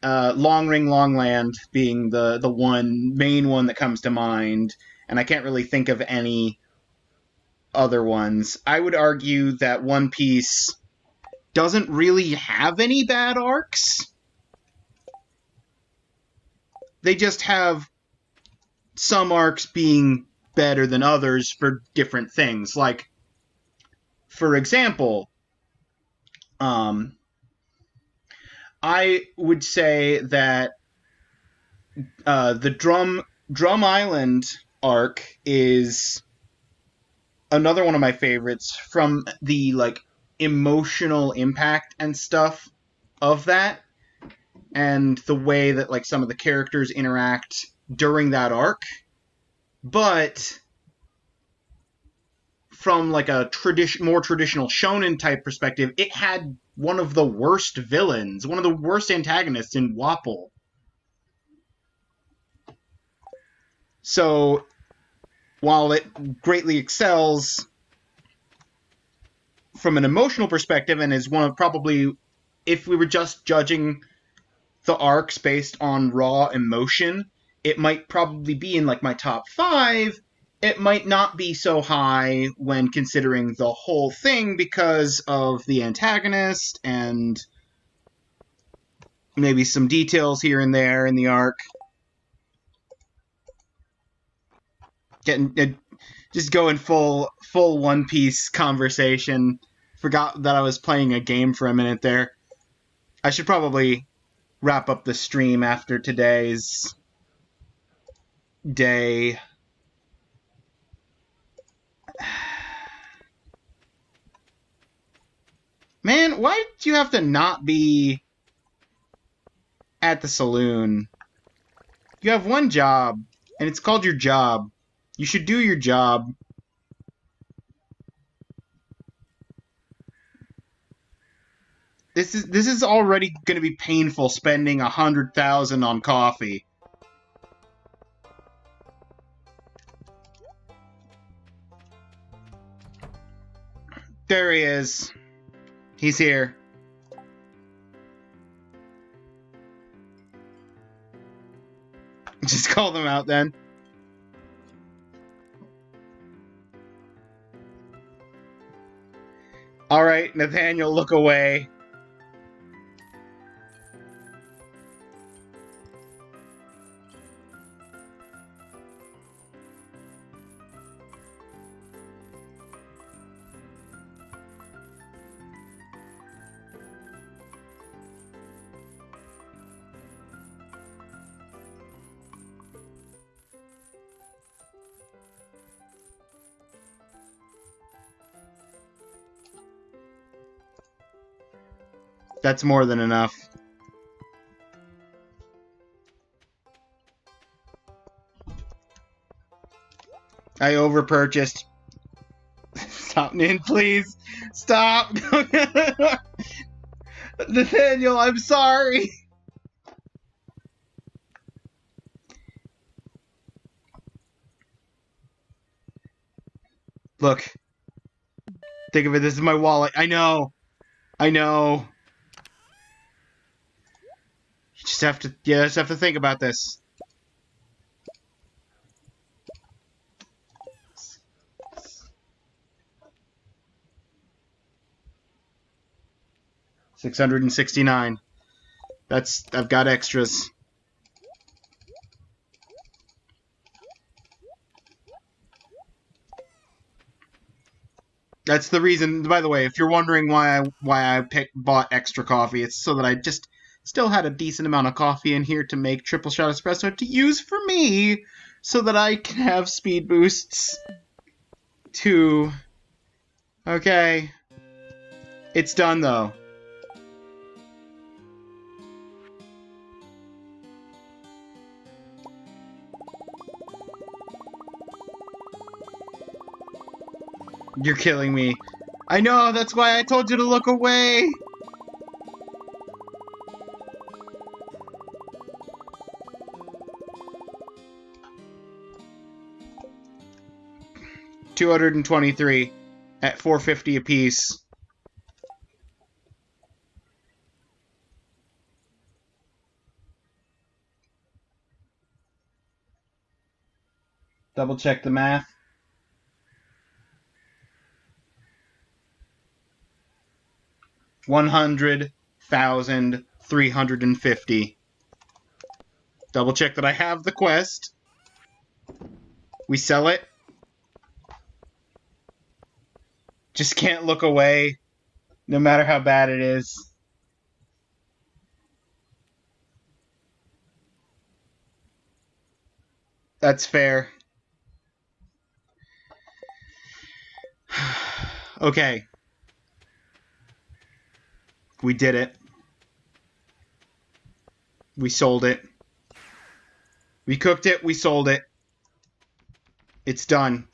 Long Ring Long Land being the one main one that comes to mind, and I can't really think of any other ones. I would argue that One Piece doesn't really have any bad arcs. They just have some arcs being better than others for different things. Like, for example, I would say that the Drum Island arc is another one of my favorites from the like emotional impact and stuff of that, and the way that like some of the characters interact during that arc. But from like a more traditional shonen type perspective, it had one of the worst villains, one of the worst antagonists in Wapol. So while it greatly excels from an emotional perspective and is one of probably, if we were just judging the arcs based on raw emotion, it might probably be in like my top 5. It might not be so high when considering the whole thing because of the antagonist and maybe some details here and there in the arc. Just going full One Piece conversation. Forgot that I was playing a game for a minute there. I should probably wrap up the stream after today's day. Man, why did you have to not be at the saloon? You have one job, and it's called your job. You should do your job. This is already going to be painful spending 100,000 on coffee. There he is. He's here. Just call them out then. All right, Nathaniel, look away. That's more than enough. I overpurchased. Stop, Nin, please. Stop. Nathaniel, I'm sorry. Look. Think of it, this is my wallet. I know. I know. You just have to think about this. $669. I've got extras. That's the reason, by the way, if you're wondering why I bought extra coffee, it's so that I just Still had a decent amount of coffee in here to make triple shot espresso to use for me, so that I can have speed boosts too. Okay. It's done, though. You're killing me. I know, that's why I told you to look away! $223 at $4.50 a piece. Double check the math. $100,350. Double check that I have the quest. We sell it. Just can't look away, no matter how bad it is. That's fair. Okay. We did it. We sold it. We cooked it, we sold it. It's done.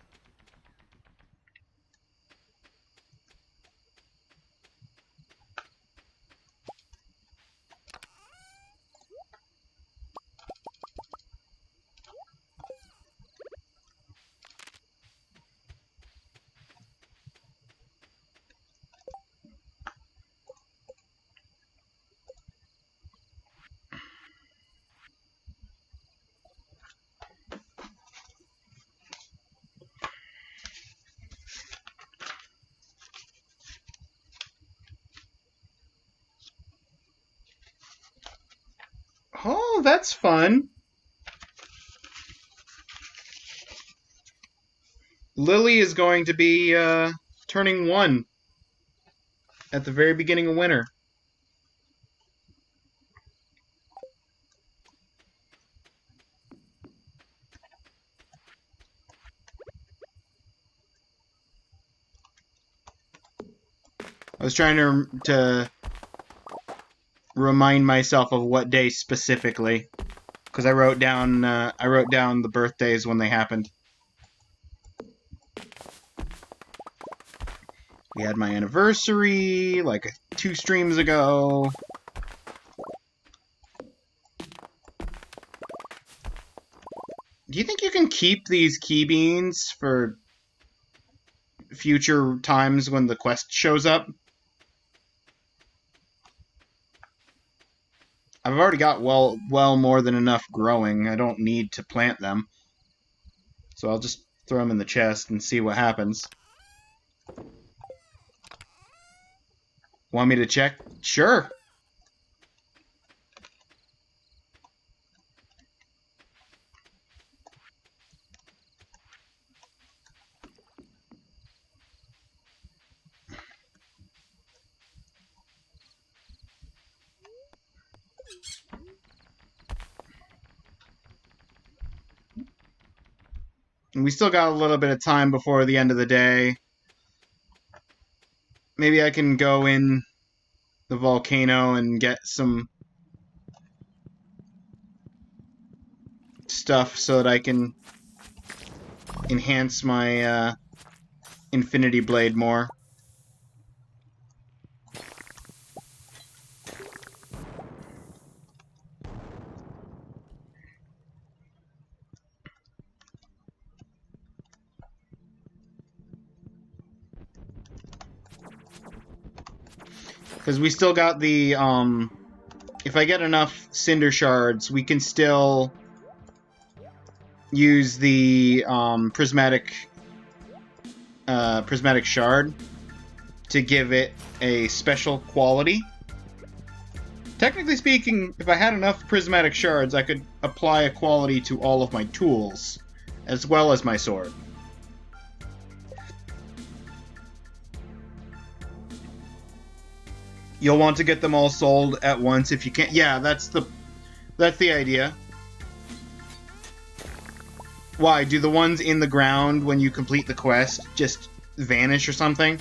Oh, that's fun. Lily is going to be turning 1 at the very beginning of winter. I was trying to remind myself of what day specifically, because I wrote down the birthdays when they happened. We had my anniversary like 2 streams ago. Do you think you can keep these key beans for future times when the quest shows up? I've already got well more than enough growing. I don't need to plant them. So I'll just throw them in the chest and see what happens. Want me to check? Sure. And we still got a little bit of time before the end of the day. Maybe I can go in the volcano and get some stuff so that I can enhance my Infinity Blade more. Because we still got the, if I get enough Cinder Shards, we can still use the prismatic shard to give it a special quality. Technically speaking, if I had enough prismatic shards, I could apply a quality to all of my tools, as well as my sword. You'll want to get them all sold at once if you can. Yeah, that's the idea. Why? Do the ones in the ground when you complete the quest just vanish or something?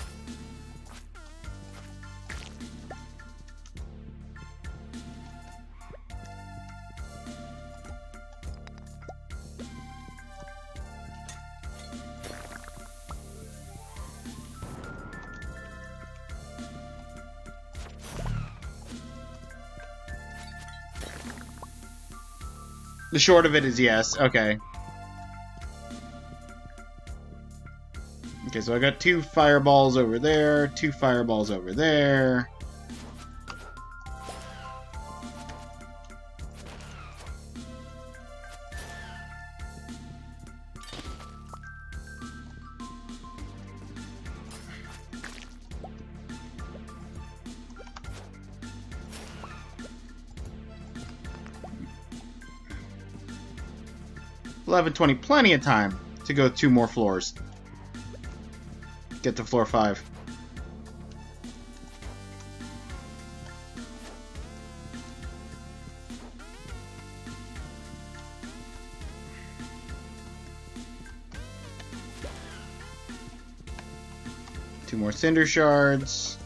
The short of it is yes. Okay. Okay, so I got 2 fireballs over there, 2 fireballs over there. $11:20, plenty of time to go 2 more floors. Get to floor 5. Two more cinder shards.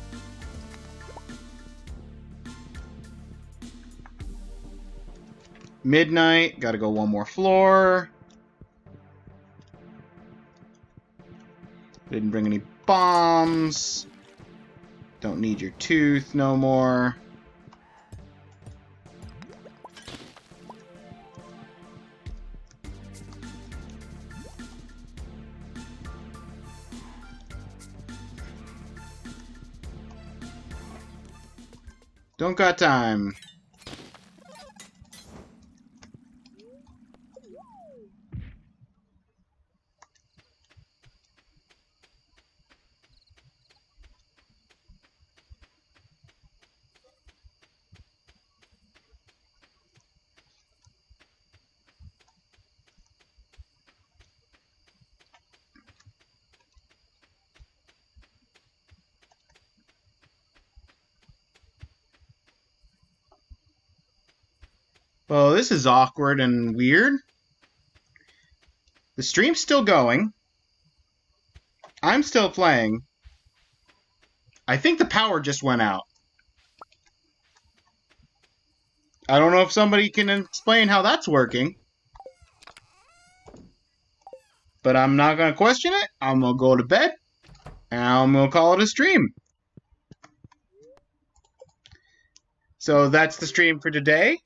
Midnight, gotta go 1 more floor. Didn't bring any bombs. Don't need your tooth no more. Don't got time. Well, this is awkward and weird. The stream's still going. I'm still playing. I think the power just went out. I don't know if somebody can explain how that's working. But I'm not going to question it. I'm going to go to bed. And I'm going to call it a stream. So that's the stream for today.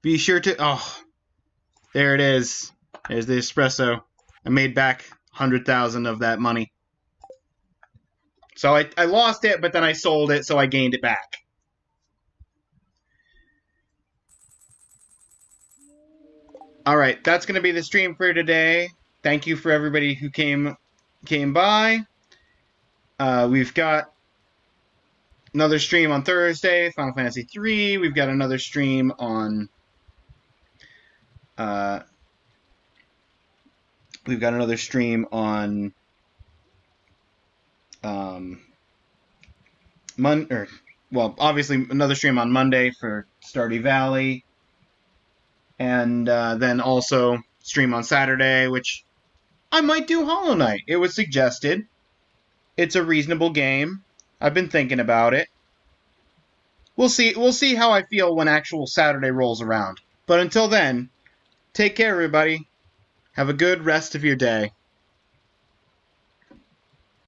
Be sure to... Oh, there it is. There's the espresso. I made back 100,000 of that money. So I lost it, but then I sold it, so I gained it back. Alright, that's going to be the stream for today. Thank you for everybody who came by. We've got another stream on Thursday, Final Fantasy III. We've got another stream on... we've got another stream on... obviously another stream on Monday for Stardew Valley. And then also stream on Saturday, which I might do Hollow Knight. It was suggested. It's a reasonable game. I've been thinking about it. We'll see how I feel when actual Saturday rolls around. But until then, take care, everybody. Have a good rest of your day.